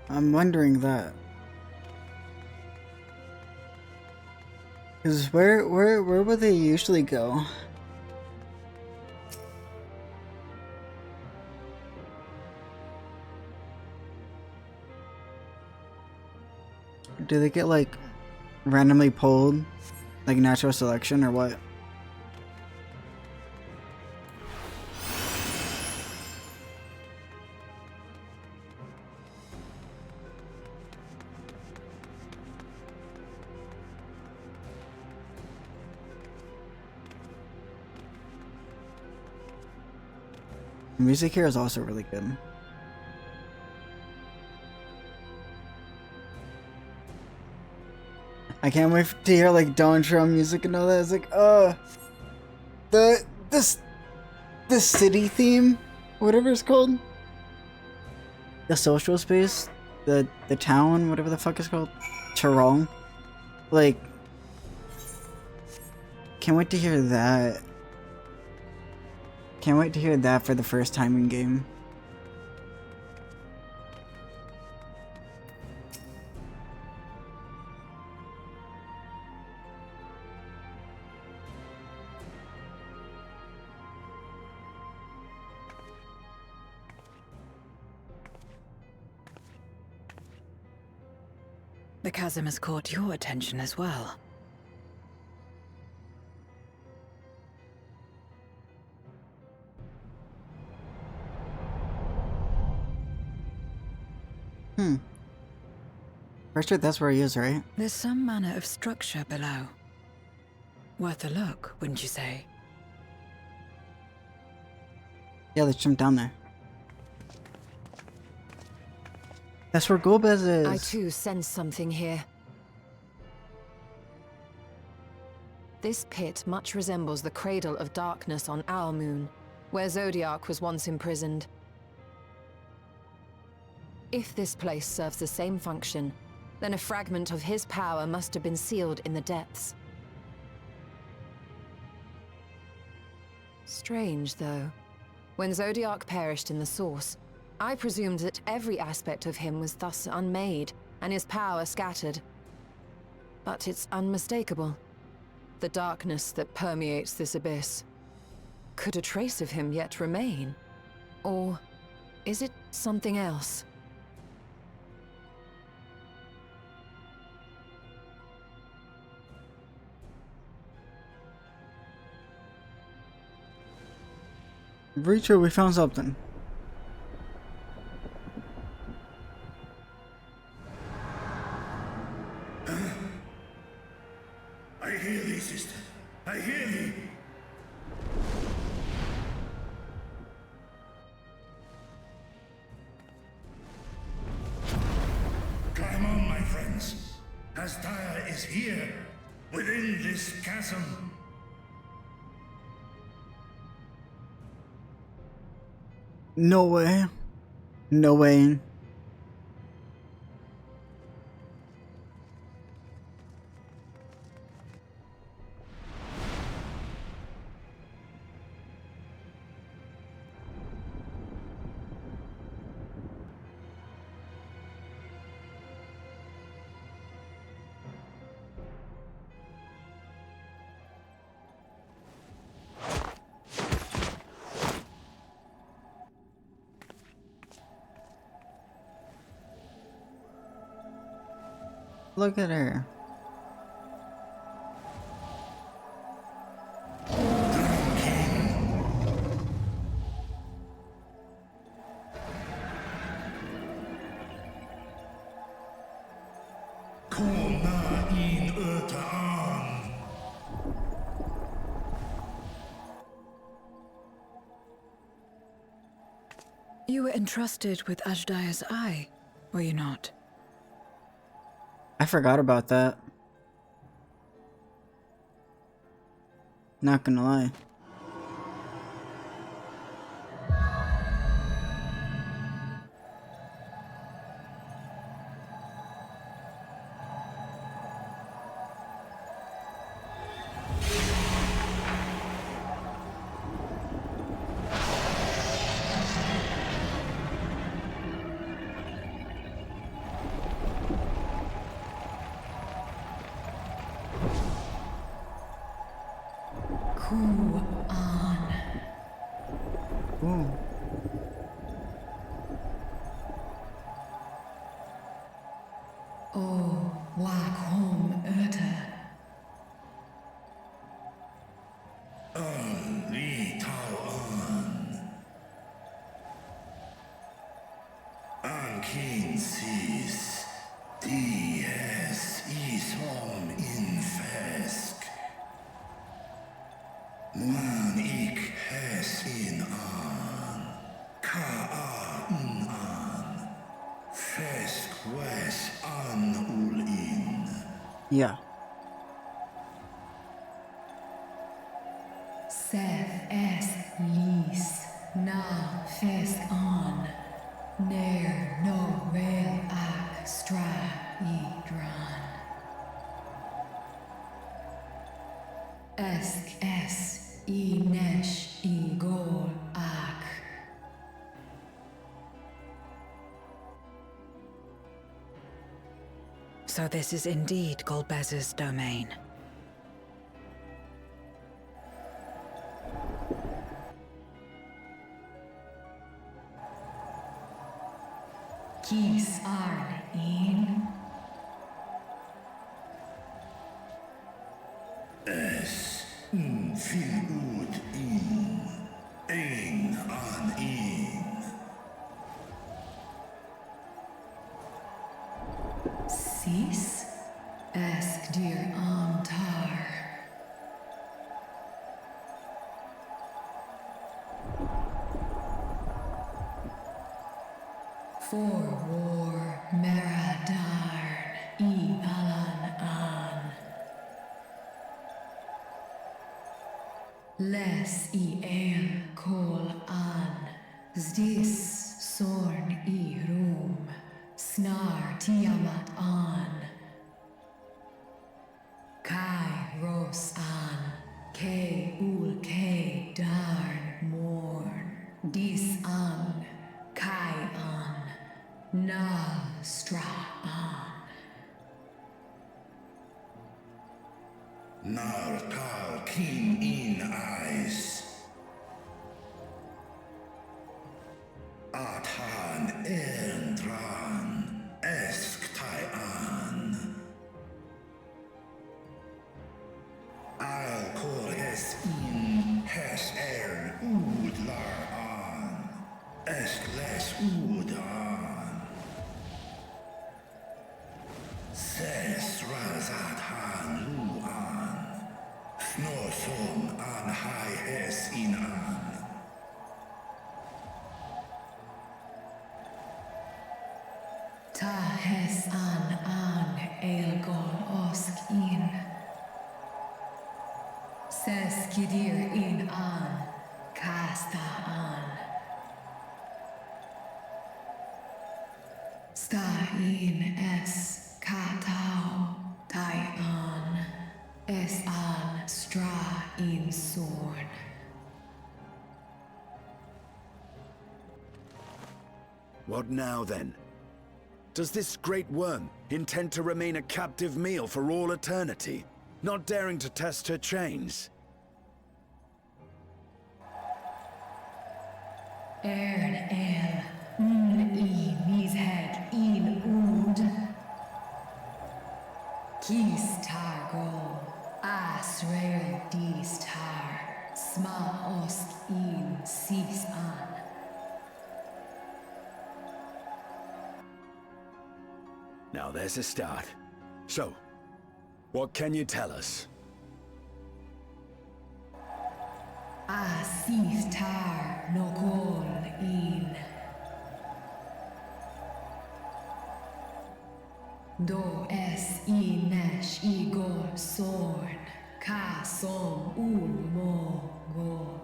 I'm wondering that. Cause where would they usually go? Do they get like randomly pulled, like natural selection or what? The music here is also really good. I can't wait to hear like Dawn Drum music and all that. It's like, the city theme, whatever it's called, the social space, the town, whatever the fuck it's called, Tyrol. Like, can't wait to hear that. Can't wait to hear that for the first time in game. The chasm has caught your attention as well. Pretty sure that's where he is, right? There's some manner of structure below. Worth a look, wouldn't you say? Yeah, let's jump down there. That's where Golbez is. I too sense something here. This pit much resembles the Cradle of Darkness on our moon, where Zodiac was once imprisoned. If this place serves the same function, then a fragment of his power must have been sealed in the depths. Strange, though. When Zodiac perished in the Source, I presumed that every aspect of him was thus unmade, and his power scattered. But it's unmistakable. The darkness that permeates this abyss. Could a trace of him yet remain? Or is it something else? Reacher, we found something. I hear thee, sister. I hear thee. Climb on, my friends. Astaya is here, within this chasm. No way. No way. Look at her. Kom na in öta You were entrusted with Ajdaya's eye, were you not? I forgot about that. Not gonna lie. Ooh. Oh, wak hom öte. Li Tao An King sees Dies is home in Fesk. Man ik hes in an Ka in an Fesk wes an ul in. Yeah. Seth es lis na fesk on. Ner no rail ak stra I dran. Esk es I nesh I gol ak. So this is indeed Golbez's domain. Kis arn in. Es fil ud in. Ein an in. Sis? Esk dir amtar. For war Meradarn I Alan an. Les I el kol an. Zdis sorn I rum. Snar Tiamat an. Kai ros an. Ke ul ke darn morn. Dis an. Kai an. Na stra an. Nar Tal King in eyes. Atan Erndran Esk Tai an. I'll call Hes in Hes Ud Lar an. Esk Les Ud an. Ses Razat Han Lu an. Snoson an Hai Hes in an. Ta hes an elgon osk in. Ses kidir in an. Kasta an. Sta in es katao tai an. Es an stra in sorn. What now, then? Does this great worm intend to remain a captive meal for all eternity, not daring to test her chains? Ern el, I mished in ud. Kis targol, asrael dis tar, sma osk in sis an. Now there's a start. So, what can you tell us? Asif tar no gol in. Do es I nesh Igor Sorn. Ka som ulmo go.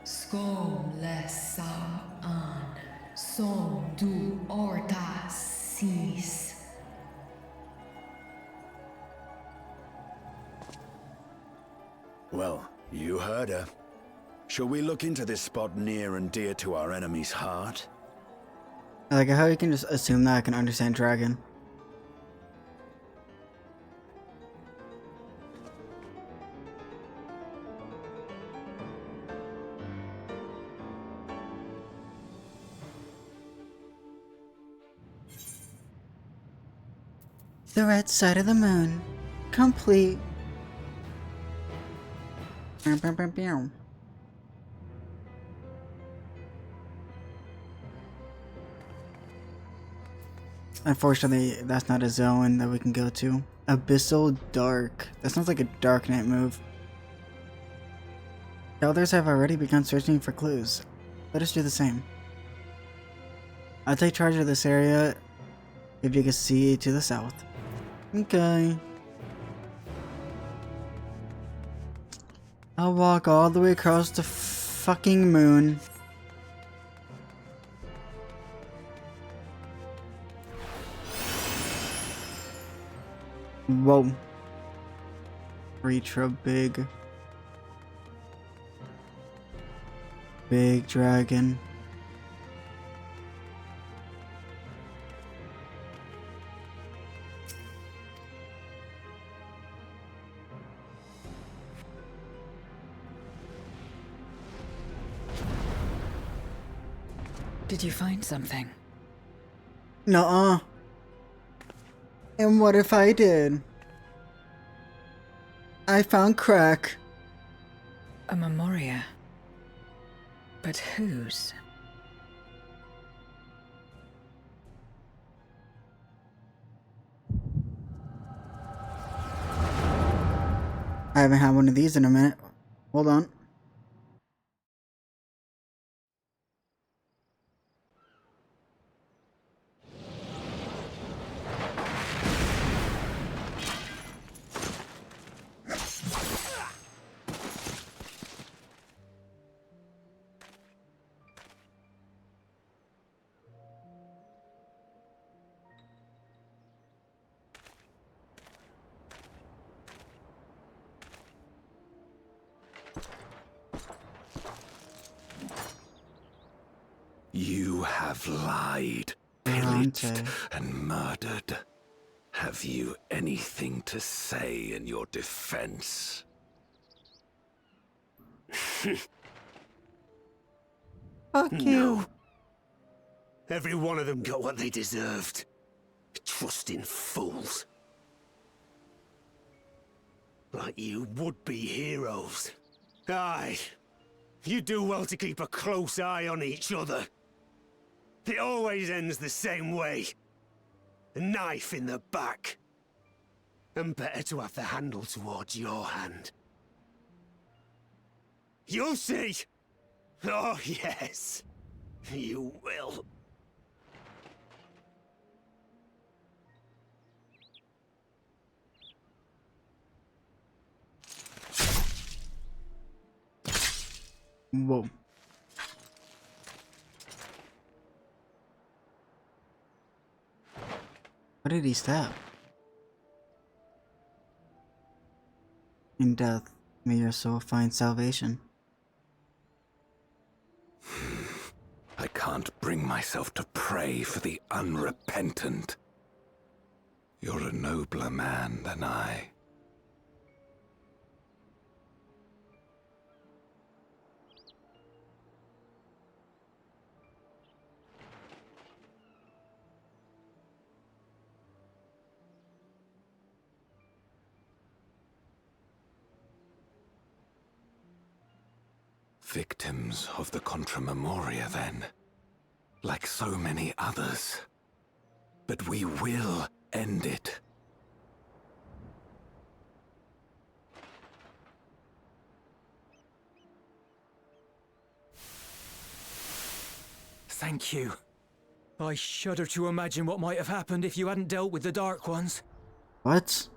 Skom les sam an. Som du orta sis. Well, you heard her. Shall we look into this spot near and dear to our enemy's heart? I like how you can just assume that I can understand dragon. The red side of the moon. Complete. Bow, bow, bow, bow. Unfortunately, that's not a zone that we can go to. Abyssal Dark. That sounds like a Dark Knight move. The others have already begun searching for clues. Let us do the same. I'll take charge of this area if you can see to the south. Okay. I'll walk all the way across the fucking moon. Whoa. Reach a big dragon. Did you find something? Nuh-uh. And what if I did? I found crack. A memoria. But whose? I haven't had one of these in a minute. Hold on. You have lied, pillaged, and murdered. Have you anything to say in your defense? Fuck you. Every one of them got what they deserved. Trusting fools. Like you would-be heroes. Aye. You do well to keep a close eye on each other. It always ends the same way. A knife in the back. And better to have the handle towards your hand. You'll see! Oh, yes. You will. Whoa. What did he stab? In death, may your soul find salvation. I can't bring myself to pray for the unrepentant. You're a nobler man than I. Victims of the Contra Memoria, then. Like so many others. But we will end it. Thank you. I shudder to imagine what might have happened if you hadn't dealt with the Dark Ones. What?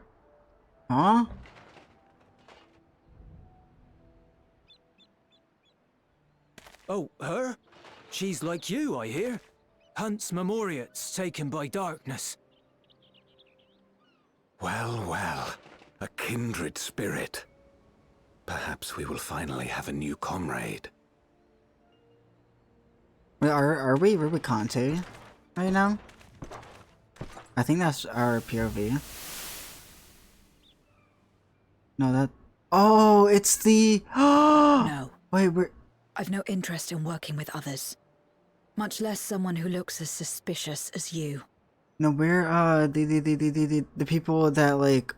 Huh? Oh, her? She's like you, I hear. Hunts Memoriates taken by darkness. Well, well, a kindred spirit. Perhaps we will finally have a new comrade. Wait, are we Rubicante right now? I think that's our POV. No, that... Oh, it's the... No. Wait, we're... I've no interest in working with others. Much less someone who looks as suspicious as you. No, we're, the people that, like,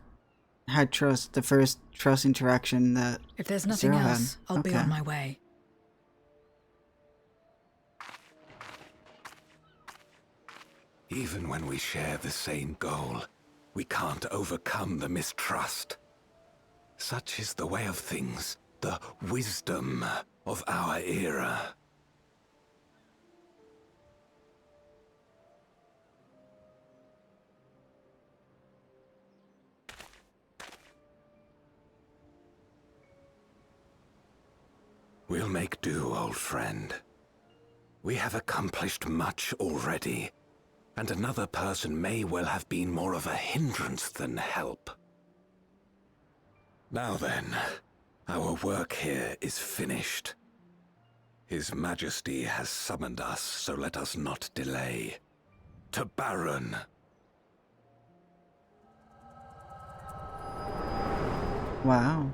had trust, the first trust interaction that If there's nothing Zero else, had. I'll be on my way. Even when we share the same goal, we can't overcome the mistrust. Such is the way of things, the wisdom of our era. We'll make do, old friend. We have accomplished much already, and another person may well have been more of a hindrance than help. Now then, our work here is finished. His Majesty has summoned us, so let us not delay. To Baron. Wow.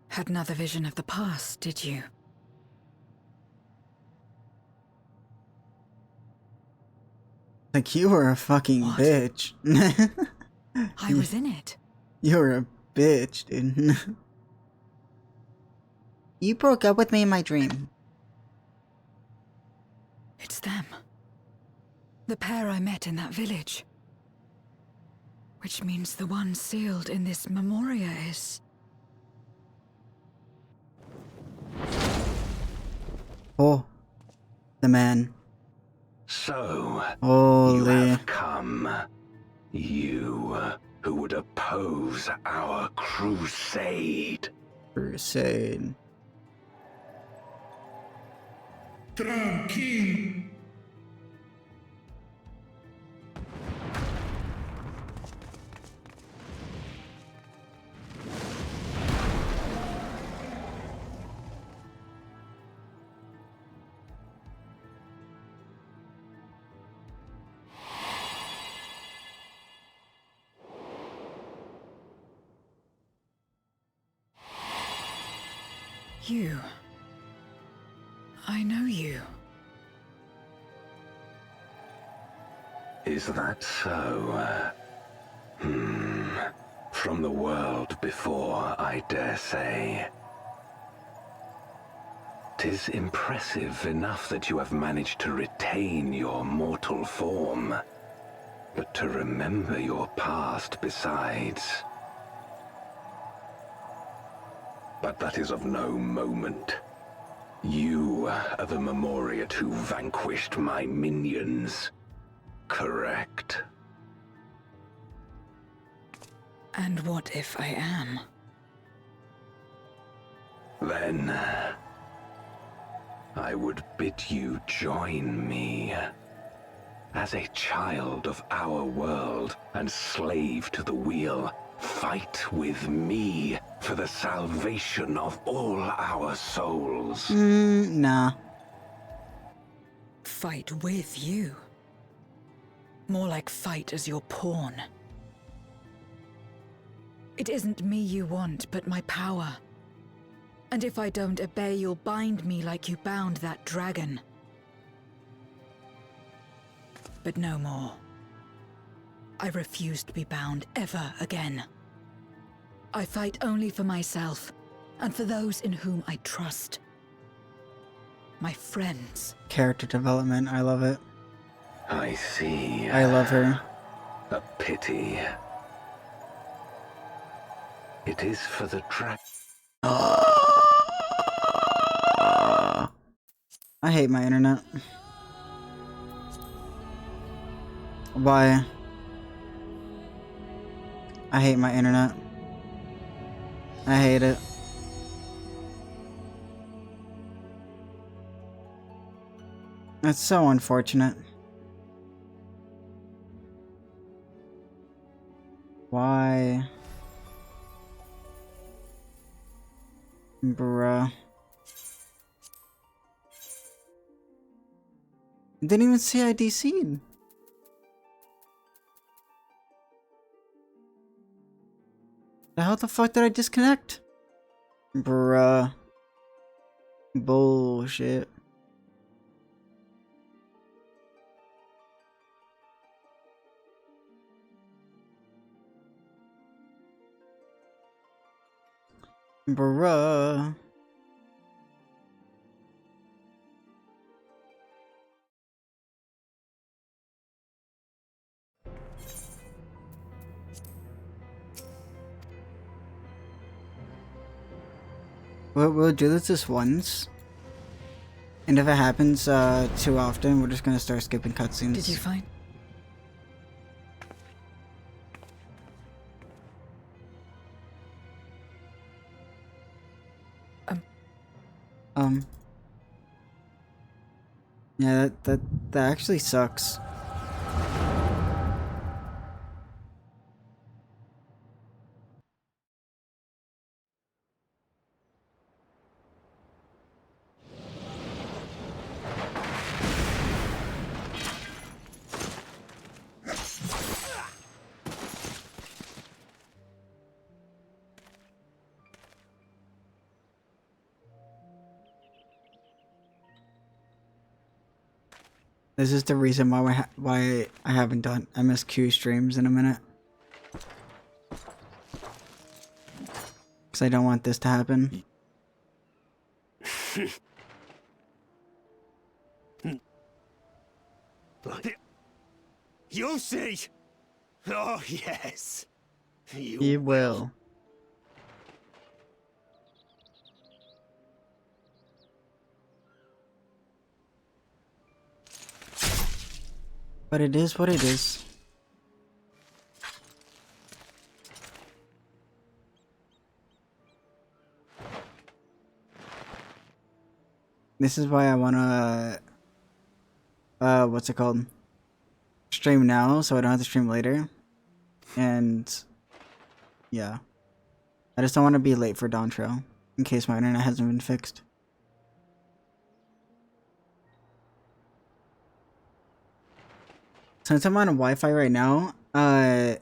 Had another vision of the past, did you? Like, you were a fucking bitch. I was in it. You were a bitch, dude. You broke up with me in my dream. It's them. The pair I met in that village. Which means the one sealed in this memoria is... Oh. The man. So, Holy. you have come. You who would oppose our crusade. Crusade. Tranquilo. You. I know you. Is that so? From the world before, I dare say. 'Tis impressive enough that you have managed to retain your mortal form, but to remember your past besides. But that is of no moment. You are the Memoriate who vanquished my minions, correct? And what if I am? Then I would bid you join me. As a child of our world and slave to the wheel, fight with me for the salvation of all our souls. Nah. Fight with you. More like fight as your pawn. It isn't me you want, but my power. And if I don't obey, you'll bind me like you bound that dragon. But no more. I refuse to be bound ever again. I fight only for myself, and for those in whom I trust. My friends. Character development, I love it. I see. I love her. A pity. It is for the track. I hate my internet. Why? I hate my internet. I hate it. It's so unfortunate. Why? Bruh. Didn't even say I DC'd. How the fuck did I disconnect? Bruh. Bullshit. Bruh. We'll do this just once. And if it happens too often, we're just gonna start skipping cutscenes. Did you find? Yeah, that actually sucks. This is the reason why I haven't done MSQ streams in a minute. Because I don't want this to happen. You'll see! Oh, yes! You will. But it is what it is. This is why I wanna what's it called? Stream now so I don't have to stream later. And yeah. I just don't want to be late for Dawn Trail in case my internet hasn't been fixed. Since I'm on Wi-Fi right now, I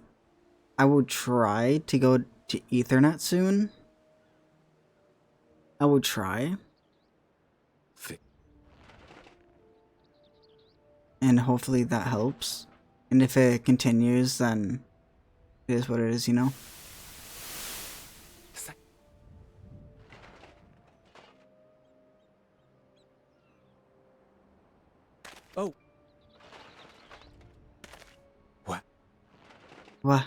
will try to go to Ethernet soon. I will try. And hopefully that helps. And if it continues, then it is what it is, you know? Oh. What?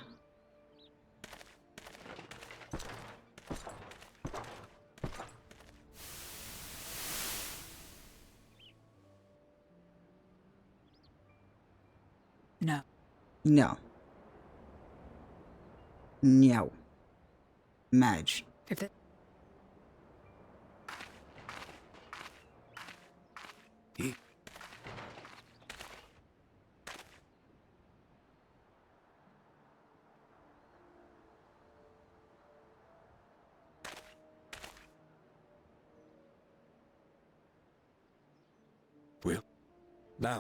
No. No. No. Madge. If it... Will. Now.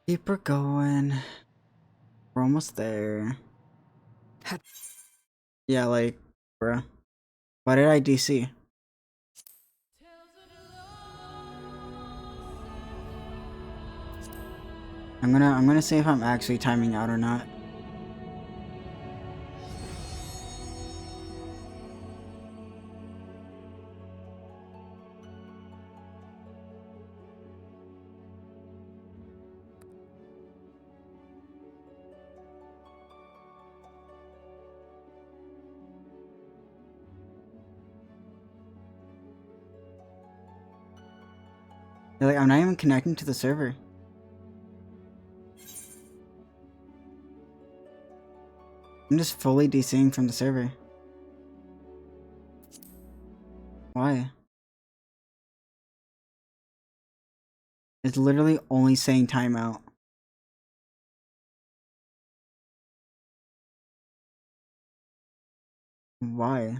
Keep her going. We're almost there. Yeah, like, bruh. Why did I DC? I'm gonna see if I'm actually timing out or not. They're like, I'm not even connecting to the server. I'm just fully DCing from the server. Why? It's literally only saying timeout. Why?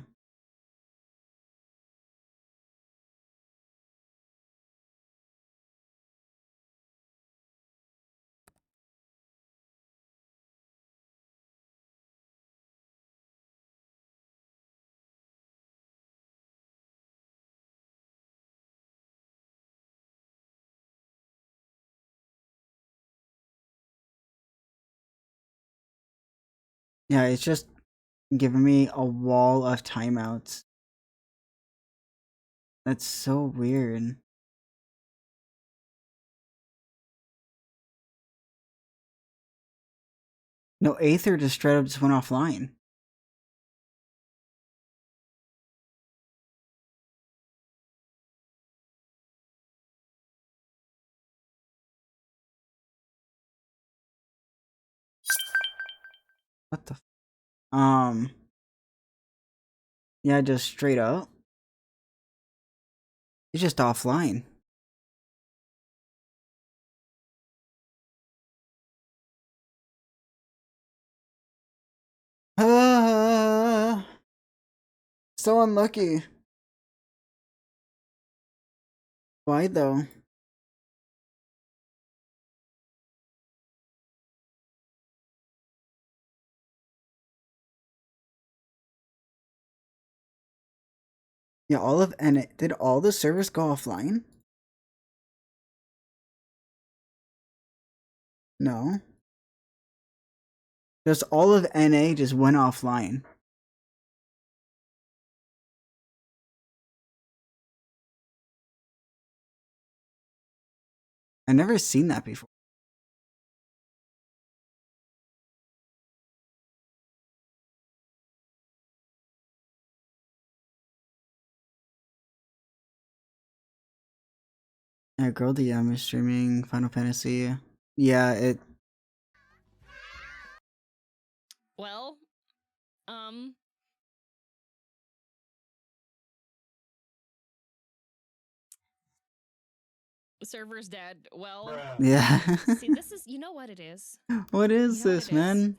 Yeah, it's just giving me a wall of timeouts. That's so weird. No, Aether just straight up just went offline. What the yeah, just straight up. It's just offline. So unlucky. Why though? Yeah, did all the servers go offline? No. Just all of NA just went offline. I never seen that before. Yeah, Girl DM is streaming Final Fantasy. Yeah, it. Well, the server's dead. Well, Yeah. see, this is, you know what it is? What is You know what this, it is? man?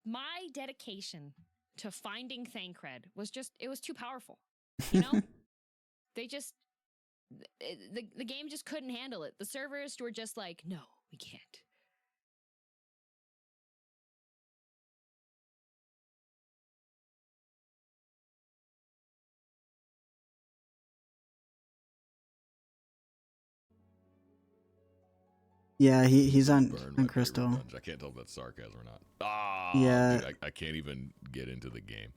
My dedication to finding Thancred was just, it was too powerful. You know? They just, the game just couldn't handle it. The servers were just like, no, we can't. Yeah, he's on Crystal. I can't tell if that's sarcasm or not. Ah, Yeah. dude, I can't even get into the game.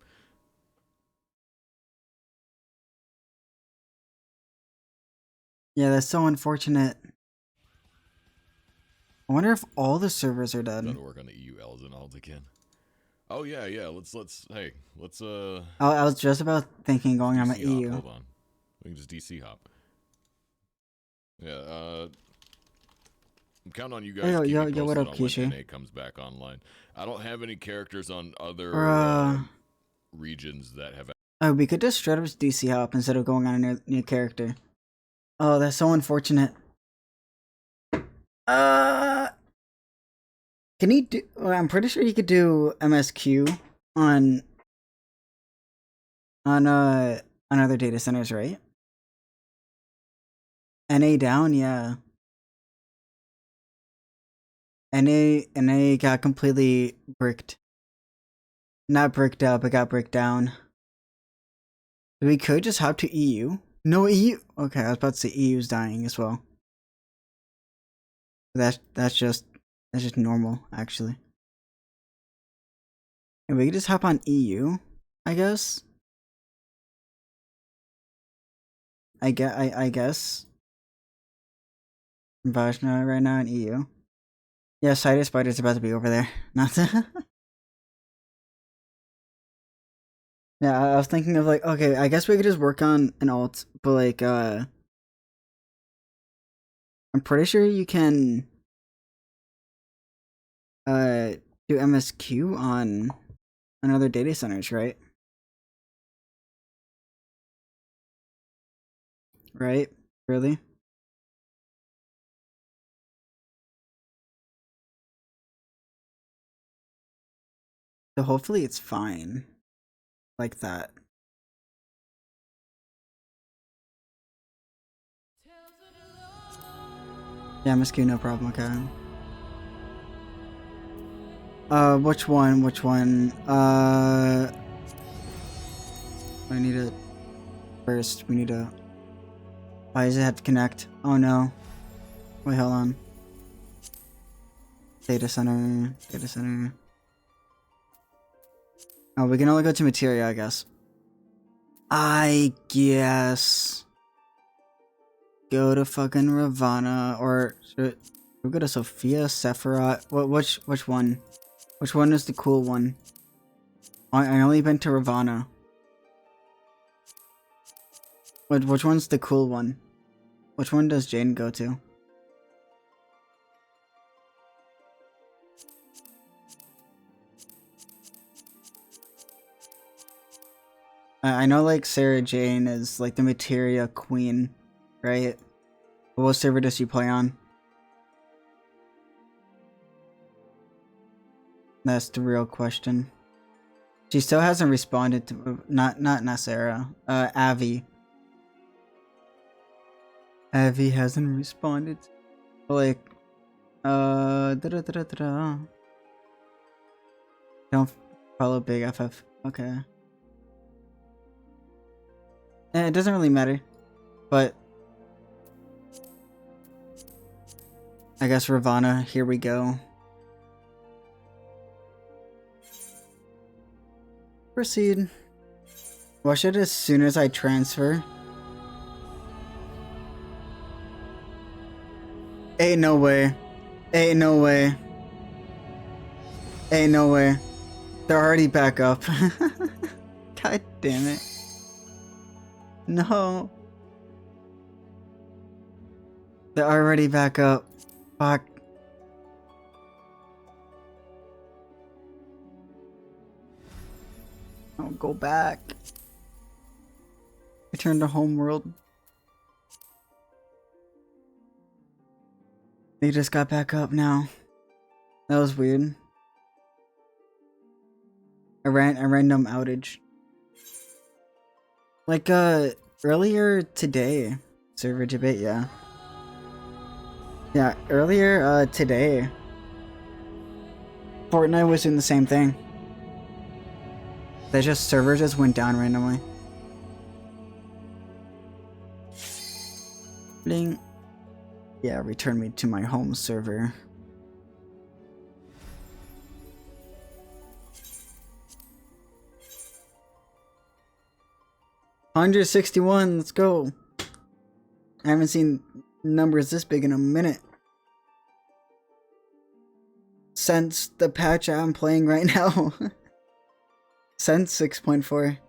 Yeah, that's so unfortunate. I wonder if all the servers are dead. Done work on the EU Elzenalds again. Oh yeah, yeah. Let's I was just about thinking going on my DC hop. EU. Hold on, we can just DC hop. Yeah, I'm counting on you guys. Yo, to keep yo, me yo, what posted up, on when Kishi? NA comes back online. I don't have any characters on other regions that have. Oh, we could just straight up DC hop instead of going on a new character. Oh, that's so unfortunate. Can he do? Well, I'm pretty sure he could do MSQ on other data centers, right? NA down, yeah. NA got completely bricked. Not bricked up, it got bricked down. We could just hop to EU. No EU. Okay, I was about to say EU's dying as well. That's just normal, actually. And we could just hop on EU, I guess. I guess. Vajna right now in EU. Yeah, Cider Spider's about to be over there. Not to. Yeah, I was thinking of like, okay, I guess we could just work on an alt, but like, I'm pretty sure you can do MSQ on other data centers, right? Right? Really? So hopefully it's fine. Like that. Yeah, MSQ, no problem, okay. Which one? Which one? I need to... First, we need to... Why does it have to connect? Oh no. Wait, hold on. Data center. Data center. Oh, we can only go to materia, I guess. I guess. Go to fucking Ravana, or should we go to Sophia, Sephiroth? Which one? Which one is the cool one? I only been to Ravana. Which one's the cool one? Which one does Jane go to? I know like Sarah Jane is like the materia queen, right? What server does she play on? That's the real question. She still hasn't responded to not Sarah. Avi. Avi hasn't responded. Like Don't follow Big FF. Okay. It doesn't really matter. But I guess Ravana, here we go. Proceed. Watch it as soon as I transfer. Ain't no way. Ain't no way. Ain't no way. They're already back up. God damn it. No. They're already back up. Fuck. I'll go back. Return to homeworld. They just got back up now. That was weird. A random outage. Like earlier today. Server debate, yeah. Yeah, earlier today. Fortnite was doing the same thing. Server just went down randomly. Bling. Yeah, return me to my home server. $161, let's go. I haven't seen numbers this big in a minute. Since the patch I'm playing right now. Since 6.4.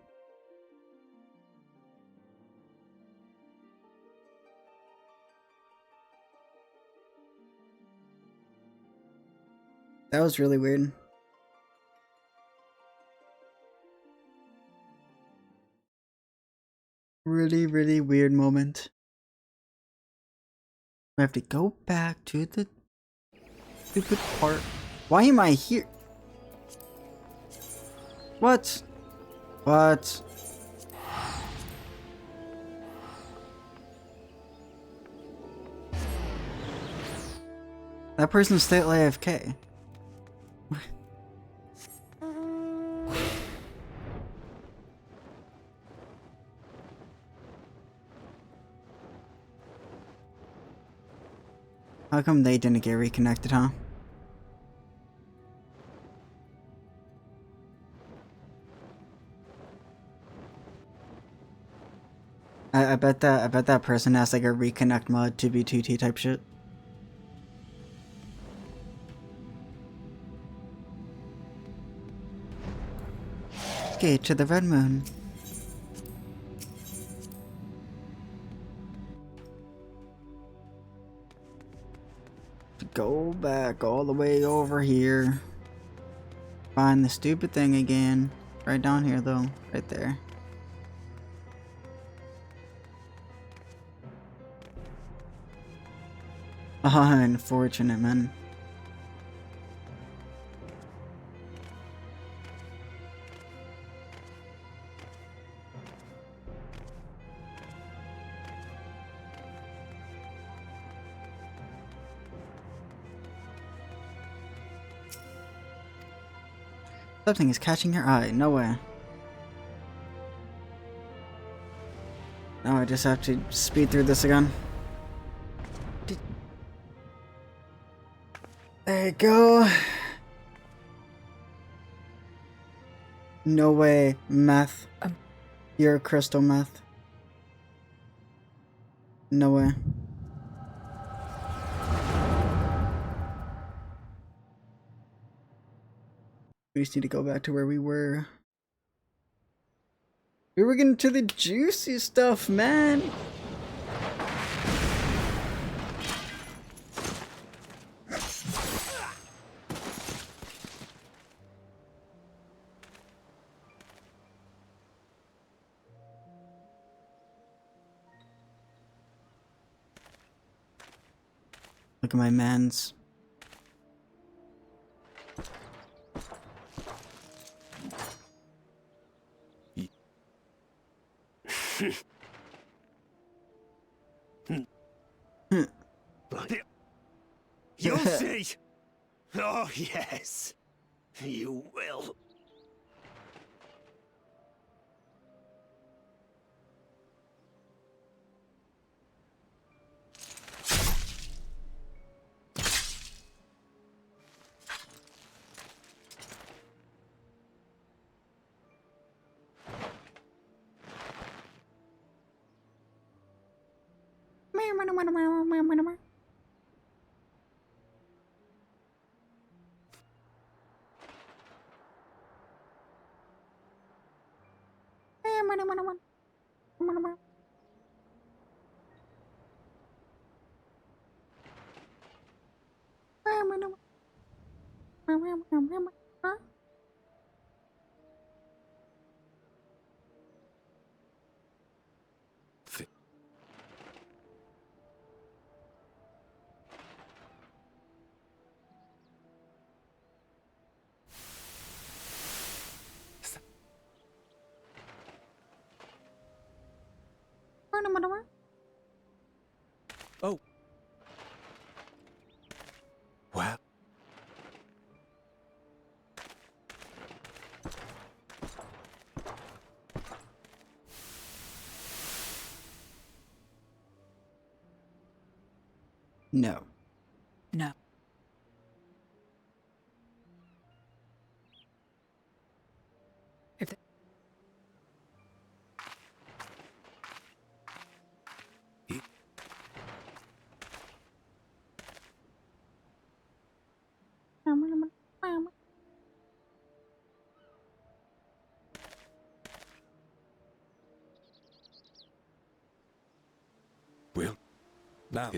That was really weird. Really, really weird moment. I have to go back to the stupid part. Why am I here? What? What? That person's still AFK. How come they didn't get reconnected, huh? I bet that person has like a reconnect mod 2v2t type shit. Gate to the Red Moon. to go back all the way over here. Find the stupid thing again. Right down here though. Right there. Ah, unfortunate, man. Something is catching your eye. No way. Now I just have to speed through this again. There you go. No way, meth. You're a crystal meth. No way. We just need to go back to where we were. We were getting to the juicy stuff, man. Look at my mans. You'll see. Oh, yes. You will. Oh. Well. No. No. If the Will. Now.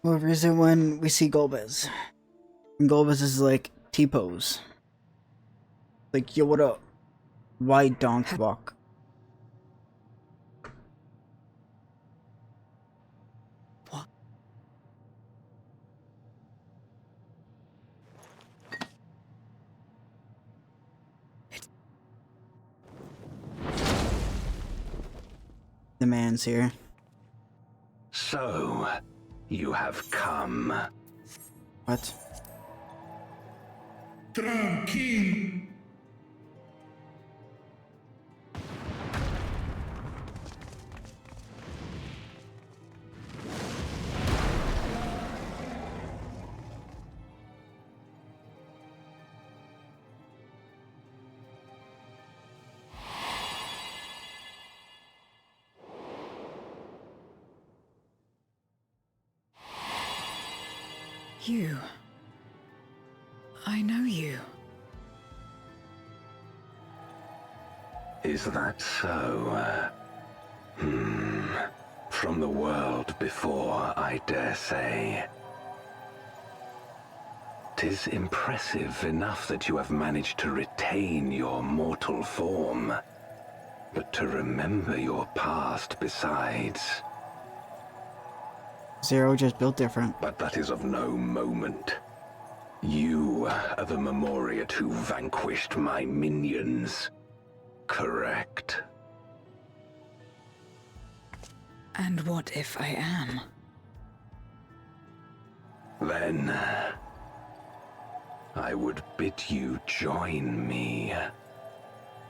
We'll revisit when we see Golbez. And Golbez is like T-pose. Like, yo, what up? White donk walk. What? The man's here. So, you have come. What? Tranquil. You. I know you. Is that so? Hmm. from the world before, I dare say. 'Tis impressive enough that you have managed to retain your mortal form, but to remember your past besides. Zero just built different. But that is of no moment. You are the Memoriat who vanquished my minions, correct? And what if I am? Then I would bid you join me.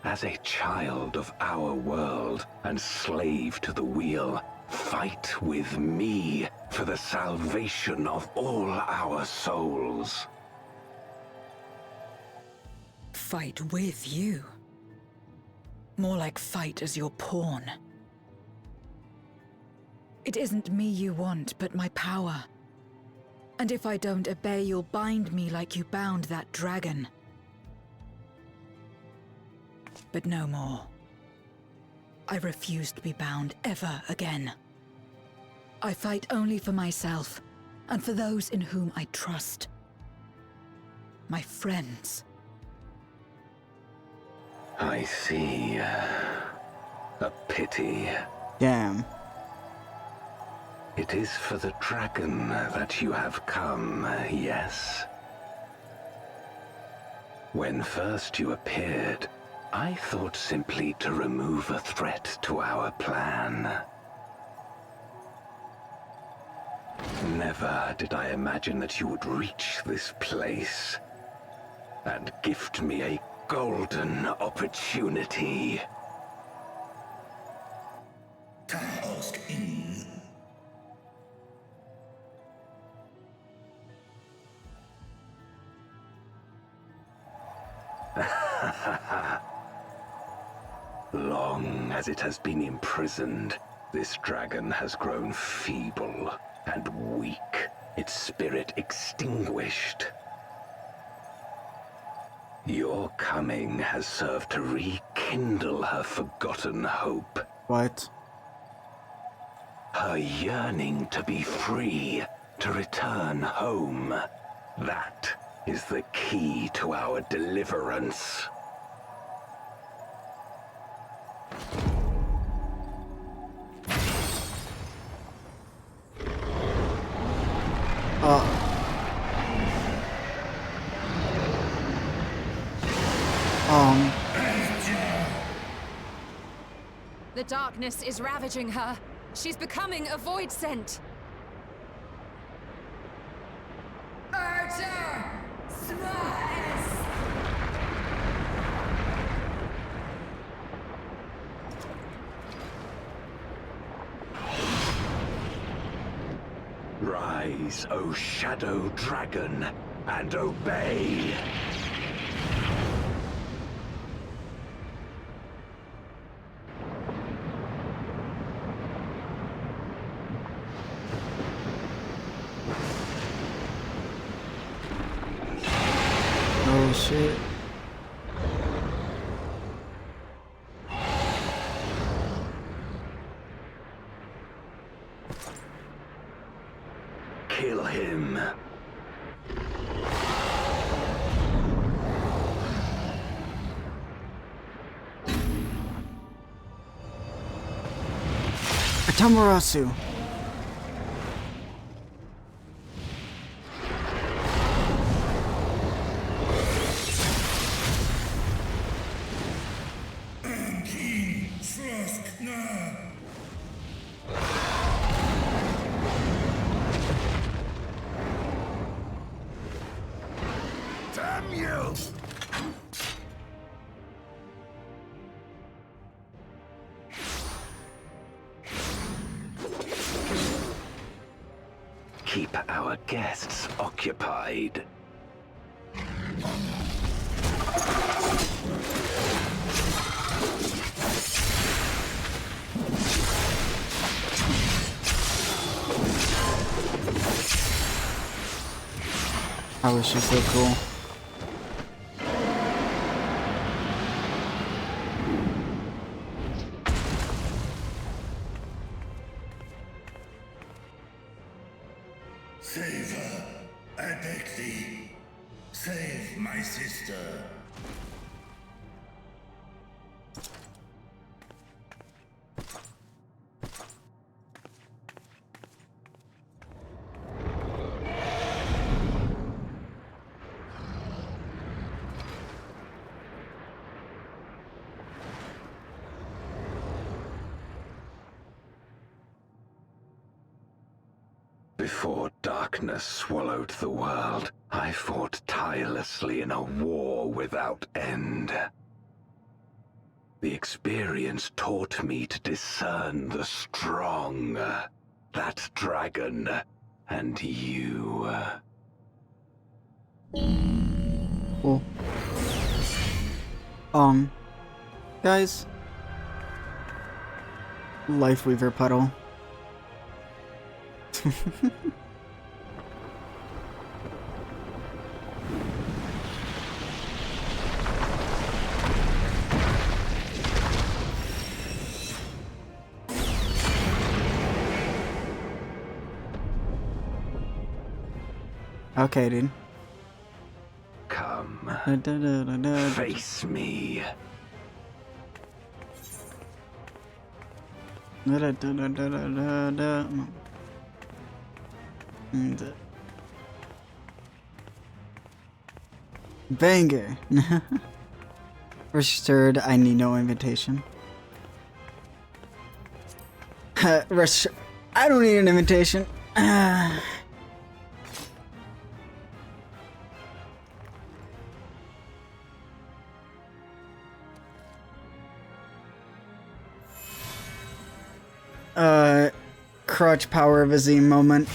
As a child of our world and slave to the wheel, fight with me for the salvation of all our souls. Fight with you? More like fight as your pawn. It isn't me you want, but my power. And if I don't obey, you'll bind me like you bound that dragon. But no more. I refuse to be bound ever again. I fight only for myself, and for those in whom I trust. My friends. I see. A pity. Damn. It is for the dragon that you have come, yes? When first you appeared, I thought simply to remove a threat to our plan. Never did I imagine that you would reach this place and gift me a golden opportunity. Taosk Inn. Long as it has been imprisoned, this dragon has grown feeble and weak, its spirit extinguished. Your coming has served to rekindle her forgotten hope. What? Her yearning to be free, to return home. That is the key to our deliverance. The darkness is ravaging her. She's becoming a void scent. Archer! Smash! Rise, O Shadow Dragon, and obey! Oh shit. Kill him. Tamarasu. Damn you! Keep our guests occupied. I wish she's so cool. Save my sister. Before darkness swallowed the world, I fought tirelessly in a war without end. The experience taught me to discern the strong, that dragon, and you. Cool. Guys. Life Weaver puddle. Okay, dude. Come, face me. Banger. Restored, I need no invitation. I don't need an invitation. Crutch power of a Z moment.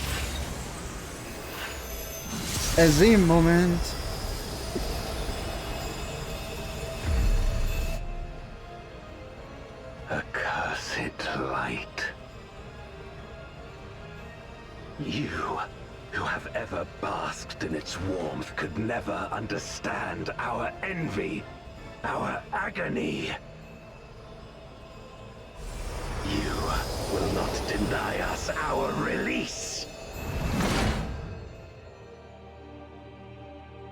A Z moment. Accursed light. You, who have ever basked in its warmth, could never understand our envy, our agony. You will not deny us our release.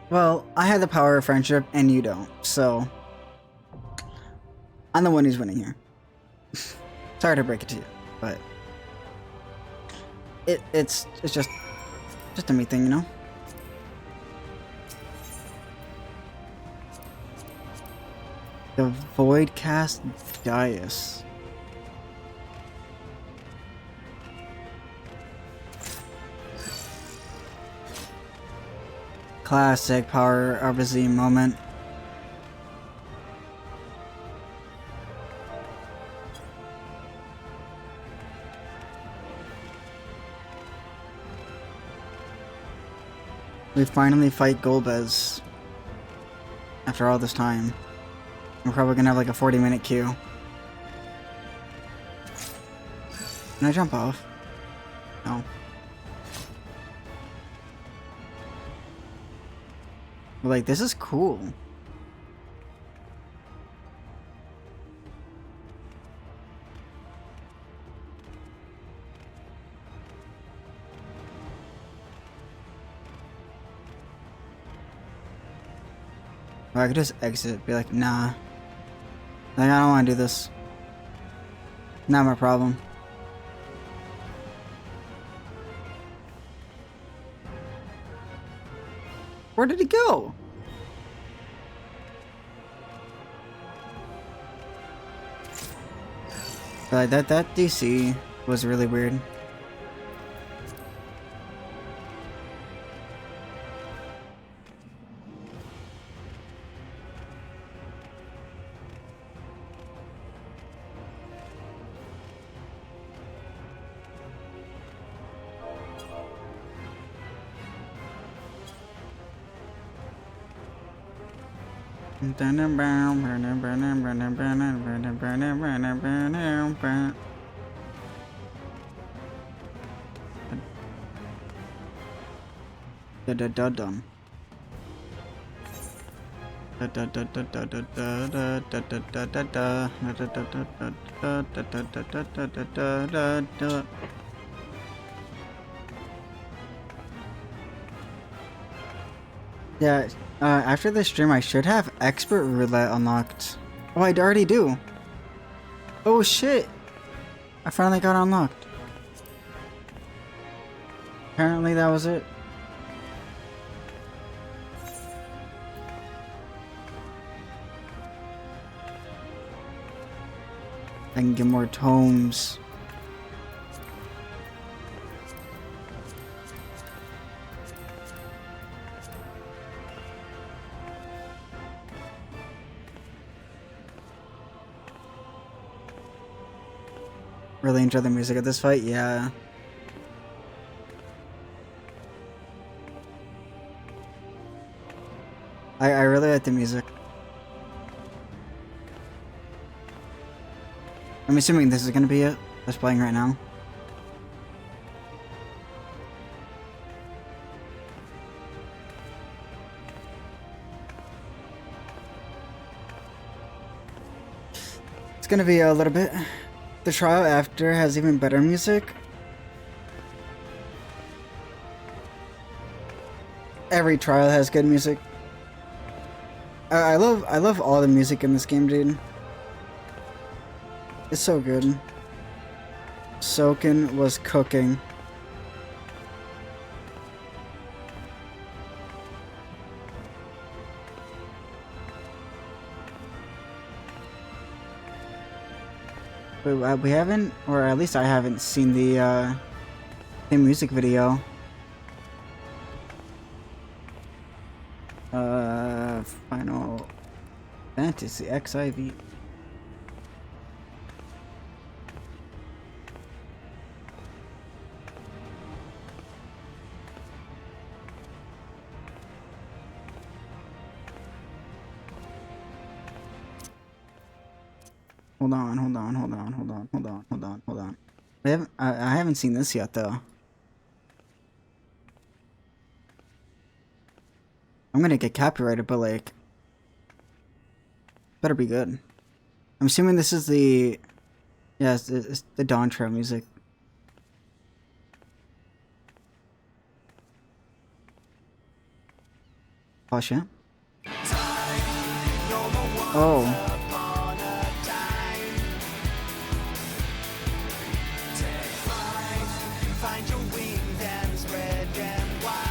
Well, I have the power of friendship and you don't, so I'm the one who's winning here. Sorry to break it to you, but it's just a me thing, you know? The Void Cast Dais. Classic power of a Z moment. We finally fight Golbez. After all this time. We're probably gonna have like a 40-minute queue. Can I jump off? No. But like, this is cool. Or I could just exit, be like, nah. Like, I don't want to do this. Not my problem. Where did he go? That DC was really weird. Dum. Yeah, after this stream I should have Expert Roulette unlocked. Oh, I already do. Oh shit! I finally got unlocked. Apparently that was it. I can get more tomes. Really enjoy the music of this fight, yeah. I really like the music. I'm assuming this is gonna be it that's playing right now. It's gonna be a little bit. The trial after has even better music. Every trial has good music. I love all the music in this game, dude. It's so good. Soken was cooking. Wait, we haven't, or at least I haven't seen the music video. Final Fantasy XIV. Hold on. I haven't seen this yet though. I'm gonna get copyrighted, but like, better be good. I'm assuming this is the, yeah, it's the Dawn Trail music. Oh shit. Oh.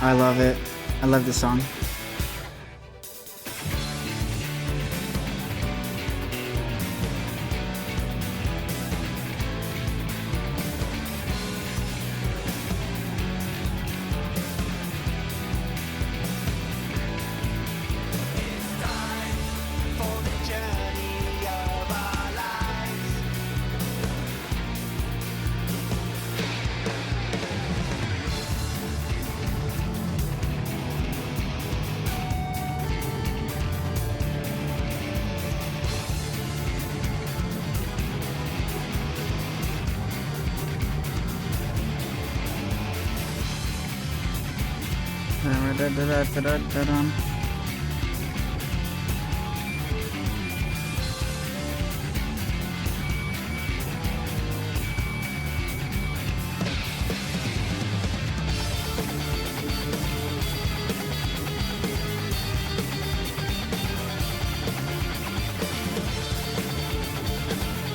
I love it. I love this song.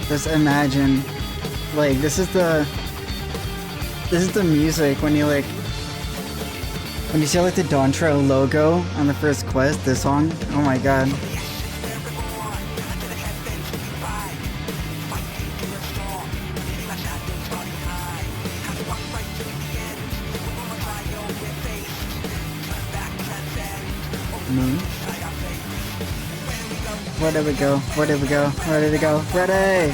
Just imagine, like, this is the music when you when you see like the Dawn Trail logo on the first quest, this song, oh my god. Where did we go? Where did we go? Where did it go? Ready!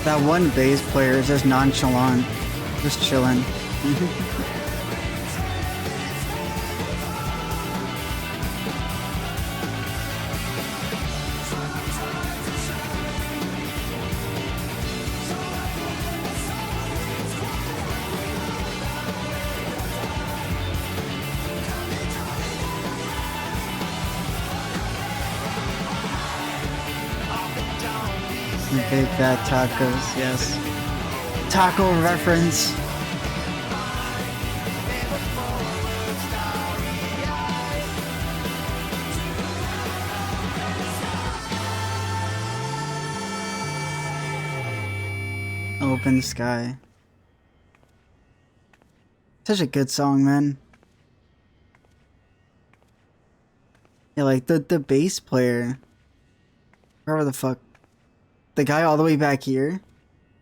That one bass player is just nonchalant, just chilling. Big Bad Tacos, yes. Taco reference. Open Sky. Such a good song, man. Yeah, like the bass player, whoever the fuck, the guy all the way back here,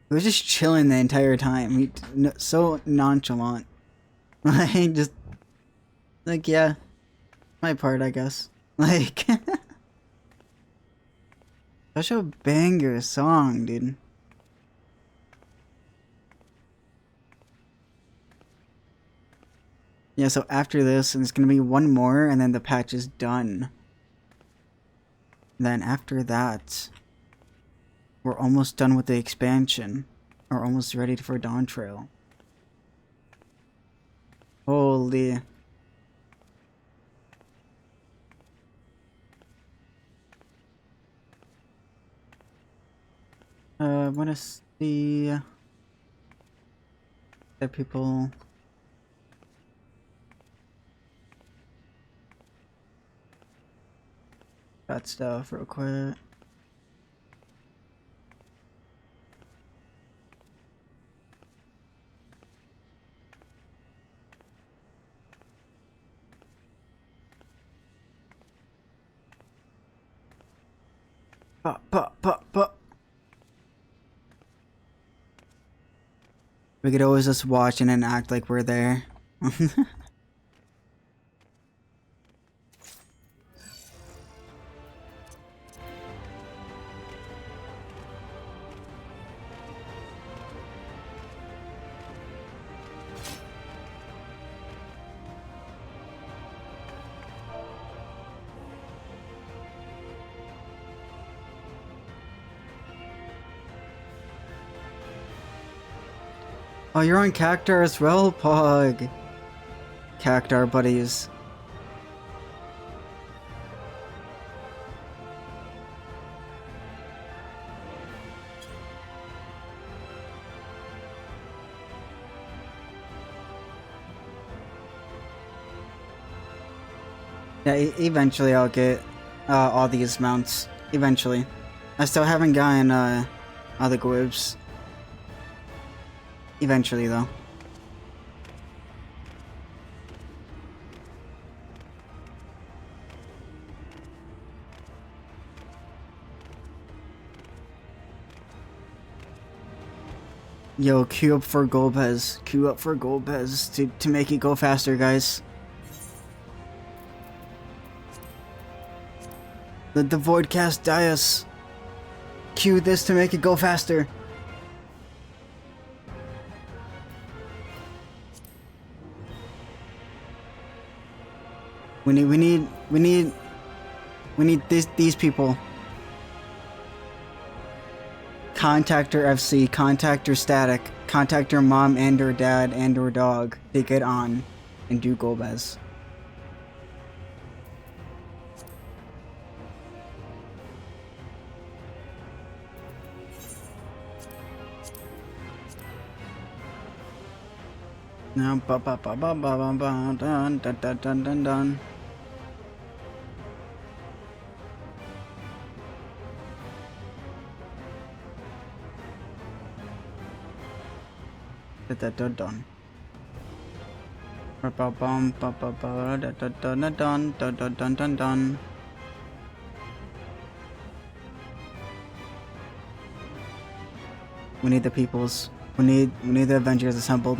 he was just chilling the entire time. He so nonchalant, like just like yeah, my part, I guess. Like such a banger song, dude. Yeah, so after this, there's gonna be one more, and then the patch is done. Then after that, we're almost done with the expansion. We're almost ready for Dawn Trail. Holy. I wanna see the people. That stuff real quick. We could always just watch and then act like we're there. Oh, you're on Cactar as well, Pog. Cactar buddies. Yeah, eventually I'll get all these mounts. Eventually. I still haven't gotten all the Golbez. Eventually, though. Yo, queue up for Golbez. Queue up for Golbez to make it go faster, guys. The Voidcast Dias. Cue this to make it go faster. We need these people. Contact your FC, contact your static, contact your mom and or dad and or dog to get on and do Golbez. Now ba ba ba ba ba ba ba dun dun dun dun dun dun. Dun dun dun. Ba ba bum ba ba ba dun dun dun dun dun dun dun dun dun. We need the peoples. We need the Avengers assembled.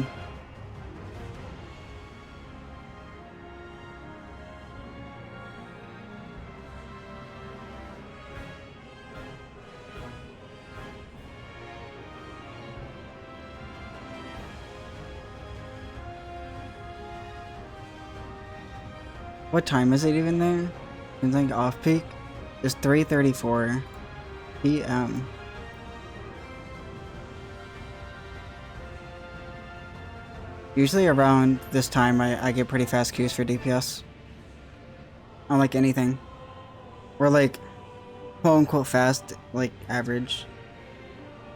What time is it even there? It's like off peak. It's 3:34 p.m. Usually around this time I get pretty fast queues for DPS. Unlike anything. We're like quote unquote fast, like average.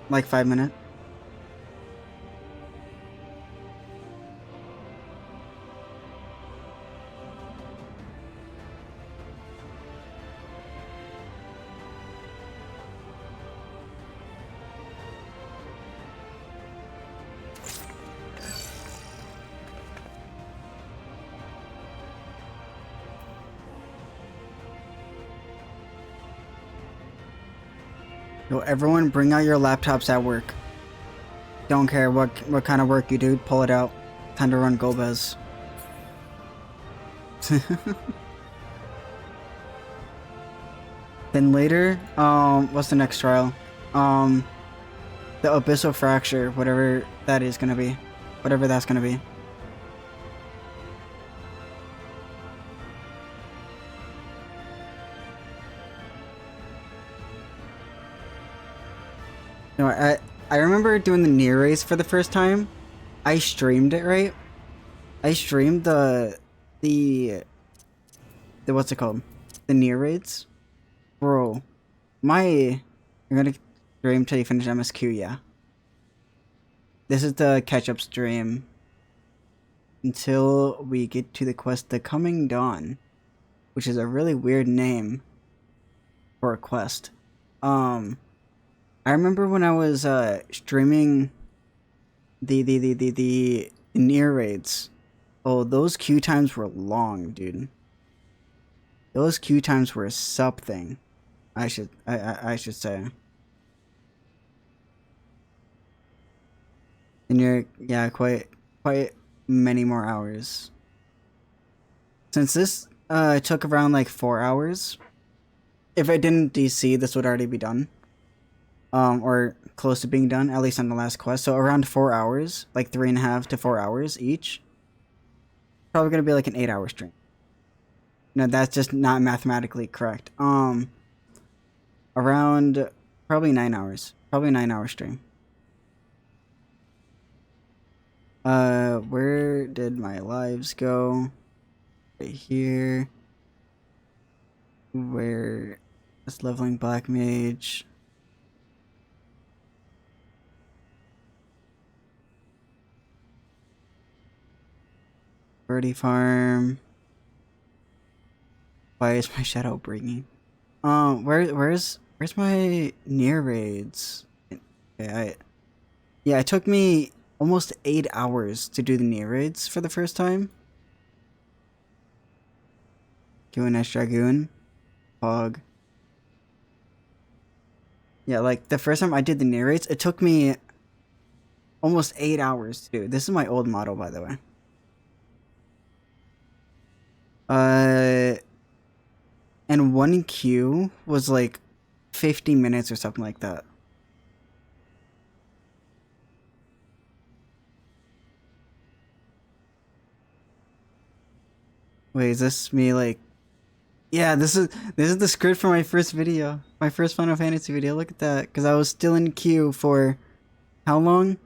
Like 5 minutes. Yo, everyone bring out your laptops at work. Don't care what kind of work you do, pull it out. Time to run Golbez. Then later, what's the next trial? The Abyssal Fracture, whatever that is gonna be. Whatever that's gonna be. No, I remember doing the near race for the first time. I streamed it, right? I streamed the what's it called? The near raids? Bro, you're gonna stream till you finish MSQ, yeah. This is the catch-up stream until we get to the quest The Coming Dawn, which is a really weird name for a quest. I remember when I was streaming the near raids. Oh, those queue times were long, dude. Those queue times were something. I should say. And yeah, quite many more hours. Since this took around like 4 hours. If I didn't DC, this would already be done. Or close to being done, at least on the last quest. So around 4 hours, like 3.5 to 4 hours each. Probably gonna be like an 8-hour stream. No, that's just not mathematically correct. Around probably 9 hours. Probably a 9-hour stream. Where did my lives go? Right here. Where is leveling Black Mage? Birdie Farm. Why is my shadow bringing? Where's my near raids? Okay, yeah, it took me almost 8 hours to do the near raids for the first time. QNS Dragoon. Hog. Yeah, like the first time I did the near raids, it took me almost 8 hours to do. This is my old model, by the way. And one queue was like 50 minutes or something like that. Wait, is this me like... Yeah, this is the script for my first video. My first Final Fantasy video. Look at that. Because I was still in queue for... How long?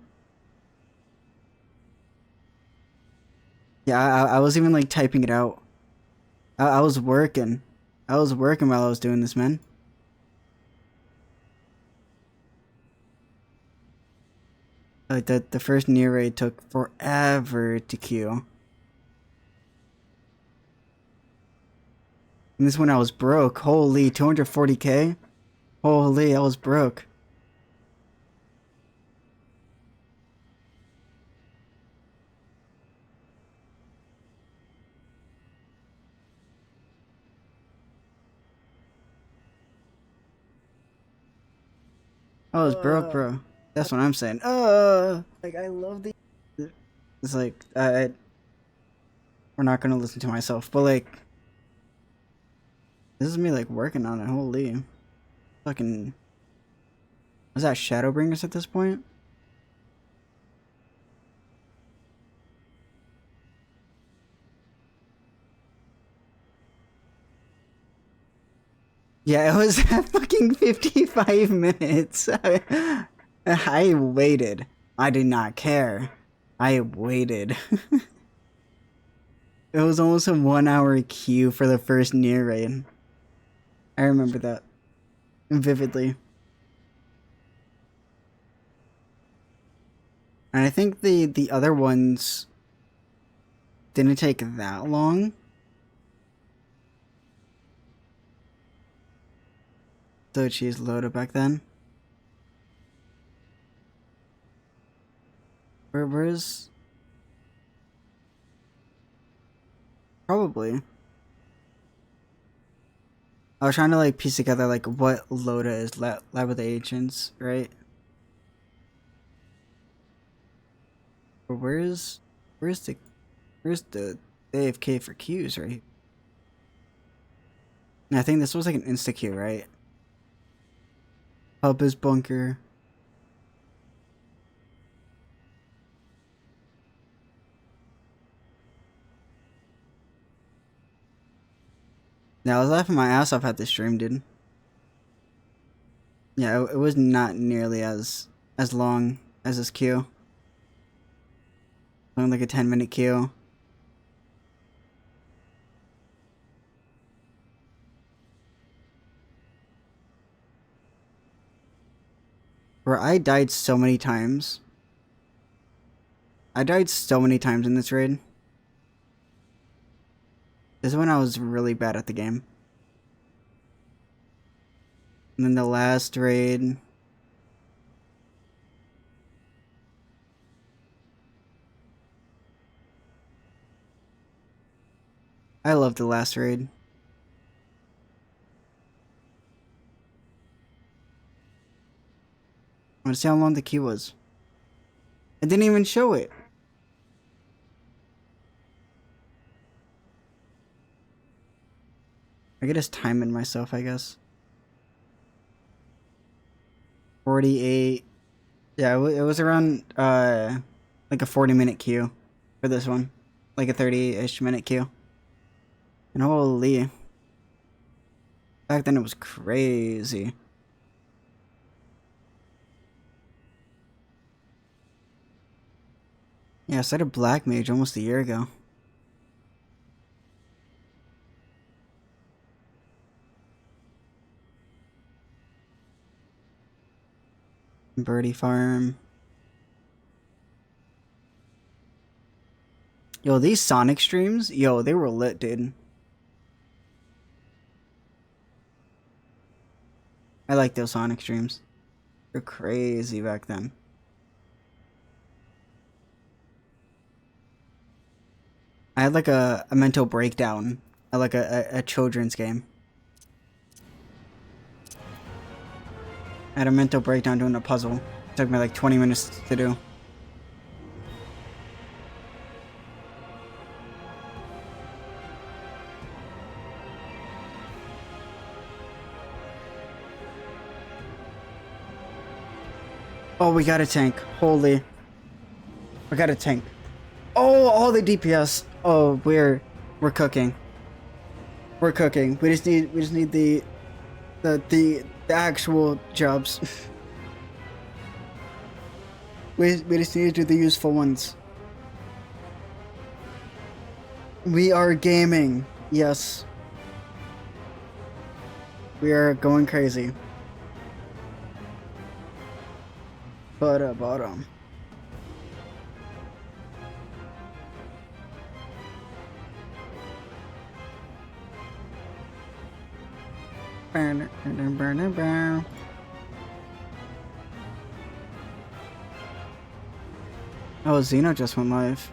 Yeah, I was even like typing it out. I was working. I was working while I was doing this, man. Like the first near raid took forever to queue. And this one I was broke. Holy, 240k? Holy, I was broke. I was broke, bro. That's what I'm saying. Like I love the. It's like we're not gonna listen to myself, but like, this is me like working on it. Holy, fucking. Was that Shadowbringers at this point? Yeah, it was fucking 55 minutes. I waited. I did not care. I waited. It was almost a 1 hour queue for the first near raid. I remember that vividly. And I think the other ones didn't take that long. So she's loaded back then. Where's probably. I was trying to like piece together like what Loda is lab with the agents, right? But where's the AFK for Qs, right? And I think this was like an insta Q, right? Hub is bunker. Yeah, I was laughing my ass off at the stream, dude. Yeah, it was not nearly as long as this queue. Only like a 10-minute queue. Where I died so many times. I died so many times in this raid. This is when I was really bad at the game. And then the last raid. I love the last raid. I want to see how long the queue was. It didn't even show it. I could just time it myself, I guess. 48. Yeah, it was around like a 40-minute queue for this one. Like a 30-ish minute queue. And holy. Back then it was crazy. Yeah, I started Black Mage almost a year ago. Birdie Farm. Yo, these Sonic streams, yo, they were lit, dude. I like those Sonic streams. They're crazy back then. I had like a mental breakdown at like a children's game. I had a mental breakdown doing a puzzle. It took me like 20 minutes to do. Oh, we got a tank. Holy. We got a tank. Oh, all the DPS. Oh, we're cooking. We're cooking. We just need the actual jobs. we just need to do the useful ones. We are gaming. Yes. We are going crazy. But bottom. Oh, Xeno just went live.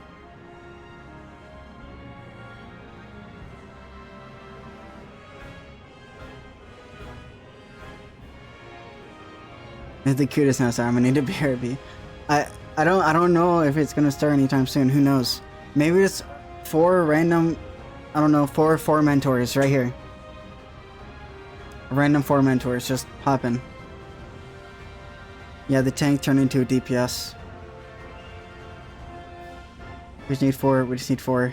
It's the cutest now, so I'm gonna need a BRB. I don't know if it's gonna start anytime soon. Who knows? Maybe it's 4 random, I don't know, 4 mentors right here. Random 4 mentors just popping. Yeah, the tank turned into a DPS. We just need 4. We just need 4.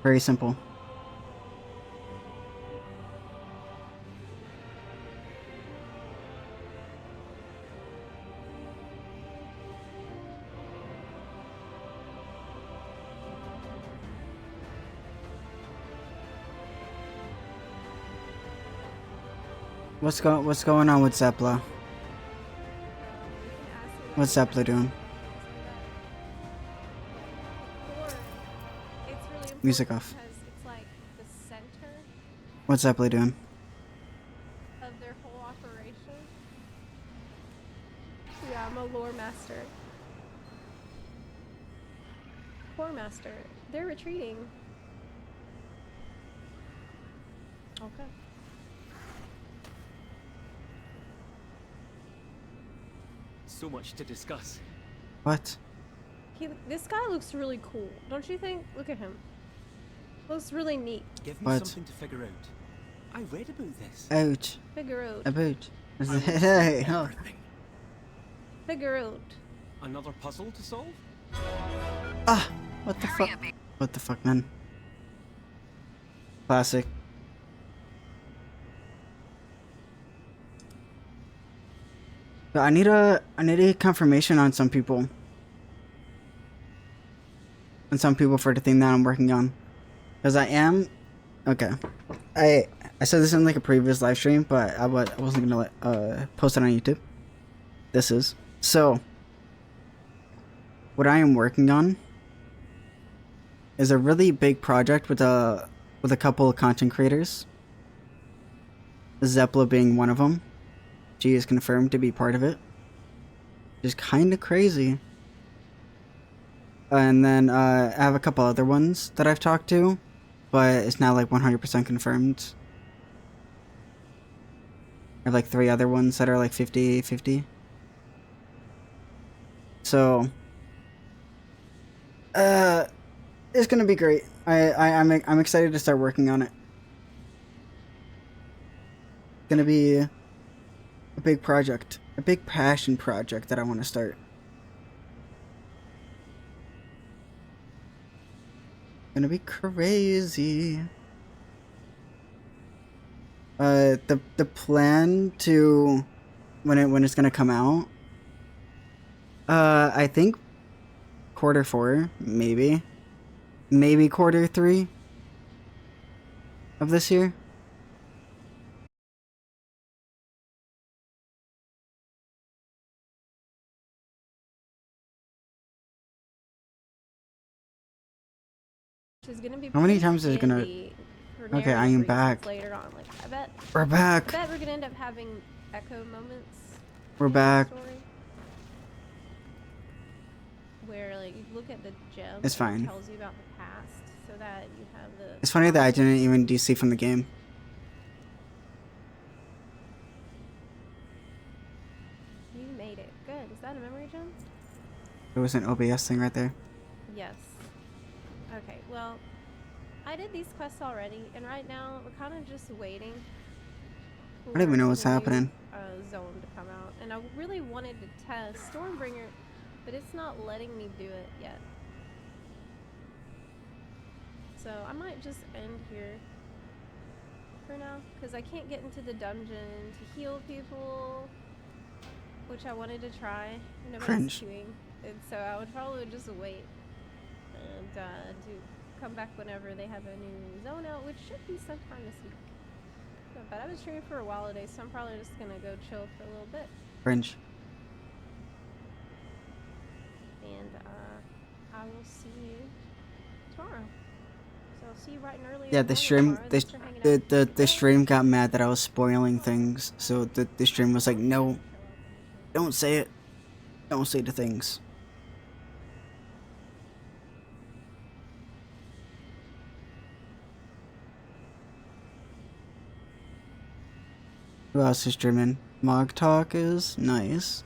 Very simple. What's going on with Zeppla? What's Zeppla doing? Music off. Because it's like the center What's Zeppeli doing? of their whole operation. Yeah, I'm a lore master. Core master. They're retreating. Okay. So much to discuss. What? This guy looks really cool, don't you think? Look at him. Looks really neat. Give me What? something to figure out. I read about this. Out. Figure out. About. I want Hey, oh. everything. Figure out. Another puzzle to solve? Ah! What the fuck? What the fuck, man? Classic. But I need a confirmation on some people. On some people for the thing that I'm working on. Because I am... Okay. I said this in like a previous live stream, but I wasn't gonna post it on YouTube. This is. So, what I am working on is a really big project with a couple of content creators. Zeppeli being one of them. She is confirmed to be part of it. Just kind of crazy. And then I have a couple other ones that I've talked to, but it's not like 100% confirmed. I have like 3 other ones that are like 50-50. So, it's gonna be great. I'm excited to start working on it. It's gonna be a big project, a big passion project that I want to start. Gonna be crazy. The plan to when it's gonna come out. I think Q4, maybe Q3 of this year. Which is gonna be How many pretty times is it gonna... handy for Okay, I narrative am reasons back. later on. Like, I bet We're back. I bet we're gonna end up having echo moments. We're in the back. story, where like you look at the gem. It's and fine. It tells you about the past, so that you have the. It's funny that I didn't even DC from the game. You made it. Good. Is that a memory gem? There was an OBS thing right there. Yes. Okay, well, I did these quests already, and right now we're kind of just waiting. I don't even know what's for the new, happening. Zone to come out, and I really wanted to test Stormbringer, but it's not letting me do it yet. So I might just end here for now, because I can't get into the dungeon to heal people, which I wanted to try. Nobody's Cringe. queuing, and so I would probably just wait and come back whenever they have a new zone out, which should be sometime this week. But I was streaming for a while today, so I'm probably just gonna go chill for a little bit. Cringe. And I will see you tomorrow. So I'll see you bright and early. Yeah, in the morning stream, tomorrow. Thanks for hanging out. the stream got mad that I was spoiling things, so the stream was like, no, don't say it, don't say the things. Who else is streaming? Mog Talk is nice.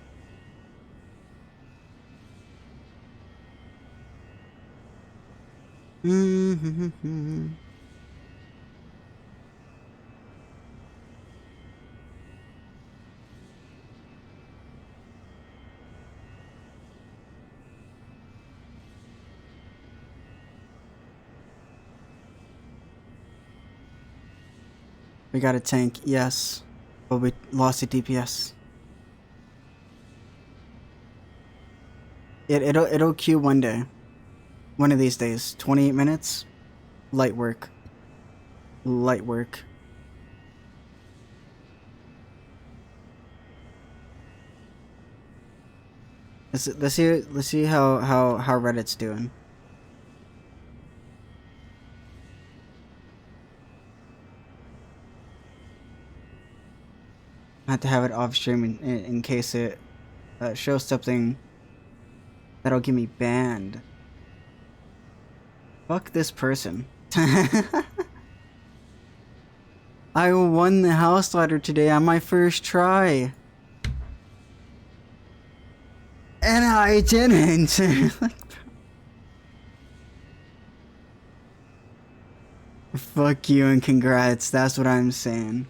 We got a tank, yes. But we lost the DPS. It'll queue one day. One of these days. 28 minutes. Light work. Light work. Let's see how Reddit's doing. I have to have it off stream in case it shows something that'll get me banned. Fuck this person. I won the house ladder today on my first try. And I didn't. Fuck you and congrats, that's what I'm saying.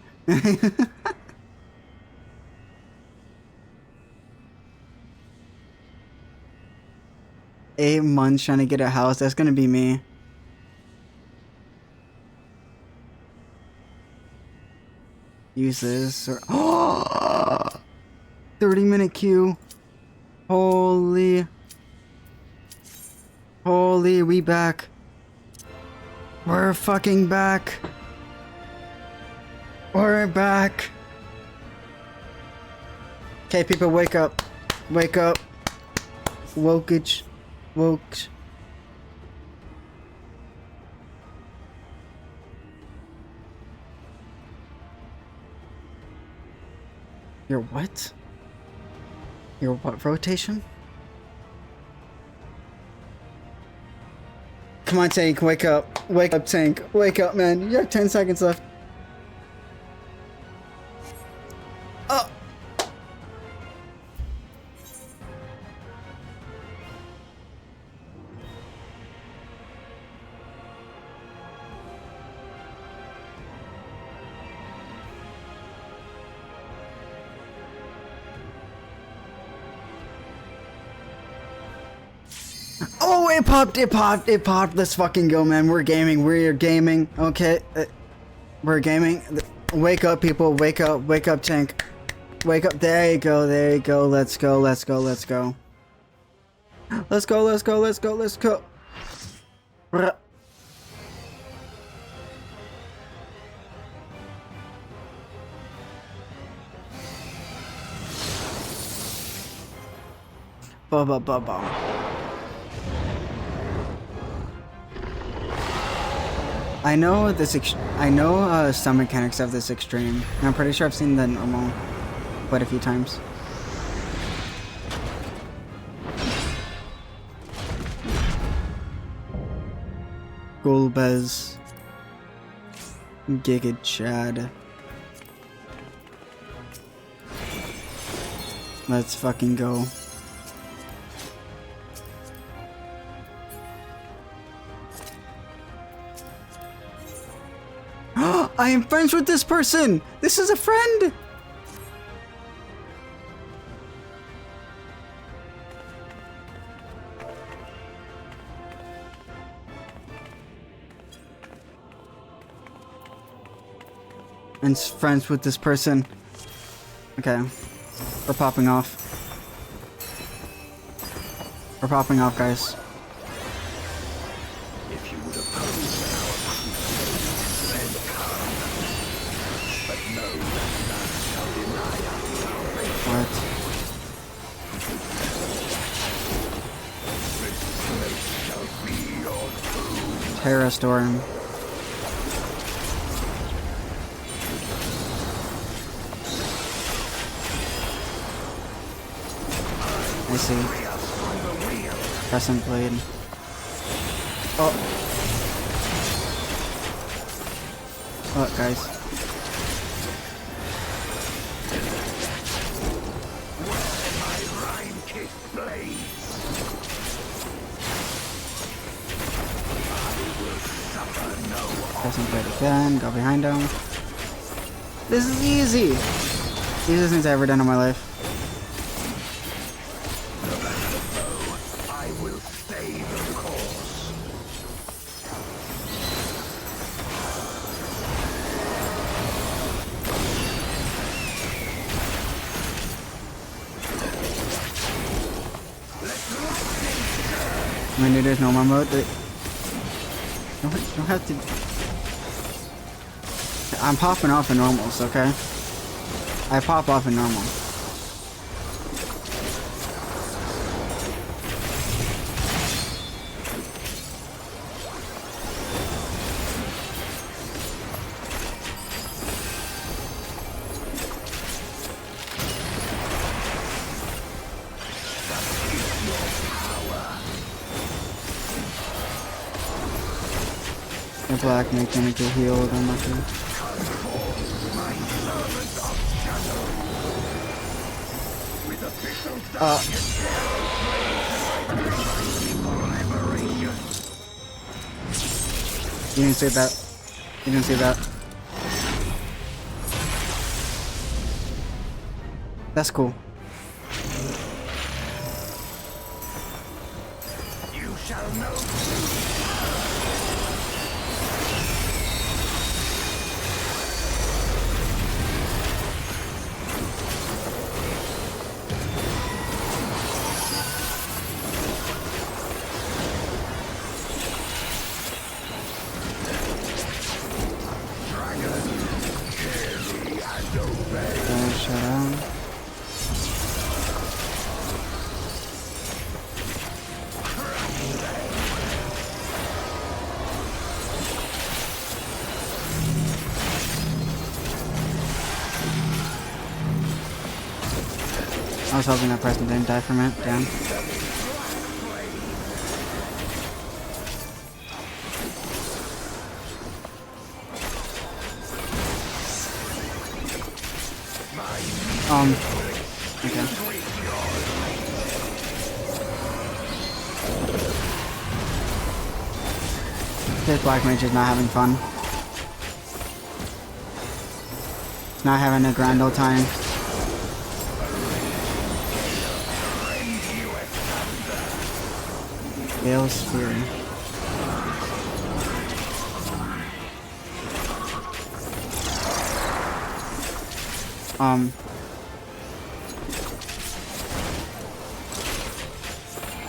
8 months trying to get a house, that's gonna be me. Use this or 30-minute queue. Holy, we back. We're fucking back. We're back. Okay, people, wake up. Wake up. Wokage. Woke. Your what? Your what rotation? Come on, Tank, wake up. Wake up, Tank. Wake up, man. You have 10 seconds left. Oh! Oh, it popped, it popped, it popped. Let's fucking go, man. We're gaming, we're gaming. Okay, we're gaming. Wake up, people, wake up, Tank. Wake up, there you go, there you go. Let's go, let's go, let's go. Let's go, let's go, let's go, let's go. Ba-ba-ba-ba. I know this. I know some mechanics have this extreme. And I'm pretty sure I've seen the normal quite a few times. Golbez, Giga Chad. Let's fucking go. I am friends with this person! This is a friend! And friends with this person. Okay. We're popping off. We're popping off, guys. If you would oppose What? Terra Storm. I see. Crescent Blade. Oh. What, guys? Crescent Blade again, go behind him. This is easy! Easiest things I've ever done in my life. I will stay the course. I mean, there's no more mode. Don't have to. I'm popping off in normals, okay? I pop off in normal. black mage gonna get healed. I'm not gonna. You didn't see that. You didn't see that. That's cool. You shall know. I was hoping that person didn't die from it. Damn. Okay. This black mage is not having fun. It's not having a grand old time. Gale Spear.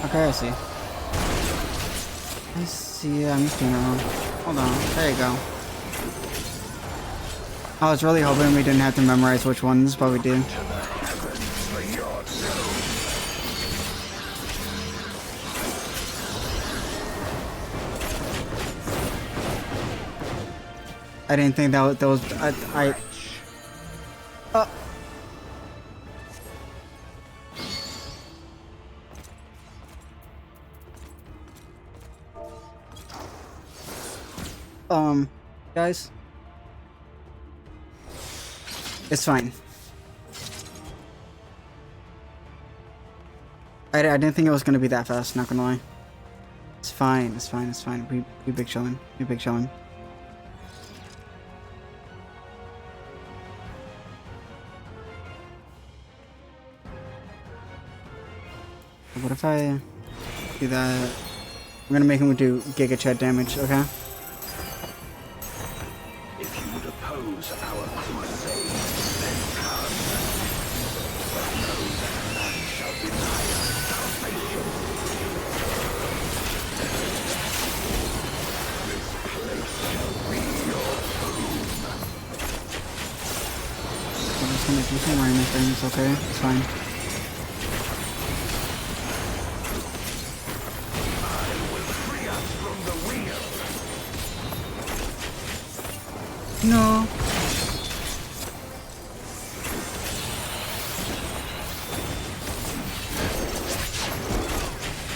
Okay, I see. I see, I'm just doing it wrong. Hold on, there you go. I was really hoping we didn't have to memorize which ones, but we did. I didn't think that was guys, it's fine. I didn't think it was gonna be that fast, not gonna lie. It's fine, it's fine, it's fine. We big chillin', we big chillin'. What if I do that? I'm gonna make him do Giga Chat damage, okay? If you would oppose our crusade, then come. But know that none shall deny us salvation. This place shall be your tomb. I'm just gonna do some random things, okay? It's fine. No.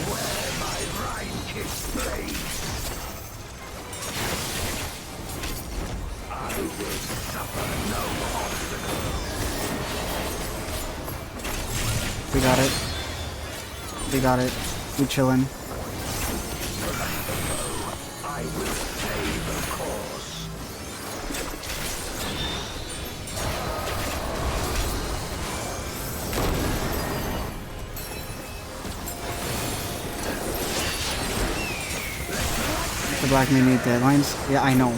Where my Rhine-kiss blades, I will suffer no obstacle. We got it. We got it. We chillin'. I will stay the course. The black man need deadlines. Yeah, I know.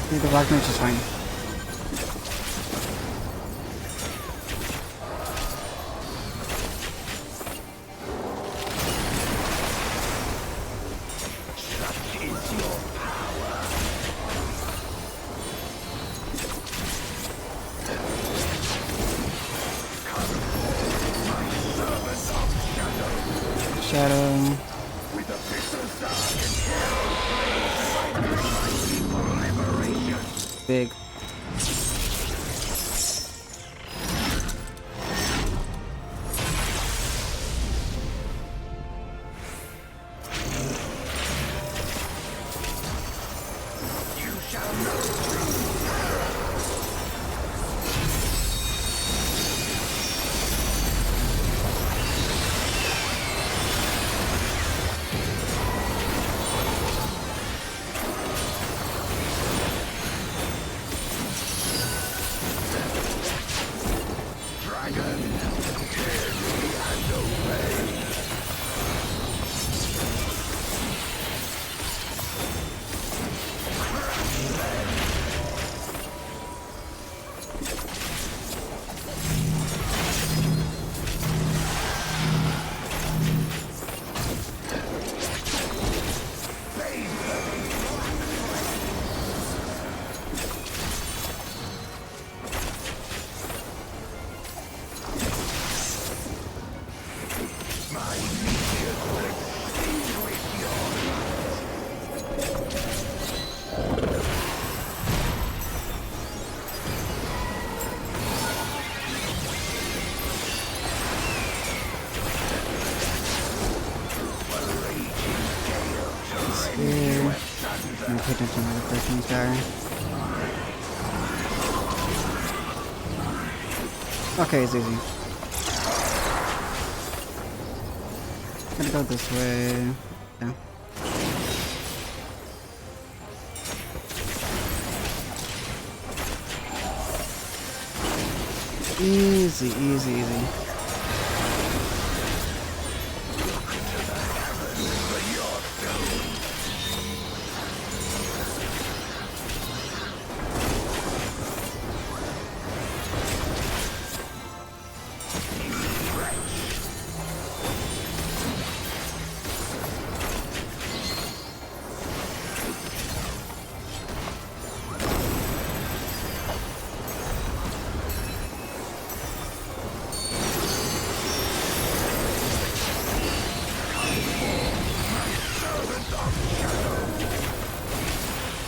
The black mage is fine. Such is your power. Come forth, my servant of shadow. Shadow. With a pistol dark and mighty forever. big. Pay attention to the person's guy. Okay, it's easy. Gonna go this way. Yeah. Easy, easy, easy.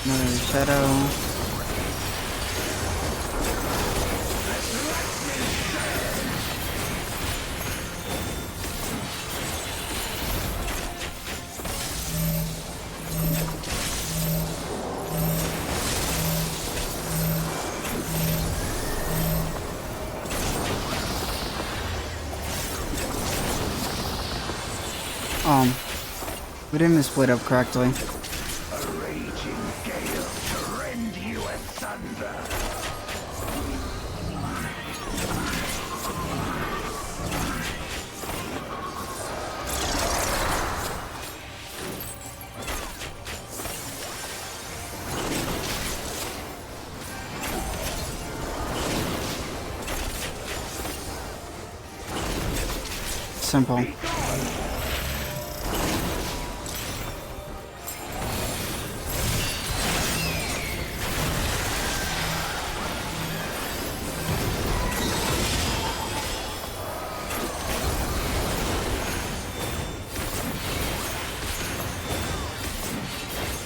Another shadow. We didn't split up correctly. Simple.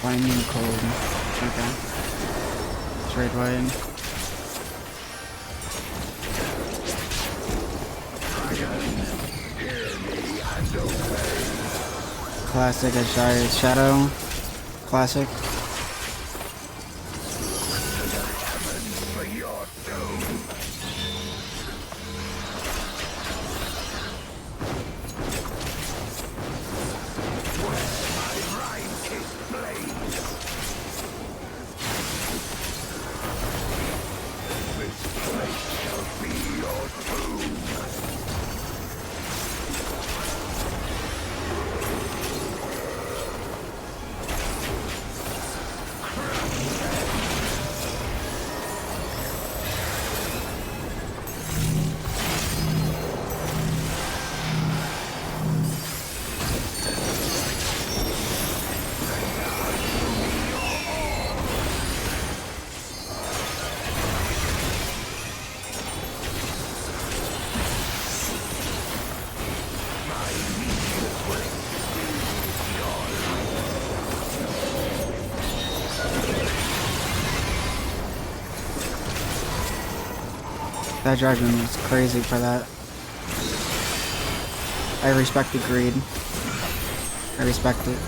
Finding cold. Okay. Straight wide. Classic Ashari's Shadow. Classic. That dragon was crazy for that. I respect the greed. I respect it.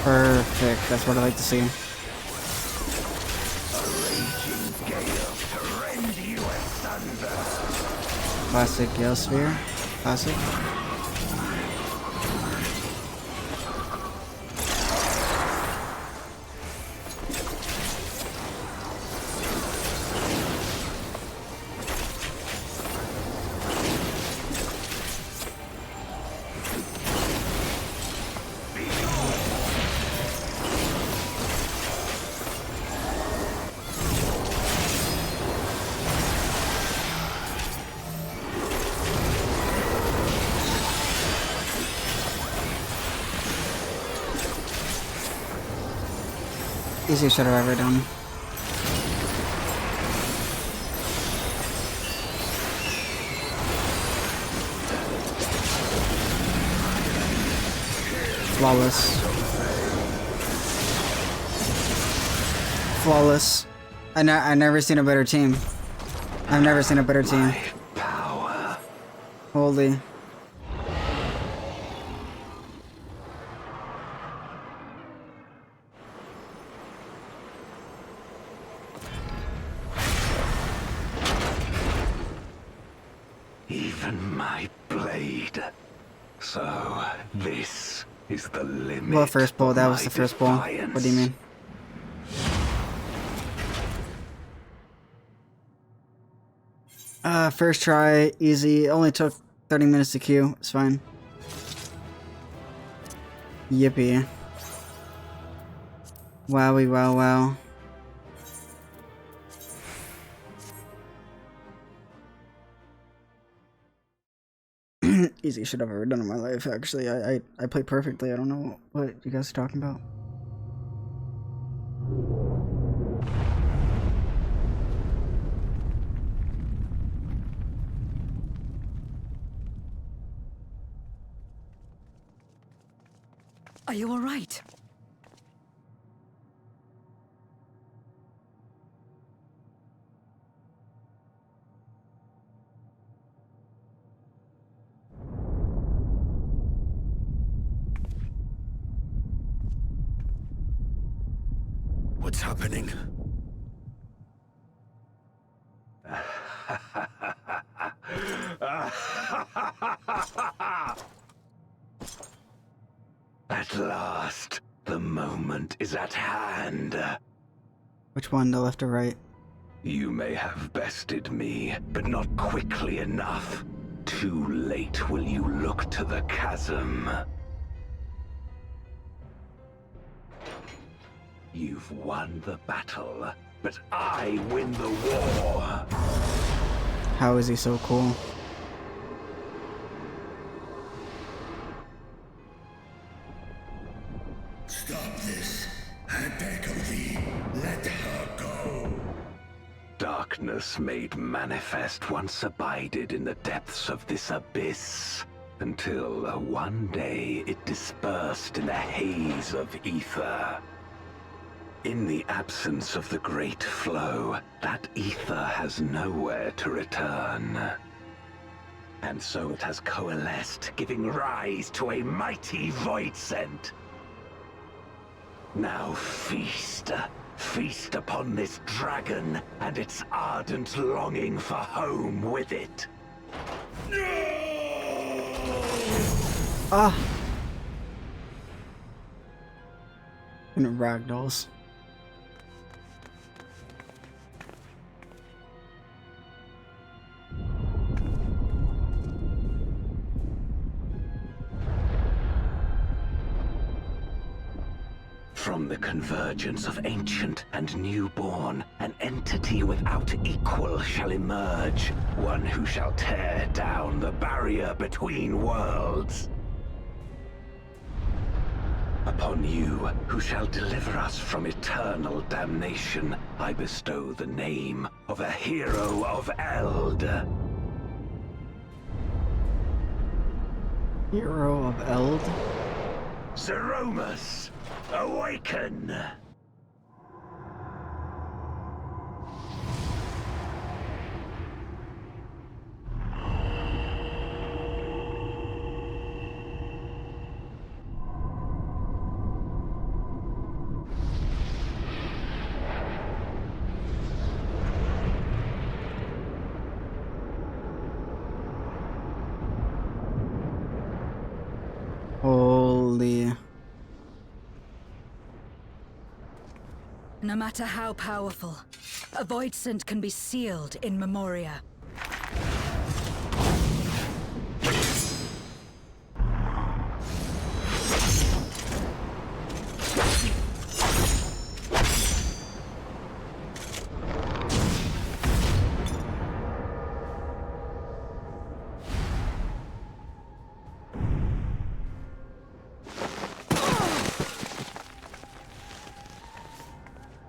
Perfect, that's what I like to see. Classic Gale Sphere. Classic. Easiest shit I've ever done. Flawless. Flawless. I never seen a better team. I've never seen a better team. Holy. Even my blade. So, this is the limit. Well, first bowl, that was the first bowl. What do you mean? First try, easy. Only took 30 minutes to queue. It's fine. Yippee. Wowie, wow, wow. Easy shit I've ever done in my life, actually. I play perfectly. I don't know what you guys are talking about. Are you all right? What's happening? At last, the moment is at hand. Which one, the left or right? You may have bested me, but not quickly enough. Too late will you look to the chasm. You've won the battle, but I win the war. How is he so cool? Stop this. I beg of thee, let her go. Darkness made manifest once abided in the depths of this abyss, until one day it dispersed in a haze of ether. In the absence of the great flow, that ether has nowhere to return. And so it has coalesced, giving rise to a mighty voidsent. Now feast. Feast upon this dragon and its ardent longing for home with it. Ah! And ragdolls. From the convergence of ancient and newborn, an entity without equal shall emerge, one who shall tear down the barrier between worlds. Upon you, who shall deliver us from eternal damnation, I bestow the name of a hero of Eld. Hero of Eld? Zeromus, awaken! Holy. No matter how powerful, a void scent can be sealed in Memoria.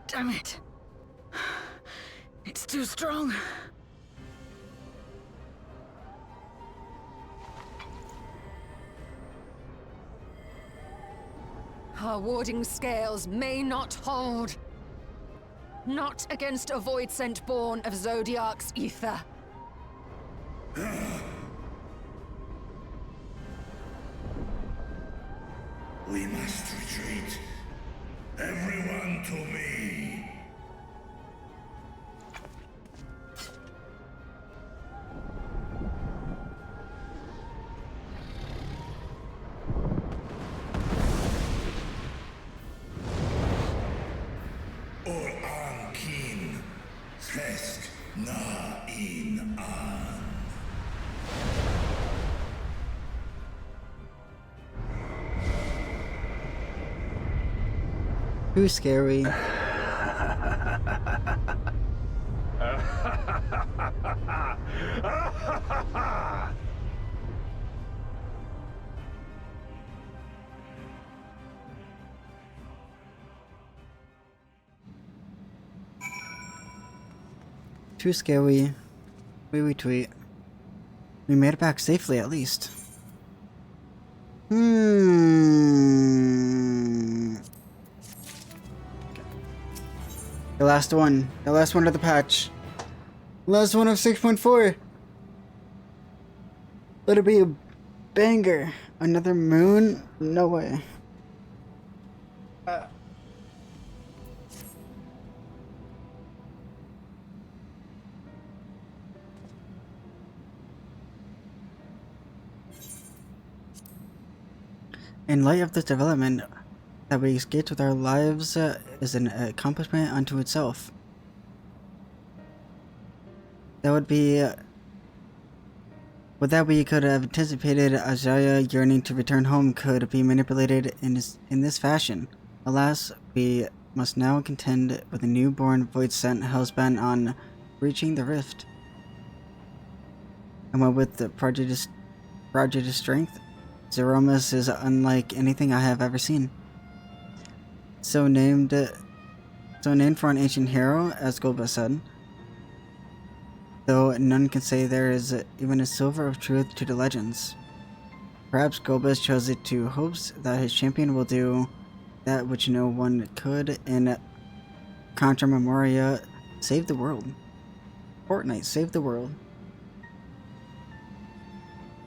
Damn it. It's too strong. Our warding scales may not hold. Not against a void scent born of Zodiac's ether. We must retreat. Everyone to me. Or Ankin. Test na in an. Too scary. Too scary. We retweet. We made it back safely at least. The last one. The last one of the patch. Last one of 6.4. Let it be a banger. Another moon? No way. In light of this development, that we escaped with our lives is an accomplishment unto itself. That would be... with that we could have anticipated Ajaya yearning to return home could be manipulated in this fashion. Alas, we must now contend with a newborn void scent hellsbent on breaching the rift. And what with the prodigious strength, Zeromus is unlike anything I have ever seen. So named for an ancient hero, as Golbez said. Though none can say there is even a silver of truth to the legends. Perhaps Golbez chose it to hopes that his champion will do that which no one could in Contra Memoria, save the world. Fortnite, save the world.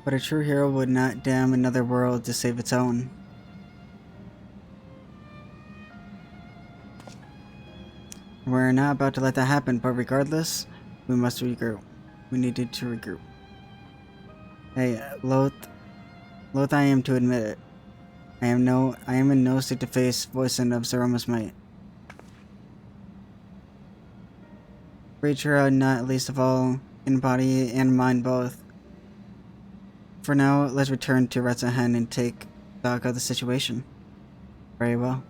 But a true hero would not damn another world to save its own. We're not about to let that happen, but regardless, we must regroup. We needed to regroup. Hey, loath I am to admit it. I am in no state to face voicing of Zeromus' might. Creature, not least of all, in body and mind both. For now, let's return to Retzahen and take stock of the situation. Very well.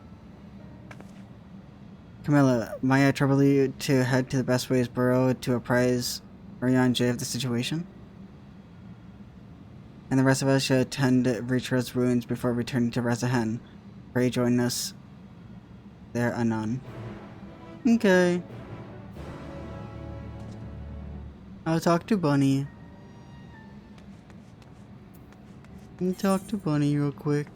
Camilla, might I trouble you to head to the best ways Burrow to apprise Orion J of the situation? And the rest of us should attend Ritra's ruins before returning to Rezahen. Pray join us there anon. Okay. I'll talk to Bunny. Talk to Bunny real quick.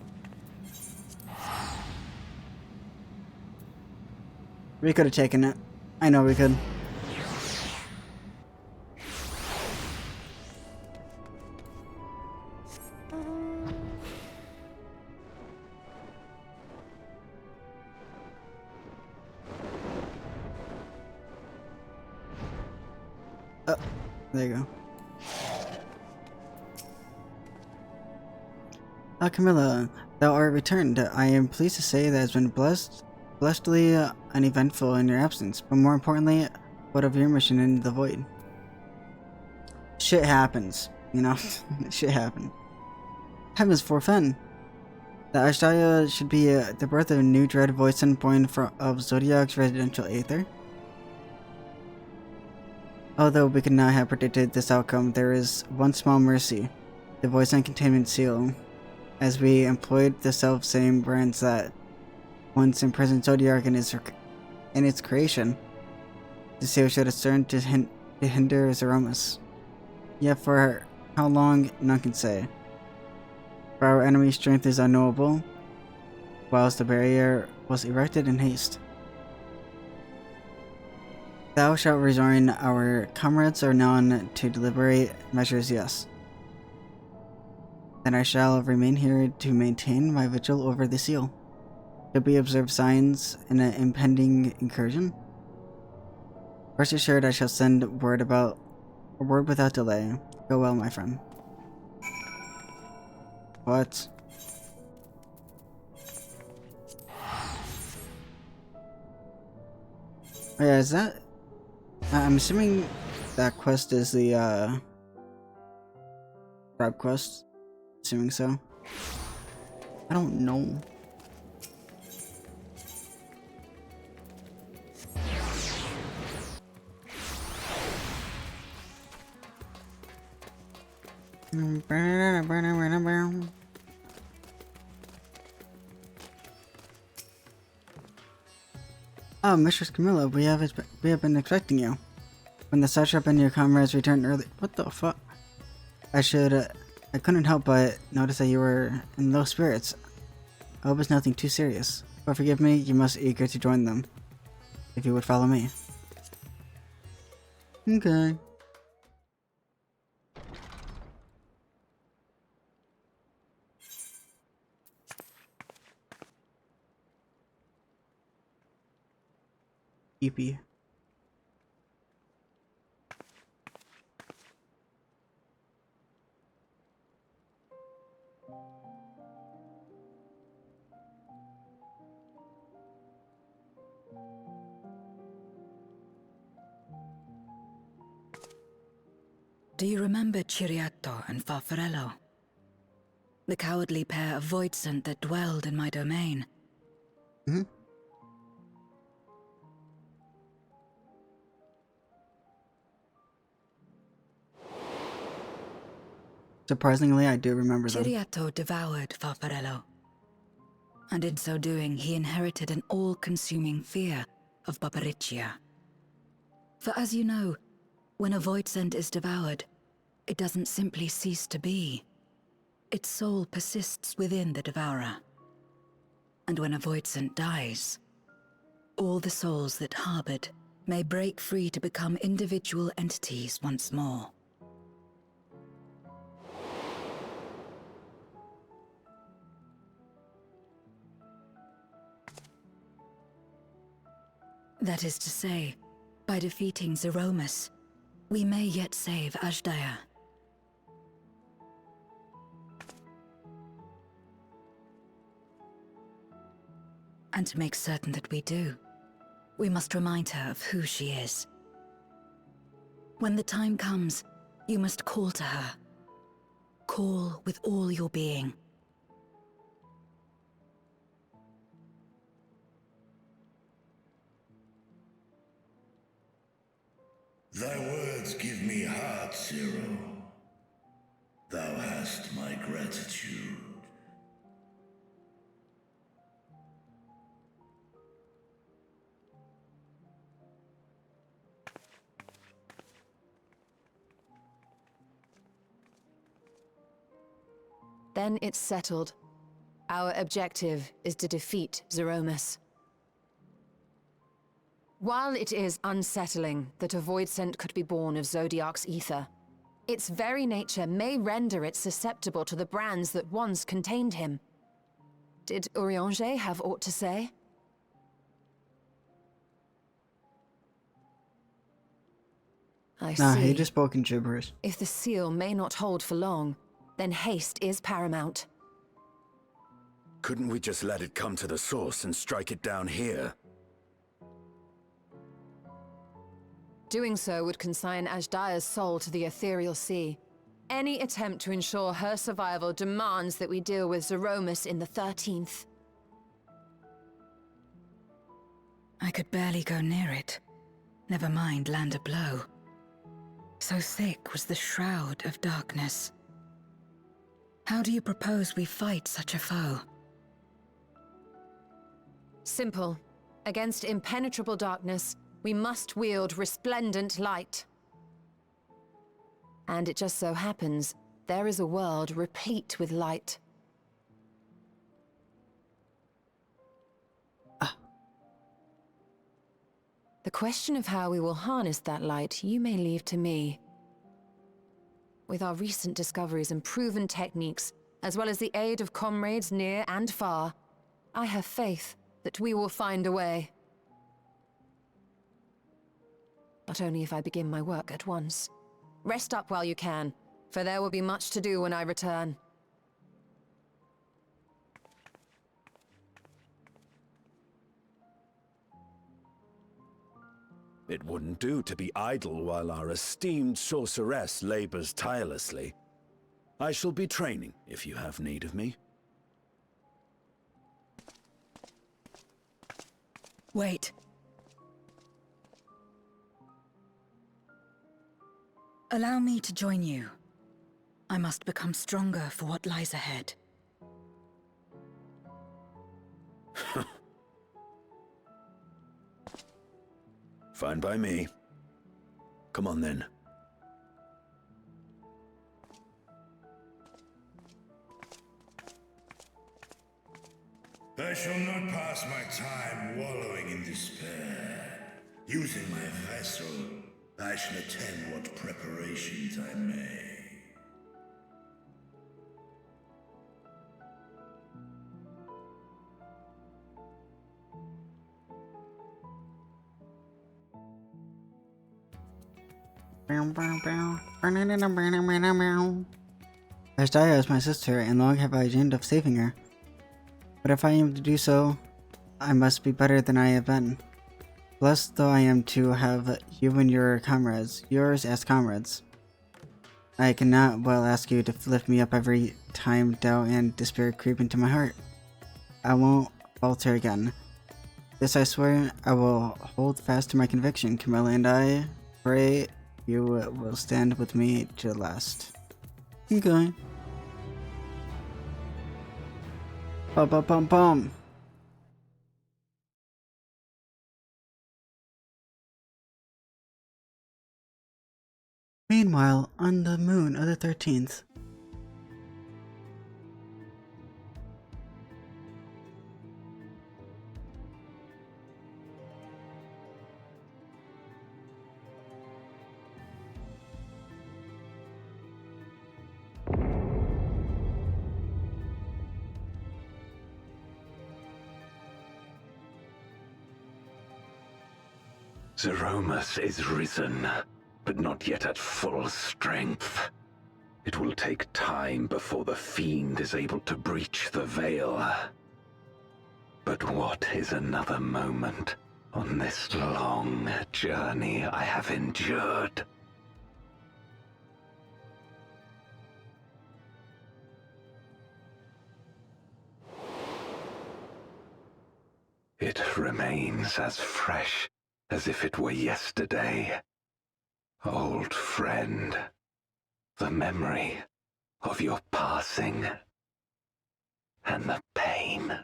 We could have taken it. I know we could. Oh, there you go. Camilla, thou art returned. I am pleased to say that it's been blessedly uneventful in your absence, but more importantly, what of your mission in the void? Shit happens, you know? Shit happened. Heavens forfend! The Ashtaya should be the birth of a new dread voice and point of Zodiac's residential aether. Although we could not have predicted this outcome, there is one small mercy. The voice and containment seal. As we employed the self-same brands that once imprisoned Zodiac in its creation, the seal should have served to hinder his aromas. Yet for how long, none can say. For our enemy's strength is unknowable, whilst the barrier was erected in haste. Thou shalt rejoin our comrades or none to deliberate measures, yes. Then I shall remain here to maintain my vigil over the seal. Should we observe signs in an impending incursion? Rest assured I shall send word without delay. Go well, my friend. What? Oh yeah, is that... I'm assuming that quest is the, Grab quest? Assuming so. I don't know. Oh, Mistress Camilla, we have been expecting you. When the satrap and your comrades returned early— What the fuck? I couldn't help but notice that you were in low spirits. I hope it's nothing too serious. But forgive me, you must be eager to join them. If you would follow me. Okay. EP. Do you remember Ciriato and Farfarello? The cowardly pair of voidsent that dwelled in my domain? Hmm? Surprisingly, I do remember them. Ciriato devoured Farfarello. And in so doing, he inherited an all-consuming fear of Barbariccia. For as you know, when a voidsent is devoured, it doesn't simply cease to be. Its soul persists within the devourer. And when a voidsent dies, all the souls that harbored may break free to become individual entities once more. That is to say, by defeating Zeromus, we may yet save Ashdaya. And to make certain that we do, we must remind her of who she is. When the time comes, you must call to her. Call with all your being. Thy words give me heart, Zero. Thou hast my gratitude. Then it's settled. Our objective is to defeat Zeromus. While it is unsettling that a void scent could be born of Zodiac's ether, its very nature may render it susceptible to the brands that once contained him. Did Urianger have aught to say? I Nah, see. he just spoke in gibberish. If the seal may not hold for long, then haste is paramount. Couldn't we just let it come to the source and strike it down here? Doing so would consign Ajdaya's soul to the ethereal sea. Any attempt to ensure her survival demands that we deal with Zeromus in the 13th. I could barely go near it. Never mind land a blow. So thick was the shroud of darkness. How do you propose we fight such a foe? Simple. Against impenetrable darkness, we must wield resplendent light. And it just so happens, there is a world replete with light. The question of how we will harness that light, you may leave to me. With our recent discoveries and proven techniques, as well as the aid of comrades near and far, I have faith that we will find a way. But only if I begin my work at once. Rest up while you can, for there will be much to do when I return. It wouldn't do to be idle while our esteemed sorceress labors tirelessly. I shall be training if you have need of me. Wait. Allow me to join you. I must become stronger for what lies ahead. Fine by me. Come on then. I shall not pass my time wallowing in despair. Using my vessel, I shall attend what preparations I may. Ashdaya is my sister, and long have I dreamed of saving her. But if I am to do so, I must be better than I have been. Blessed though I am to have you and your comrades, yours as comrades. I cannot well ask you to lift me up every time doubt and despair creep into my heart. I won't falter again. This I swear, I will hold fast to my conviction, Camilla, and I pray you will stand with me to the last. Okay. Bum bum bum bum. Meanwhile, on the moon of the 13th. Zeromus is risen, but not yet at full strength. It will take time before the fiend is able to breach the veil. But what is another moment on this long journey I have endured? It remains as fresh as if it were yesterday. Old friend, the memory of your passing and the pain.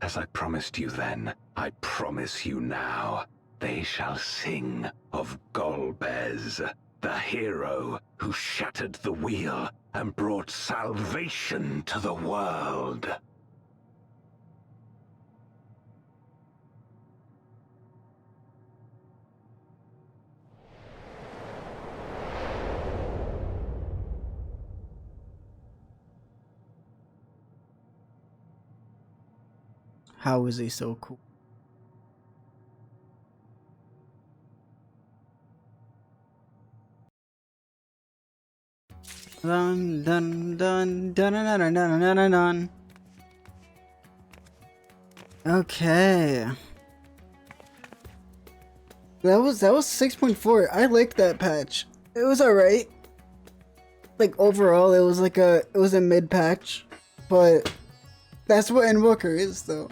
As I promised you then, I promise you now, they shall sing of Golbez, the hero who shattered the wheel and brought salvation to the world. How is he so cool? Dun dun dun dun dun dun dun dun dun dun. Okay. That was 6.4. I liked that patch. It was alright. Like overall it was like it was a mid patch. But that's what Endwalker is though.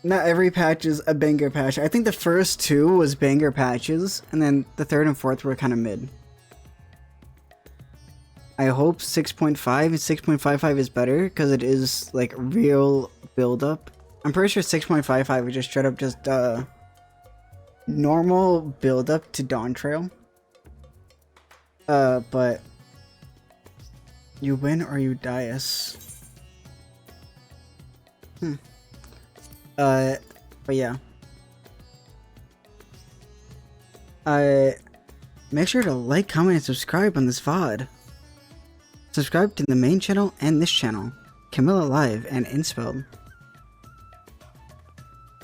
Not every patch is a banger patch. I think the first two was banger patches, and then the third and fourth were kind of mid. I hope 6.5 and 6.55 is better, because it is, like, real build-up. I'm pretty sure 6.55 is just straight up just, normal build-up to Dawn Trail. But you win or you die-us. But yeah. Make sure to like, comment, and subscribe on this VOD. Subscribe to the main channel and this channel, Camilla Live and Inspelled.